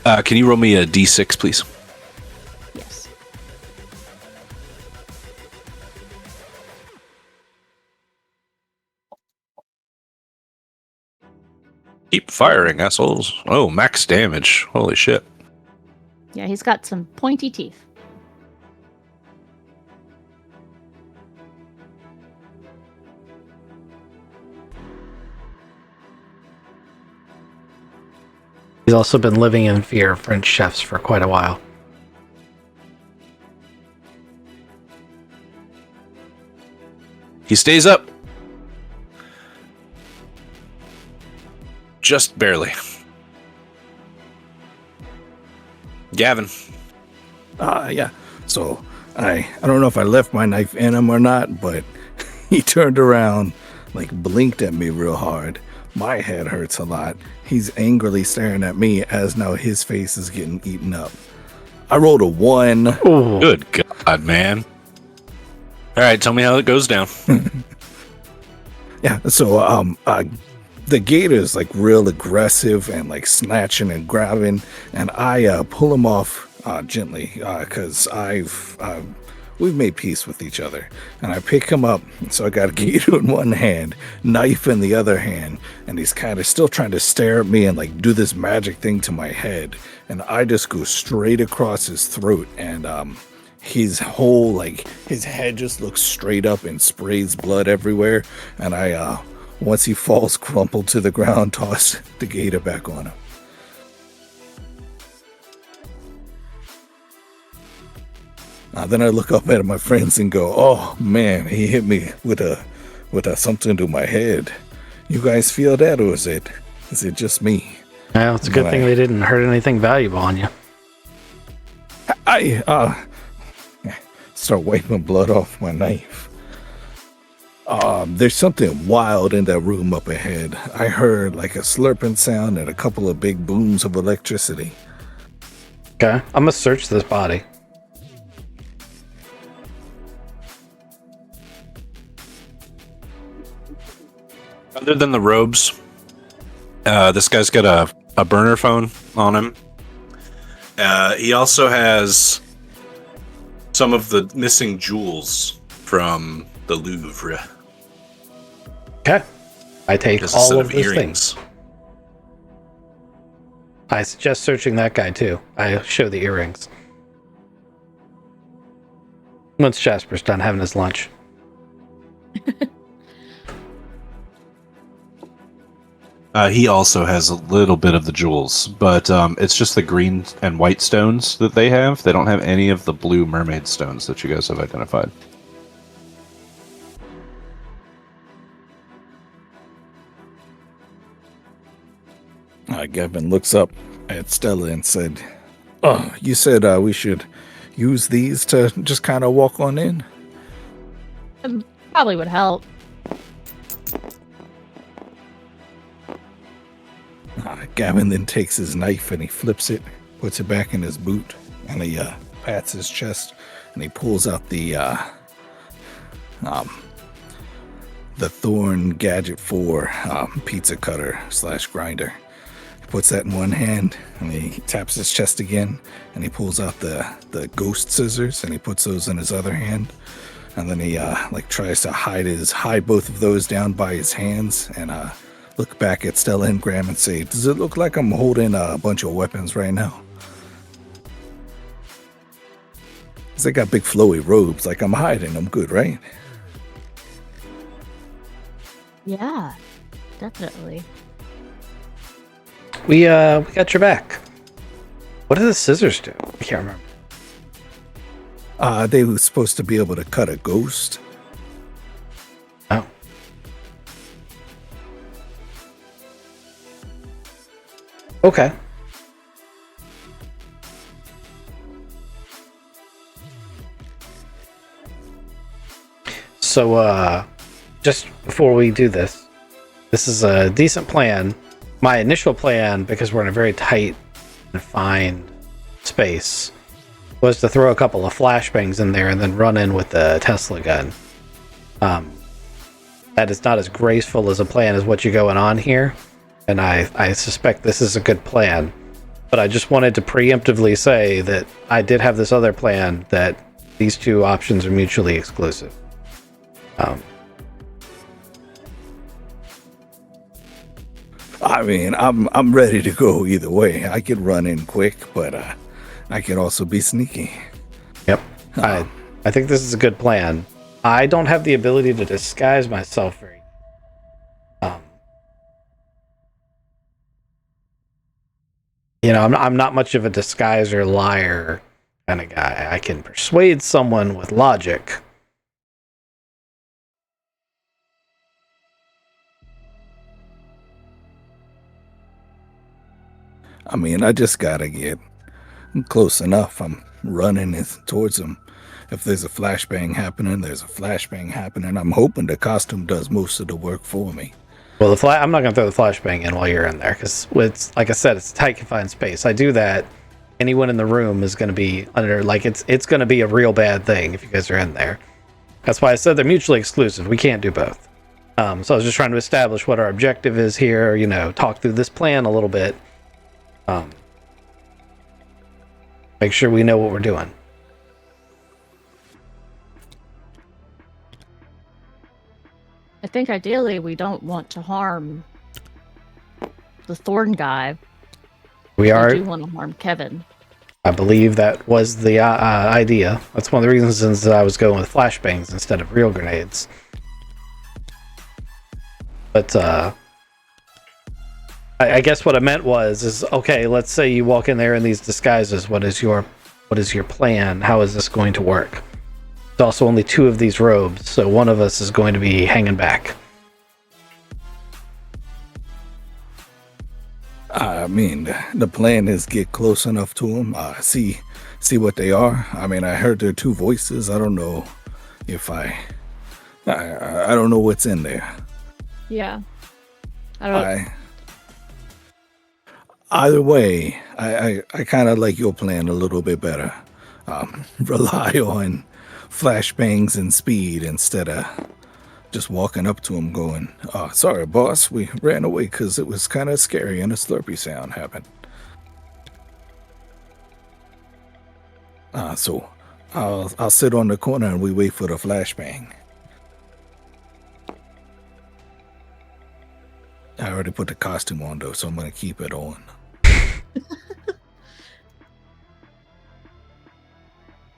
Can you roll me a D6, please? Yes. Keep firing, assholes. Oh, max damage. Holy shit. Yeah, he's got some pointy teeth. He's also been living in fear of French chefs for quite a while. He stays up. Just barely. Gavin. Yeah. So I don't know if I left my knife in him or not, but he turned around, like blinked at me real hard. My head hurts a lot. He's angrily staring at me as now his face is getting eaten up. I rolled a 1. Ooh. Good God, man. All right, tell me how it goes down. Yeah. So the gator's like real aggressive and like snatching and grabbing, and I pull him off gently because we've made peace with each other, and I pick him up. So I got a gator in one hand, knife in the other hand, and he's kind of still trying to stare at me and like do this magic thing to my head, and I just go straight across his throat, and his whole like his head just looks straight up and sprays blood everywhere, and I once he falls crumpled to the ground, toss the gator back on him. Then I look up at my friends and go, "Oh man, he hit me with a something to my head. You guys feel that, or is it just me?" Well, it's a good thing they didn't hurt anything valuable on you. I start wiping blood off my knife. There's something wild in that room up ahead. I heard like a slurping sound and a couple of big booms of electricity. Okay, I'm gonna search this body. Other than the robes, this guy's got a burner phone on him. He also has some of the missing jewels from the Louvre. Okay, I take Just a all set of of those earrings. things. I suggest searching that guy too. I show the earrings. Once Jasper's done having his lunch. He also has a little bit of the jewels, but it's just the green and white stones that they have. They don't have any of the blue mermaid stones that you guys have identified. Gavin looks up at Stella and said, "Oh, you said we should use these to just kind of walk on in?" Probably would help. Gavin then takes his knife and he flips it, puts it back in his boot, and he pats his chest and he pulls out the Thorn Gadget 4 pizza cutter / grinder. He puts that in one hand and he taps his chest again and he pulls out the ghost scissors and he puts those in his other hand. And then he like tries to hide both of those down by his hands and look back at Stella and Graham and say, "Does it look like I'm holding a bunch of weapons right now?" Because they got big flowy robes, like I'm hiding them good, right? Yeah, definitely. We got your back. What do the scissors do? I can't remember. They were supposed to be able to cut a ghost. Oh. Okay. So, just before we do this, this is a decent plan. My initial plan, because we're in a very tight, confined space, was to throw a couple of flashbangs in there and then run in with the Tesla gun. That is not as graceful as a plan as what you're going on here, and I suspect this is a good plan. But I just wanted to preemptively say that I did have this other plan, that these two options are mutually exclusive. I mean, I'm ready to go either way. I could run in quick, but I could also be sneaky. Yep. I think this is a good plan. I don't have the ability to disguise myself very. I'm not much of a disguise or liar kind of guy. I can persuade someone with logic. I mean, I just gotta get close enough. I'm running towards him. If there's a flashbang happening, there's a flashbang happening. I'm hoping the costume does most of the work for me. Well, I'm not going to throw the flashbang in while you're in there because it's like I said, it's a tight confined space. I do that. Anyone in the room is going to be under it's going to be a real bad thing if you guys are in there. That's why I said they're mutually exclusive. We can't do both. So I was just trying to establish what our objective is here. Talk through this plan a little bit. Make sure we know what we're doing. I think ideally we don't want to harm the Thorn guy. We do want to harm Kevin. I believe that was the idea. That's one of the reasons I was going with flashbangs instead of real grenades. But I guess what I meant is okay. Let's say you walk in there in these disguises. What is your plan? How is this going to work? There's also only 2 of these robes, so one of us is going to be hanging back. I mean, the plan is get close enough to them, see what they are. I mean, I heard their 2 voices. I don't know if I don't know what's in there. Yeah. I don't. Either way, I kind of like your plan a little bit better. Rely on flashbangs and speed instead of just walking up to him going, sorry, boss, we ran away because it was kind of scary and a slurpy sound happened. So I'll sit on the corner and we wait for the flashbang. I already put the costume on though, so I'm going to keep it on.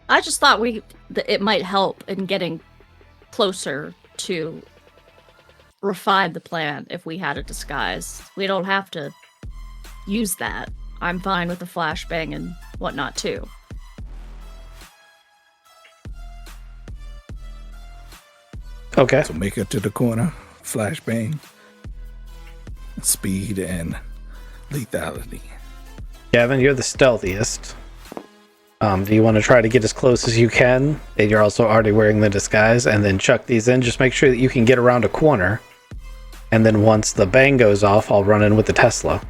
I just thought it might help in getting closer to refine the plan if we had a disguise. We don't have to use that. I'm fine with the flashbang and whatnot too. Okay. So make it to the corner, flashbang, speed, and lethality. Gavin, you're the stealthiest. Do you want to try to get as close as you can? And you're also already wearing the disguise, and then chuck these in. Just make sure that you can get around a corner. And then once the bang goes off, I'll run in with the Tesla.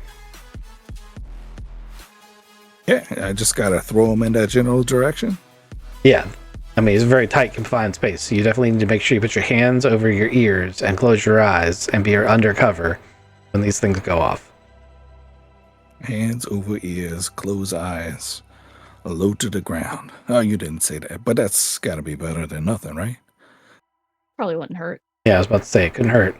Yeah, I just gotta throw them in that general direction. Yeah. I mean, it's a very tight, confined space. So you definitely need to make sure you put your hands over your ears and close your eyes and be undercover when these things go off. Hands over ears, close eyes, low to the ground. Oh, you didn't say that, but that's gotta be better than nothing, right? Probably wouldn't hurt. Yeah, I was about to say, it couldn't hurt.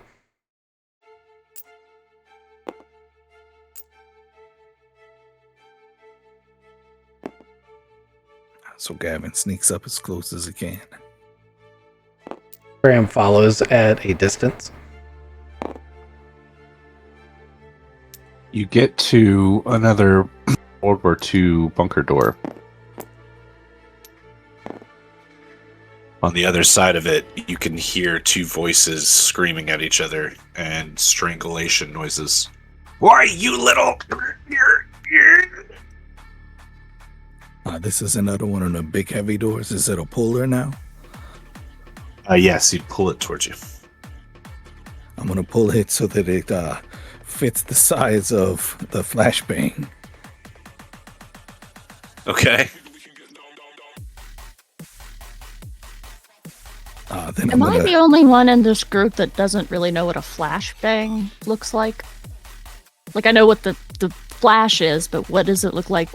So Gavin sneaks up as close as he can. Graham follows at a distance. You get to another World War II bunker door. On the other side of it, you can hear 2 voices screaming at each other and strangulation noises. Why, you little... This is another one of the big heavy doors. Is it a puller now? Yes, you'd pull it towards you. I'm gonna pull it so that it fits the size of the flashbang. Okay. Then Am I the only one in this group that doesn't really know what a flashbang looks like? Like, I know what the flash is, but what does it look like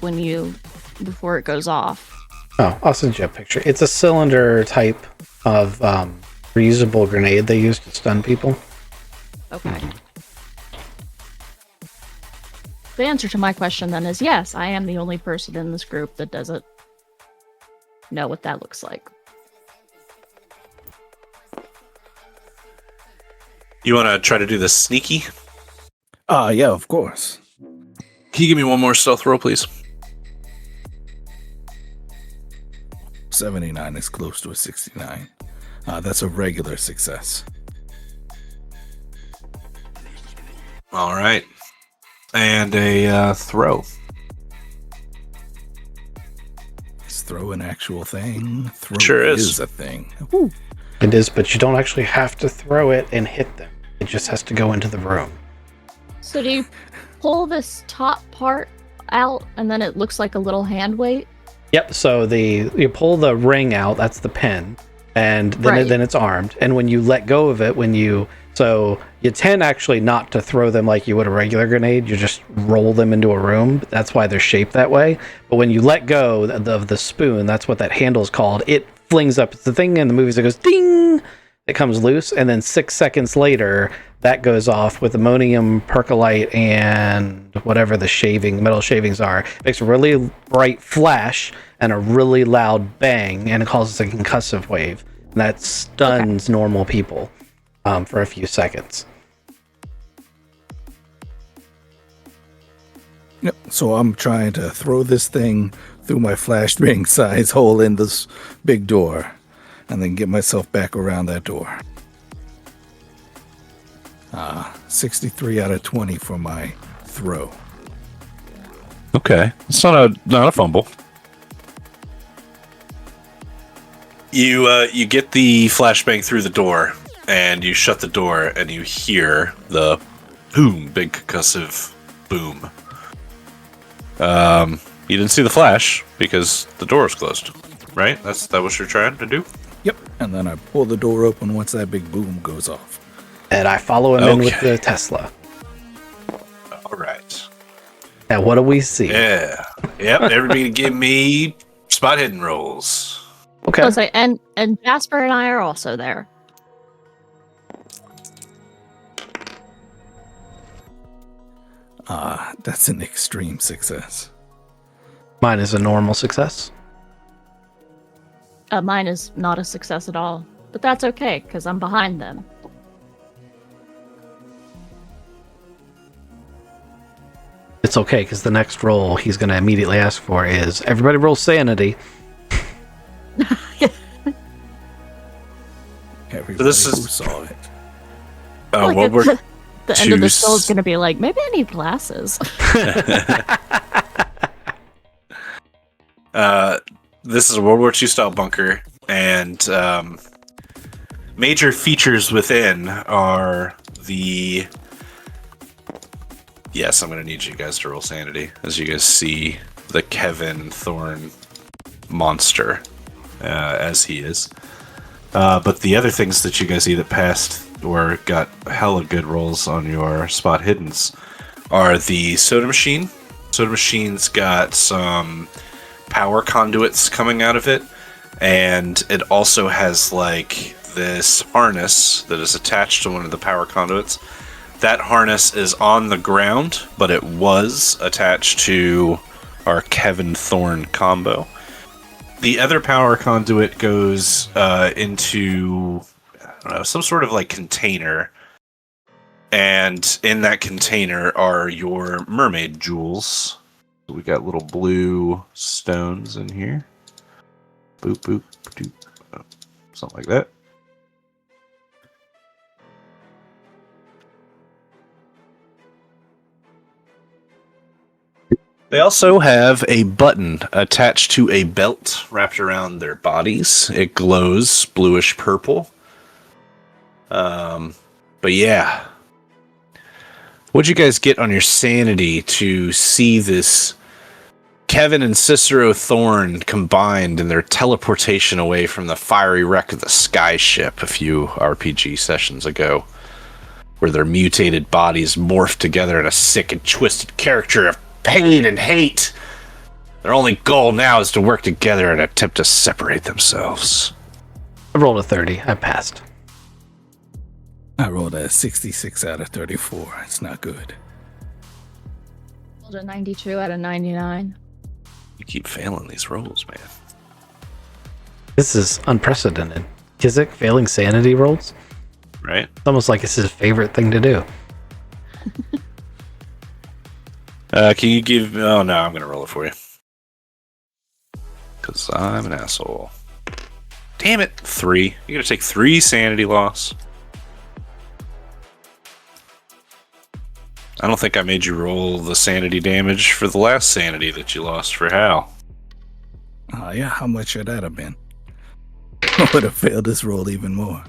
before it goes off? Oh, I'll send you a picture. It's a cylinder type of reusable grenade they use to stun people. Okay. The answer to my question then is yes, I am the only person in this group that doesn't know what that looks like. You want to try to do the sneaky? Yeah, of course. Can you give me one more stealth roll, please? 79 is close to a 69. That's a regular success. All right. And a throw. Is throw an actual thing? Throw Sure is. a thing. It is, but you don't actually have to throw it and hit them. It just has to go into the room. So do you pull this top part out and then it looks like a little hand weight? Yep. So you pull the ring out. That's the pin, and then it's armed. And when you let go of it, so you tend actually not to throw them like you would a regular grenade. You just roll them into a room. That's why they're shaped that way. But when you let go of the spoon, that's what that handle's called. It flings up. It's the thing in the movies that goes ding. It comes loose, and then 6 seconds later, that goes off with ammonium percolite and whatever the metal shavings are. It makes a really bright flash and a really loud bang, and it causes a concussive wave. And that stuns normal people for a few seconds. Yep. So I'm trying to throw this thing through my flashbang size hole in this big door, and then get myself back around that door. 63 out of 20 for my throw. Okay. It's not a fumble. You get the flashbang through the door, and you shut the door, and you hear the boom, big concussive boom. You didn't see the flash because the door is closed, right? That what you're trying to do? Yep. And then I pull the door open once that big boom goes off. And I follow him in with the Tesla. All right. Now, what do we see? Yeah. Yep. Everybody give me spot hidden rolls. Okay. I was like, and Jasper and I are also there. That's an extreme success. Mine is a normal success. Mine is not a success at all, but that's okay because I'm behind them. It's okay, because the next roll he's going to immediately ask for is, everybody roll sanity. Everybody This who is- saw it. Like What at we're the end of the choose- show is going to be like, maybe I need glasses. This is a World War II style bunker, and major features within are the. Yes, I'm going to need you guys to roll sanity as you guys see the Kevin Thorne monster as he is. But the other things that you guys see that passed or got hella good rolls on your spot hiddens are the soda machine. Soda machine's got some power conduits coming out of it, and it also has like this harness that is attached to one of the power conduits. That harness is on the ground, but it was attached to our Kevin Thorne combo. The other power conduit goes into, I don't know, some sort of like container. And in that container are your mermaid jewels. We got little blue stones in here. Boop, boop, doop. Something like that. They also have a button attached to a belt wrapped around their bodies. It glows bluish purple. But yeah. What'd you guys get on your sanity to see this Kevin and Cicero Thorne combined in their teleportation away from the fiery wreck of the sky ship a few RPG sessions ago, where their mutated bodies morphed together in a sick and twisted caricature of pain and hate? Their only goal now is to work together and attempt to separate themselves. I rolled a 30. I passed. I rolled a 66 out of 34. It's not good. Rolled a 92 out of 99. You keep failing these rolls, man. This is unprecedented. Kizik failing sanity rolls? Right? It's almost like it's his favorite thing to do. Can you give... Oh, no, I'm going to roll it for you. Because I'm an asshole. Damn it. 3. You're going to take 3 sanity loss. I don't think I made you roll the sanity damage for the last sanity that you lost for Hal. Oh, yeah, how much should that have been? I would have failed this roll even more.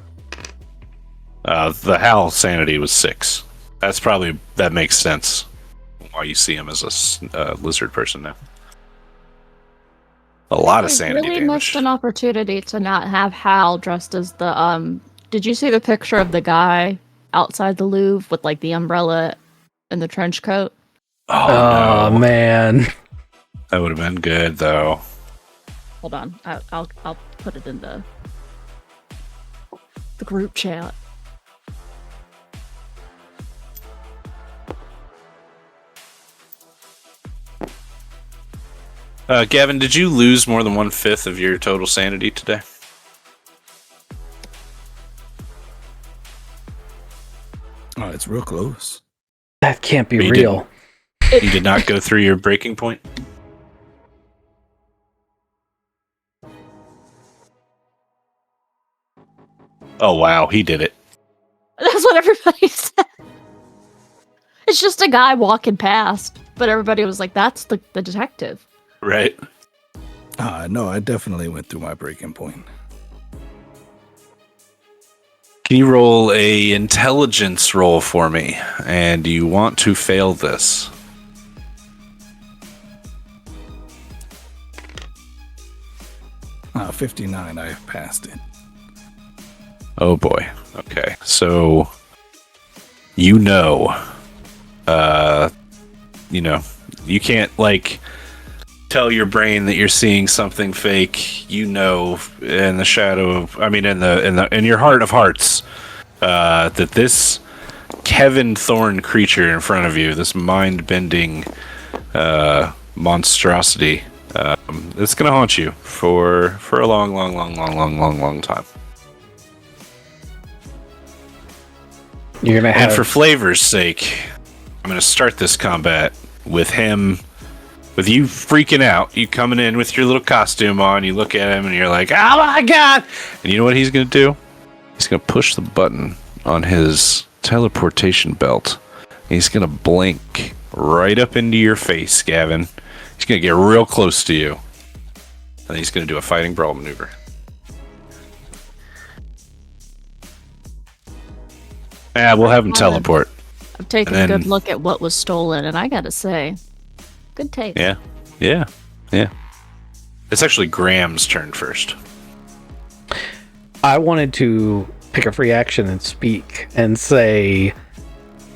The Hal sanity was 6. That makes sense. Why you see him as a lizard person now. A lot of sanity really damage. missed an opportunity to not have Hal dressed as the Did you see the picture of the guy outside the Louvre with like the umbrella and the trench coat? Oh, no. Man. That would have been good, though. Hold on, I'll put it in the group chat. Gavin, did you lose more than 1/5 of your total sanity today? Oh, it's real close. That can't be You real. You did not go through your breaking point? Oh, wow, he did it. That's what everybody said. It's just a guy walking past, but everybody was like, "That's the detective." Right. No, I definitely went through my breaking point. Can you roll a intelligence roll for me? And you want to fail this. Ah, 59, I passed it. Oh boy. Okay. So you know, you can't like tell your brain that you're seeing something fake. You know, in the shadow of, in your heart of hearts, that this Kevin Thorne creature in front of you, this mind-bending monstrosity, it's gonna haunt you for a long time. You're gonna have And for flavor's sake, I'm going to start this combat with you freaking out. You coming in with your little costume on, you look at him and you're like, oh my god! And you know what he's going to do? He's going to push the button on his teleportation belt. He's going to blink right up into your face, Gavin. He's going to get real close to you. And he's going to do a fighting brawl maneuver. Yeah, we'll have him teleport. I'm taking a good look at what was stolen, and I gotta say, good take. Yeah. It's actually Graham's turn first. I wanted to pick a free action and speak and say,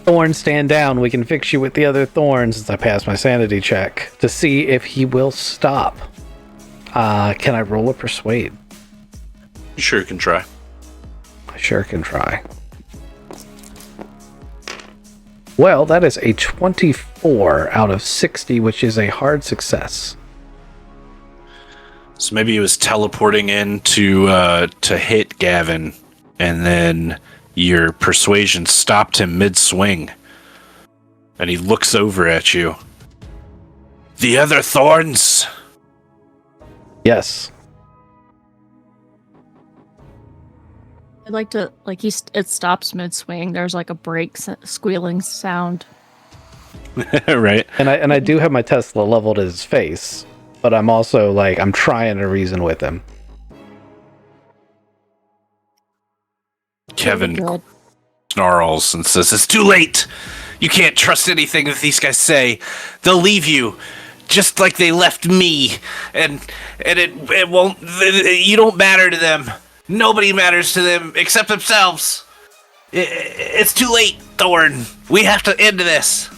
Thorn, stand down. We can fix you with the other thorns, as I pass my sanity check to see if he will stop. Can I roll a persuade? You sure can try. I sure can try. Well, that is a 24 out of 60, which is a hard success. So maybe he was teleporting in to hit Gavin, and then your persuasion stopped him mid-swing. And he looks over at you. The other thorns! Yes. I'd like to, it stops mid-swing. There's like a brake squealing sound. Right. And I do have my Tesla leveled at his face, but I'm also I'm trying to reason with him. Kevin snarls and says, it's too late! You can't trust anything that these guys say. They'll leave you, just like they left me. And it won't... You don't matter to them. Nobody matters to them except themselves. It's too late, Thorn. We have to end this.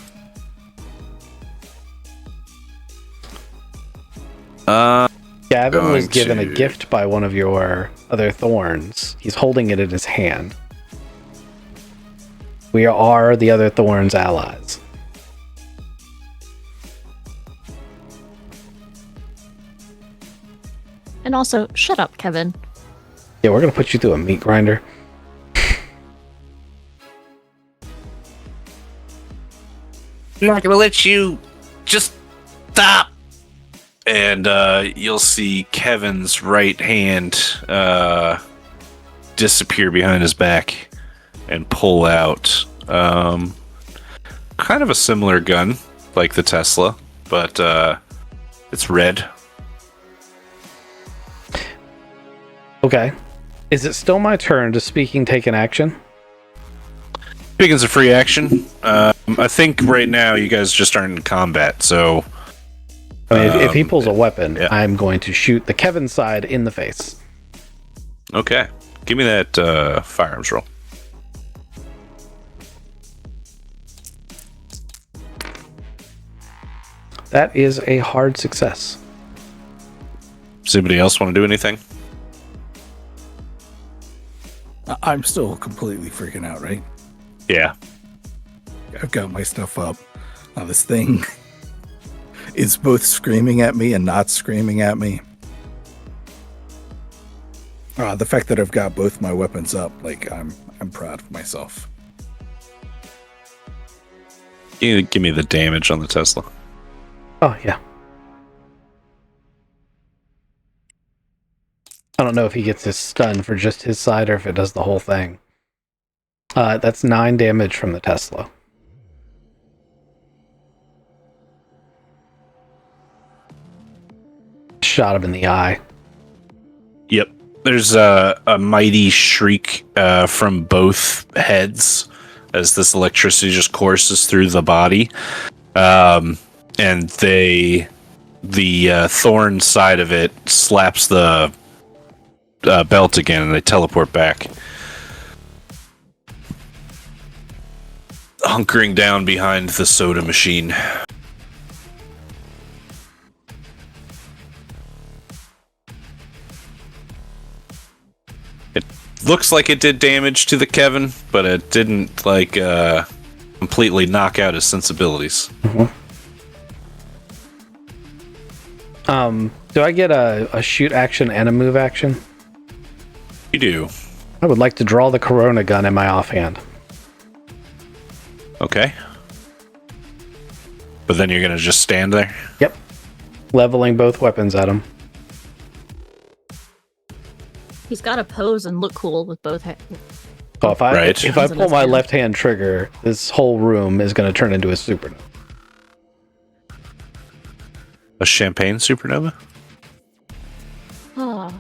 Gavin was given a gift by one of your other thorns. He's holding it in his hand. We are the other thorns' allies. And also, shut up, Kevin. Yeah, we're gonna put you through a meat grinder. I'm not gonna let you just stop. And you'll see Kevin's right hand disappear behind his back and pull out kind of a similar gun like the Tesla, but it's red. Okay. Is it still my turn to speaking take an action? Speaking's a free action. I think right now you guys just aren't in combat, so... I mean, if he pulls a weapon, yeah. I'm going to shoot the Kevin side in the face. Okay. Give me that firearms roll. That is a hard success. Does anybody else want to do anything? I'm still completely freaking out, right? Yeah. I've got my stuff up. Now this thing is both screaming at me and not screaming at me. The fact that I've got both my weapons up, like I'm proud of myself. Give me the damage on the Tesla. Oh, yeah. I don't know if he gets his stun for just his side or if it does the whole thing. That's 9 damage from the Tesla. Shot him in the eye. Yep. There's a mighty shriek from both heads as this electricity just courses through the body. And the thorn side of it slaps the belt again, and they teleport back. Hunkering down behind the soda machine. It looks like it did damage to the Kevin, but it didn't completely knock out his sensibilities. Mm-hmm. Do I get a shoot action and a move action? You do. I would like to draw the Corona gun in my offhand. Okay. But then you're gonna just stand there? Yep. Leveling both weapons at him. He's got to pose and look cool with both hands. So if I Right. pull my left hand trigger, this whole room is going to turn into a supernova. A champagne supernova? Oh,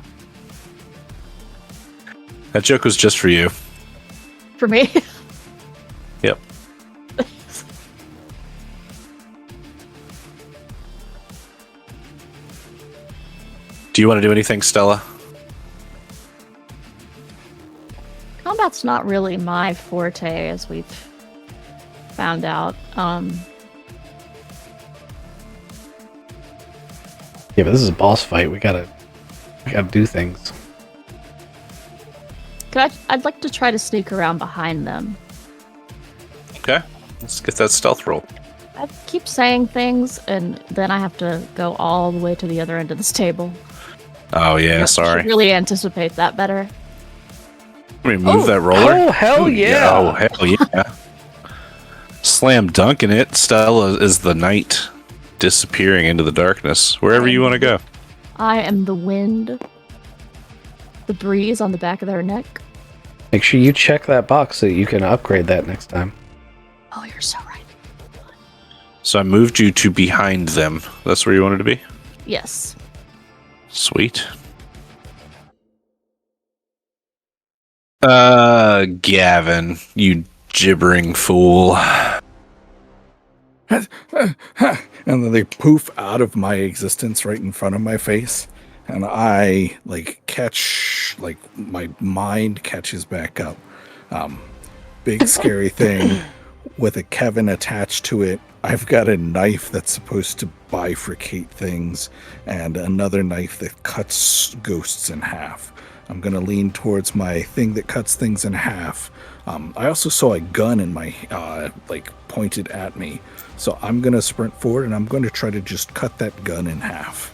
That joke was just for you. for me. Yep. Do you want to do anything, Stella? Combat's not really my forte, as we've found out. Yeah, but this is a boss fight. We gotta do things. I'd like to try to sneak around behind them. Okay. Let's get that stealth roll. I keep saying things, and then I have to go all the way to the other end of this table. Oh, yeah, I sorry. should really anticipate that better. Let me move that roller. Oh, hell yeah. Oh, hell yeah. Slam dunking it. Stella is the knight disappearing into the darkness. Wherever you want to go. I am the wind, the breeze on the back of their neck. Make sure you check that box so you can upgrade that next time. Oh, you're so right. So I moved you to behind them. That's where you wanted to be? Yes. Sweet. Gavin, you gibbering fool. And then they poof out of my existence right in front of my face. And I catch, my mind catches back up. Big scary thing with a Kevin attached to it. I've got a knife that's supposed to bifurcate things and another knife that cuts ghosts in half. I'm going to lean towards my thing that cuts things in half. I also saw a gun in my, pointed at me. So I'm going to sprint forward and I'm going to try to just cut that gun in half.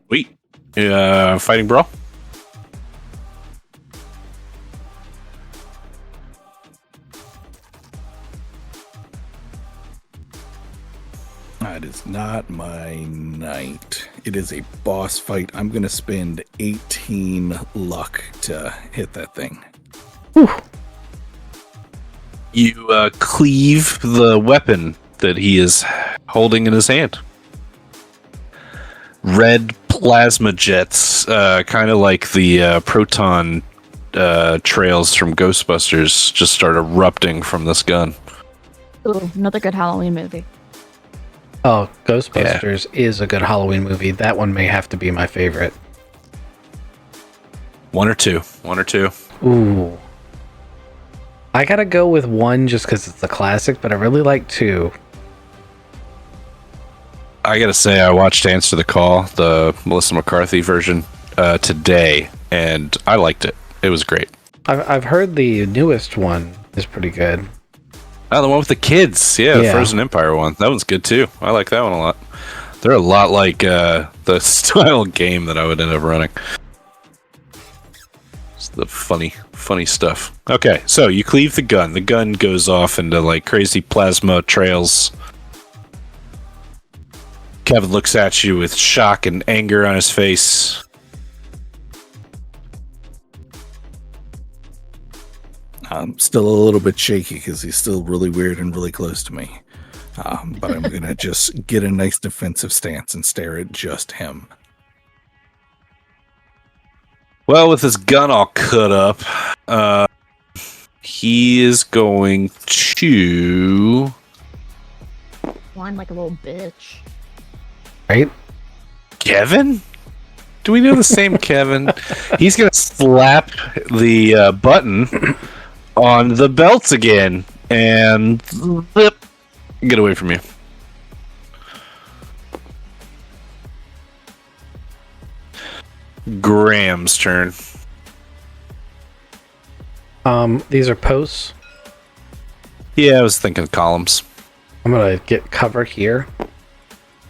Wait. Fighting brawl? It's not my night. It is a boss fight. I'm going to spend 18 luck to hit that thing. You cleave the weapon that he is holding in his hand. Red plasma jets, kind of like the proton trails from Ghostbusters, just start erupting from this gun. Ooh, another good Halloween movie. Oh, Ghostbusters is a good Halloween movie. That one may have to be my favorite. One or two. Ooh. I gotta go with one just because it's a classic, but I really like two. I gotta say, I watched Answer the Call, the Melissa McCarthy version, today, and I liked it. It was great. I've heard the newest one is pretty good. Oh, the one with the kids. Yeah, the Frozen Empire one. That one's good too. I like that one a lot. They're a lot like the style game that I would end up running. It's the funny stuff. Okay, so you cleave the gun. The gun goes off into like crazy plasma trails. Kevin looks at you with shock and anger on his face. I'm still a little bit shaky because he's still really weird and really close to me. But I'm going to just get a nice defensive stance and stare at just him. Well, with his gun all cut up, he is going to... Whine like a little bitch. Right? Kevin? Do we know the same Kevin? He's going to slap the button on the belts again and zip. Get away from you. Graham's turn. These are posts. Yeah, I was thinking columns. I'm gonna get cover here.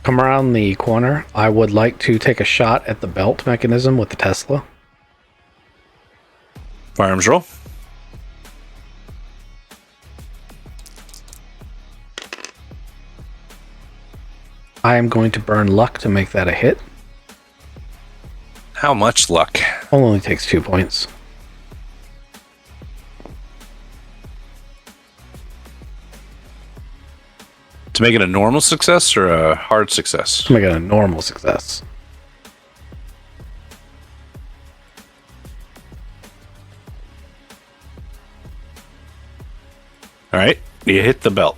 Come around the corner. I would like to take a shot at the belt mechanism with the Tesla. Firearms roll. I am going to burn luck to make that a hit. How much luck? Only takes 2 points. To make it a normal success or a hard success? To make it a normal success. All right, you hit the belt.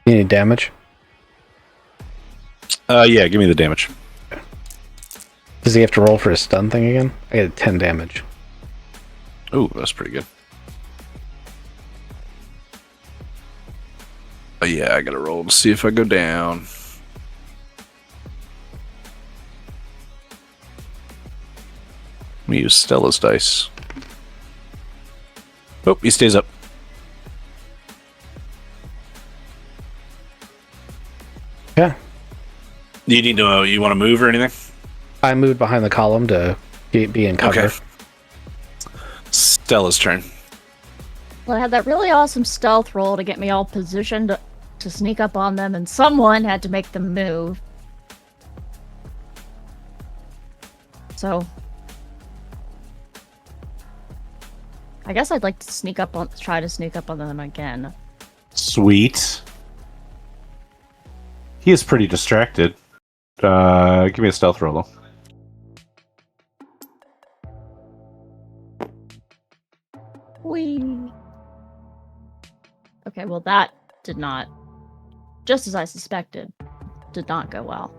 You need damage? Yeah, give me the damage. Does he have to roll for his stun thing again? I get 10 damage. Ooh, that's pretty good. Yeah, I gotta roll to see if I go down. Let me use Stella's dice. Oh, he stays up. Yeah. You need to. You want to move or anything? I moved behind the column to be in cover. Okay. Stella's turn. Well, I had that really awesome stealth roll to get me all positioned to sneak up on them, and someone had to make them move. So, I guess I'd like to try to sneak up on them again. Sweet. He is pretty distracted. Give me a stealth roll. Whee! Okay, well that did not, just as I suspected, did not go well.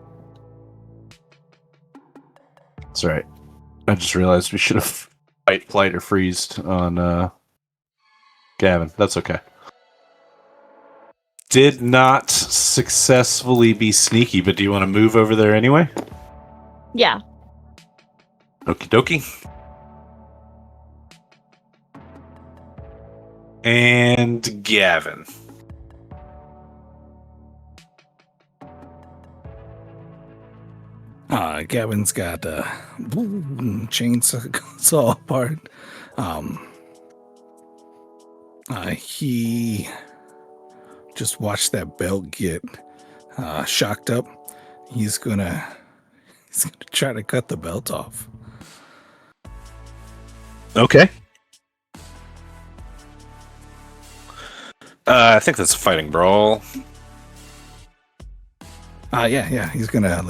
That's right. I just realized we should have fight, flight, or freezed on Gavin. That's okay. Did not successfully be sneaky, but do you want to move over there anyway? Yeah. Okie dokie. And Gavin. Gavin's got chainsaw part. He just watch that belt get shocked up. He's gonna try to cut the belt off. Okay. I think that's a fighting brawl. Yeah. He's gonna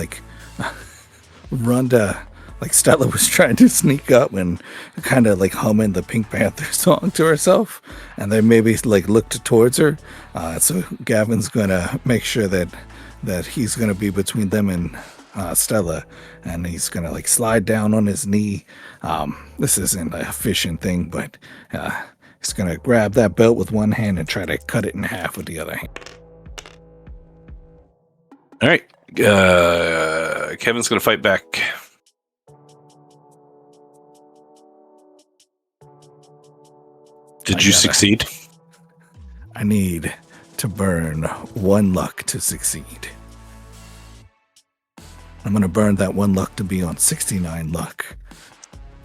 run to, like, Stella was trying to sneak up and kind of like humming the Pink Panther song to herself, and then maybe like looked towards her. So Gavin's gonna make sure that he's gonna be between them and Stella, and he's gonna like slide down on his knee. This isn't a fishing thing, but he's gonna grab that belt with one hand and try to cut it in half with the other hand. All right. Kevin's going to fight back. Did you succeed? I need to burn 1 luck to succeed. I'm going to burn that 1 luck to be on 69 luck.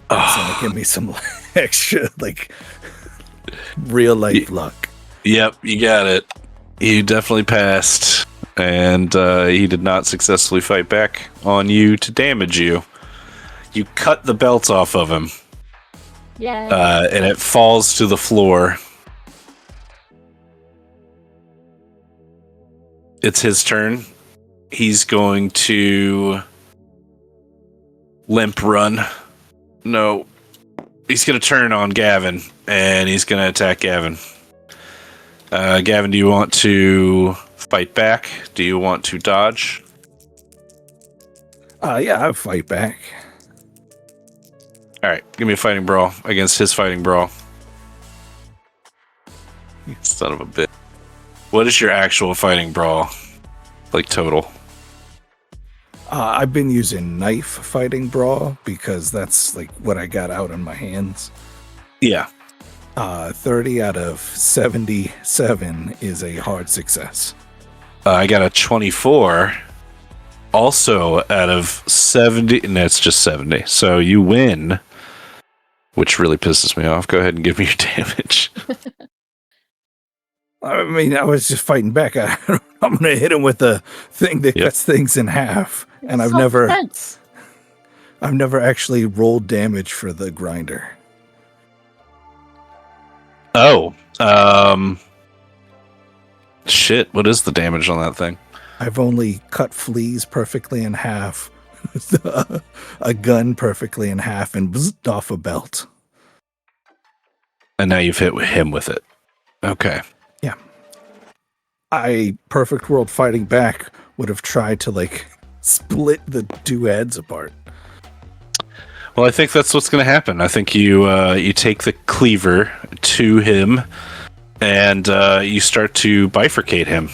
So give me some extra, like, real life luck. Yep, you got it. You definitely passed. And he did not successfully fight back on you to damage you. You cut the belt off of him. Yeah. And it falls to the floor. It's his turn. He's going to limp run. No. He's going to turn on Gavin, and he's going to attack Gavin. Gavin, do you want to fight back? Do you want to dodge? Yeah, I'll fight back. All right, give me a fighting brawl against his fighting brawl. You son of a bitch. What is your actual fighting brawl? Like total? I've been using knife fighting brawl because that's like what I got out on my hands. Yeah. 30 out of 77 is a hard success. I got a 24. Also out of 70. And that's just 70. So you win. Which really pisses me off. Go ahead and give me your damage. I mean, I was just fighting back. I'm going to hit him with the thing that cuts things in half. And I've never actually rolled damage for the grinder. Oh. Shit, what is the damage on that thing? I've only cut fleas perfectly in half, a gun perfectly in half, and bzzzt off a belt. And now you've hit him with it. Okay. Yeah. I, perfect world fighting back, would have tried to, like, split the two heads apart. Well, I think that's what's going to happen. I think you take the cleaver to him, and you start to bifurcate him,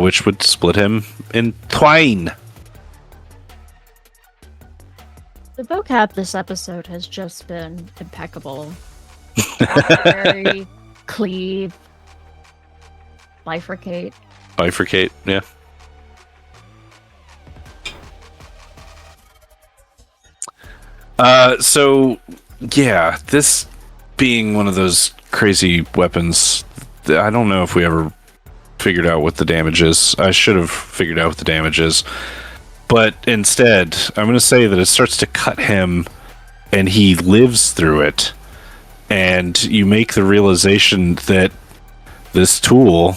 which would split him in twain. The vocab this episode has just been impeccable. Arbitrary, cleave, bifurcate. Bifurcate, yeah. So, yeah, this being one of those crazy weapons, I don't know if we ever figured out what the damage is. I should have figured out what the damage is. But instead, I'm going to say that it starts to cut him, and he lives through it. And you make the realization that this tool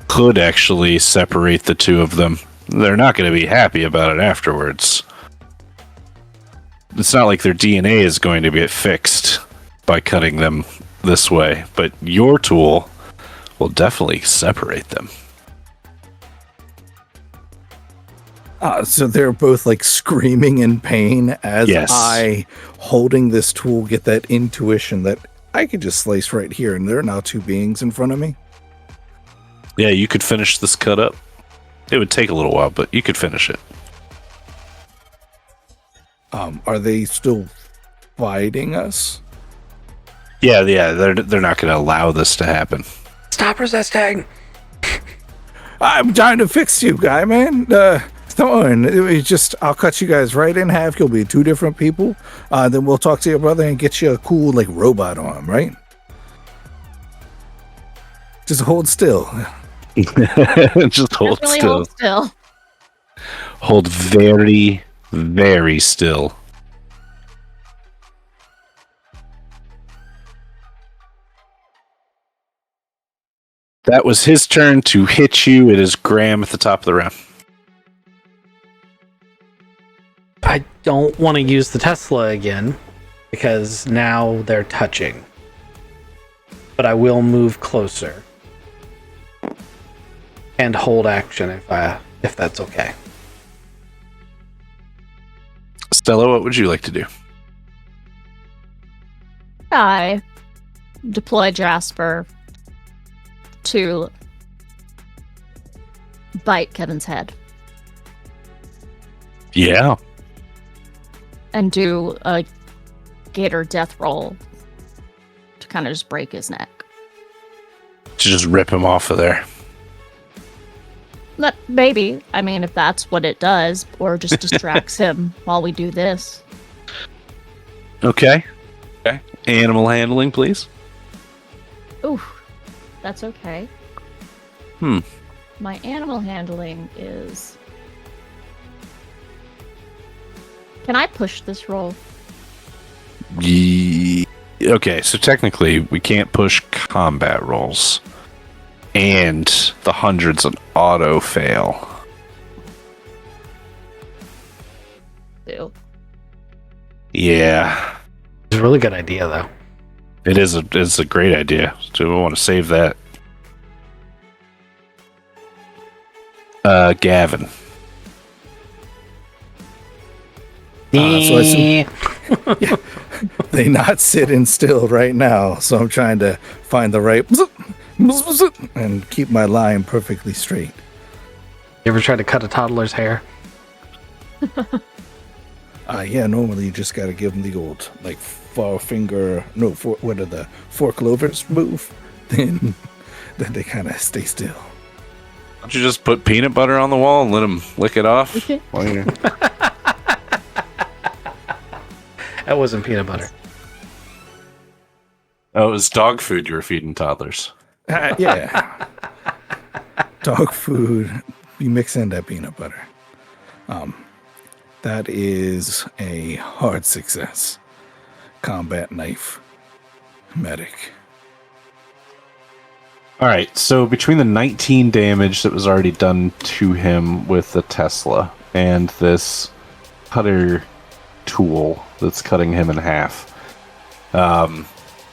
could actually separate the two of them. They're not going to be happy about it afterwards. It's not like their DNA is going to be fixed by cutting them this way, but your tool will definitely separate them. So they're both like screaming in pain as I, holding this tool, get that intuition that I could just slice right here, and there are now two beings in front of me. Yeah, you could finish this cut up. It would take a little while, but you could finish it. Are they still fighting us? Yeah, they're not going to allow this to happen. Stop resisting. I'm trying to fix you, guy, man. Come on, it's just I'll cut you guys right in half. You'll be two different people. Then we'll talk to your brother and get you a cool like robot arm, right? Just hold still. Just hold Definitely still. hold still. Hold very, very still. That was his turn to hit you. It is Graham at the top of the round. I don't want to use the Tesla again because now they're touching. But I will move closer and hold action if that's okay. Stella, what would you like to do? I deploy Jasper to bite Kevin's head Yeah. and do a gator death roll to kind of just break his neck. To just rip him off of there. Maybe. I mean, if that's what it does, or just distracts him while we do this. Okay. Okay. Animal handling, please. Ooh, that's okay. My animal handling is... Can I push this roll? Okay, so technically we can't push combat rolls. And the 100's an auto fail. Do. Yeah. It's a really good idea, though. It's a great idea. So we want to save that. Gavin. So I assume they not sitting still right now, so I'm trying to find the right and keep my line perfectly straight. You ever try to cut a toddler's hair? Yeah, normally you just gotta give them the old like what are the four clovers move? Then they kind of stay still. Why don't you just put peanut butter on the wall and let him lick it off? While you're... That wasn't peanut butter. Oh, it was dog food you were feeding toddlers. Yeah. Dog food. You mix in that peanut butter. That is a hard success. Combat knife. Medic. All right, so between the 19 damage that was already done to him with the Tesla and this cutter tool that's cutting him in half,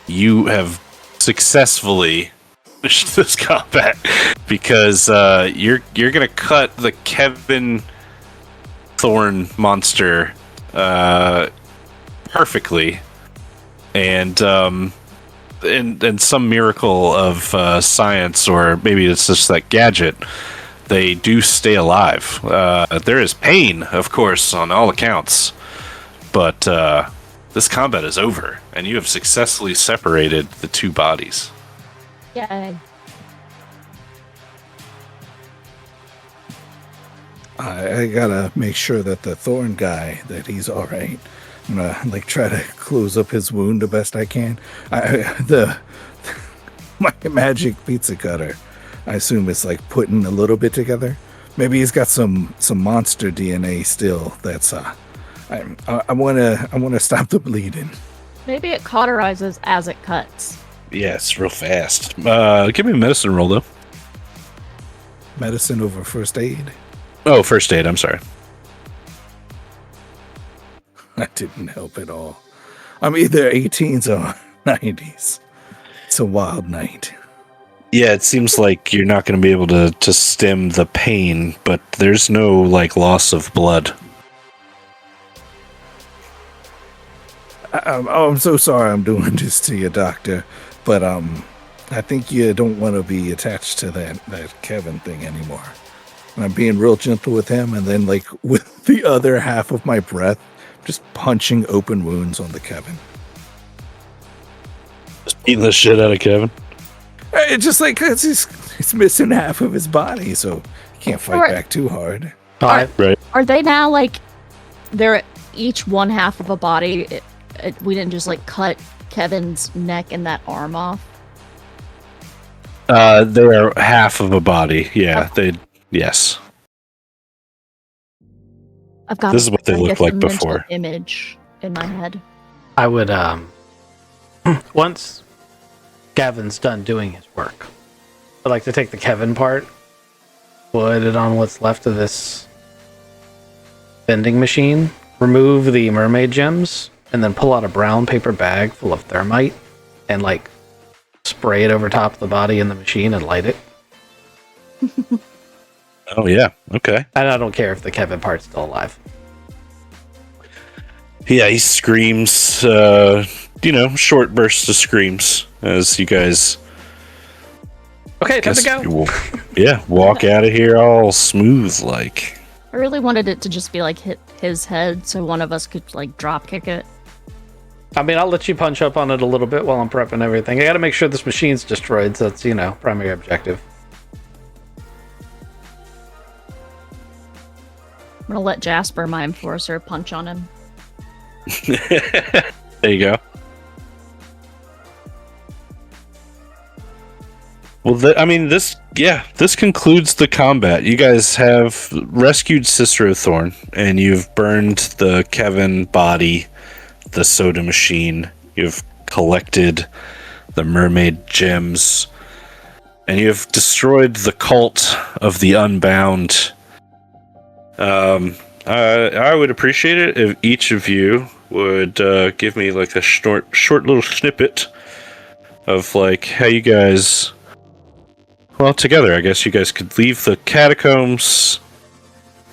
you have successfully finished this combat because you're gonna cut the Kevin Thorn monster perfectly, and some miracle of science, or maybe it's just that gadget, they do stay alive. There is pain, of course, on all accounts, but this combat is over, and you have successfully separated the two bodies. Yay. I gotta make sure that the Thorn guy, that he's all right. I'm gonna try to close up his wound the best I can. My magic pizza cutter, I assume it's putting a little bit together. Maybe he's got some monster DNA still. That's I wanna stop the bleeding. Maybe it cauterizes as it cuts. Yes, real fast. Give me a medicine roll, though. Medicine over first aid. Oh, first aid, I'm sorry. That didn't help at all. I'm either 18s or 90s. It's a wild night. Yeah, it seems like you're not going to be able to stem the pain, but there's no loss of blood. I'm so sorry I'm doing this to you, Doctor, but I think you don't want to be attached to that Kevin thing anymore. And I'm being real gentle with him, and then with the other half of my breath, just punching open wounds on the Kevin. Just beating the shit out of Kevin. It's just he's missing half of his body, so he can't fight back too hard. Right. Are they now they're each one half of a body? We didn't just cut Kevin's neck and that arm off. They are half of a body. Yeah, yes. I've got This is what they a looked like mental before. image in my head. I would once Gavin's done doing his work, I'd like to take the Kevin part, put it on what's left of this vending machine, remove the mermaid gems, and then pull out a brown paper bag full of thermite and like spray it over top of the body in the machine and light it. Oh yeah, okay. And I don't care if the Kevin part's still alive. Yeah, he screams, short bursts of screams as you guys Okay, time to go. walk out of here all smooth like. I really wanted it to just be like hit his head so one of us could like drop kick it. I mean, I'll let you punch up on it a little bit while I'm prepping everything. I gotta make sure this machine's destroyed, so that's, primary objective. I'm gonna let Jasper, my enforcer, punch on him. There you go. Well, this concludes the combat. You guys have rescued Cicero Thorn, and you've burned the Kevin body, the soda machine. You've collected the mermaid gems, and you have destroyed the cult of the Unbound. I would appreciate it if each of you would give me like a short little snippet of like how you guys. Well, together, I guess you guys could leave the catacombs,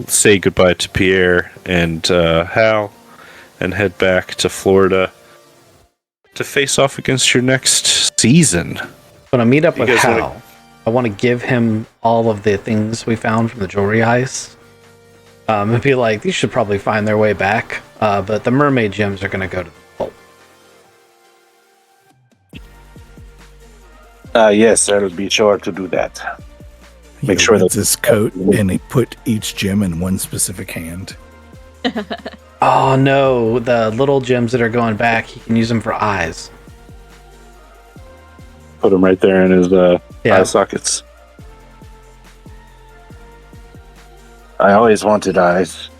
say goodbye to Pierre and Hal, and head back to Florida to face off against your next season. When I meet up with guys Hal, I want to give him all of the things we found from the jewelry heist. And be like, these should probably find their way back, but the mermaid gems are going to go to the vault. Yes, I'll be sure to do that. Make He sure opens that- his coat and he put each gem in one specific hand. Oh no, the little gems that are going back, he can use them for eyes. Put them right there in his Yeah. eye sockets. I always wanted eyes.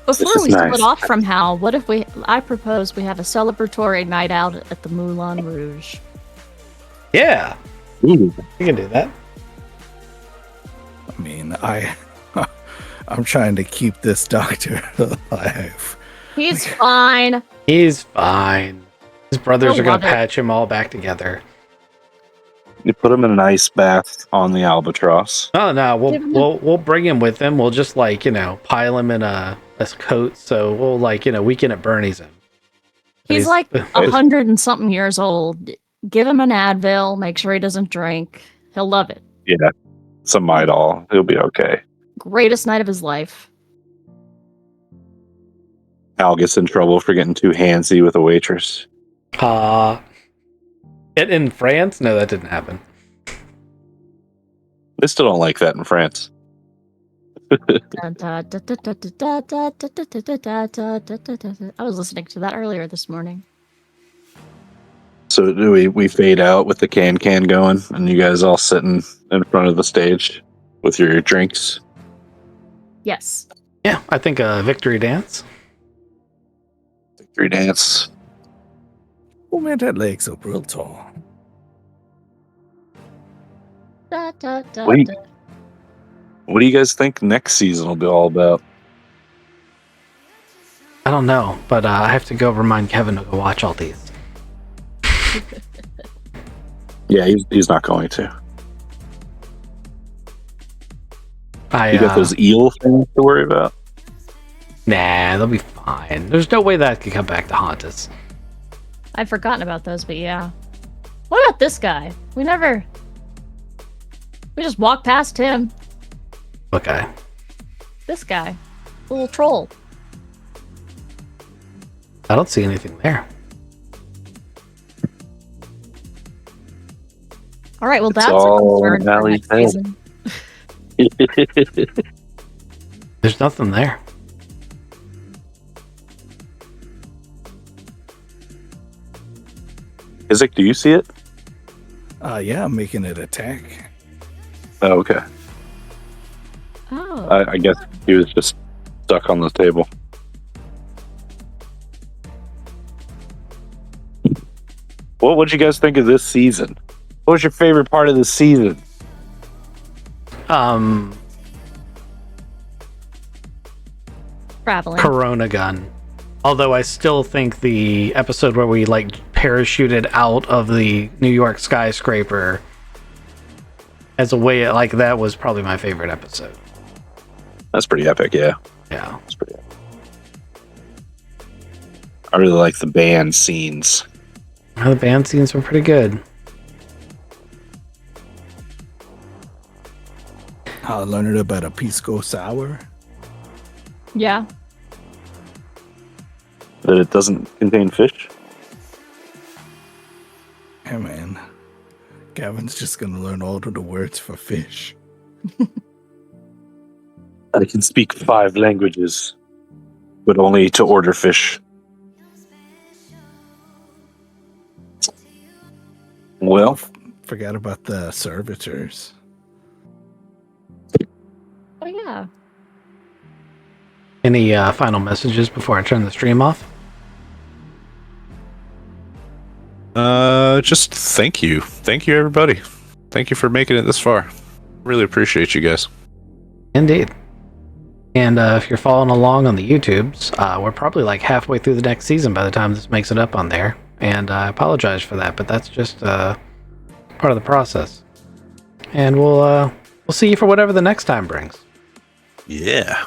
Before is we nice. split off from Hal, what if I propose we have a celebratory night out at the Moulin Rouge? Yeah, Ooh. you can do that. I mean, I'm trying to keep this doctor alive. He's fine. He's fine. His brothers He'll are going love to it. patch him all back together. You put him in an ice bath on the albatross. No, Give him we'll bring him with him. We'll just pile him in a coat, so we'll weekend at Bernie's him. He's like 100 and something years old. Give him an Advil. Make sure he doesn't drink. He'll love it. Yeah, some Midol. He'll be okay. Greatest night of his life. Al gets in trouble for getting too handsy with a waitress. In France? No, that didn't happen. They still don't like that in France. I was listening to that earlier this morning. So do we fade out with the can going, and you guys all sitting in front of the stage with your drinks? Yes. Yeah, I think a victory dance. Victory dance. Oh man, that leg's up real tall. Wait. What do you guys think next season will be all about? I don't know, but I have to go remind Kevin to go watch all these. Yeah, he's not going to. You got those eel things to worry about? Nah, they'll be fine. There's no way that could come back to haunt us. I've forgotten about those, but yeah. What about this guy? We just walked past him. Okay. This guy. Little troll. I don't see anything there. All right, well, It's that's a all concern for Valley next Hill. season. There's nothing there. Isaac, do you see it? Yeah, I'm making it attack. Oh, okay. Oh. I guess he was just stuck on the table. What would you guys think of this season? What was your favorite part of the season? Traveling. Corona gun. Although I still think the episode where we like parachuted out of the New York skyscraper as a way like that was probably my favorite episode. That's pretty epic, yeah. Yeah. That's pretty epic. I really like the band scenes. The band scenes were pretty good. I learned about a pisco sour. Yeah. That it doesn't contain fish? Hey man, Gavin's just gonna learn all of the words for fish. I can speak 5 languages, but only to order fish. Well, Forgot about the servitors. Oh yeah. Any final messages before I turn the stream off? just thank you. Thank you, everybody. Thank you for making it this far. Really appreciate you guys. Indeed. And if you're following along on the YouTubes, we're probably like halfway through the next season by the time this makes it up on there. And I apologize for that, but that's just part of the process. And we'll see you for whatever the next time brings. Yeah.